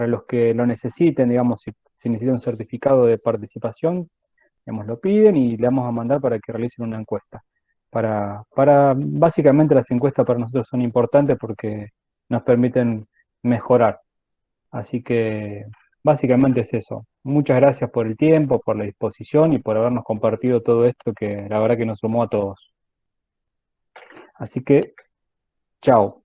los que lo necesiten, digamos, si necesitan un certificado de participación, digamos, lo piden y le vamos a mandar para que realicen una encuesta. Básicamente las encuestas para nosotros son importantes porque nos permiten mejorar. Así que básicamente es eso. Muchas gracias por el tiempo, por la disposición y por habernos compartido todo esto que la verdad que nos sumó a todos. Así que, chao.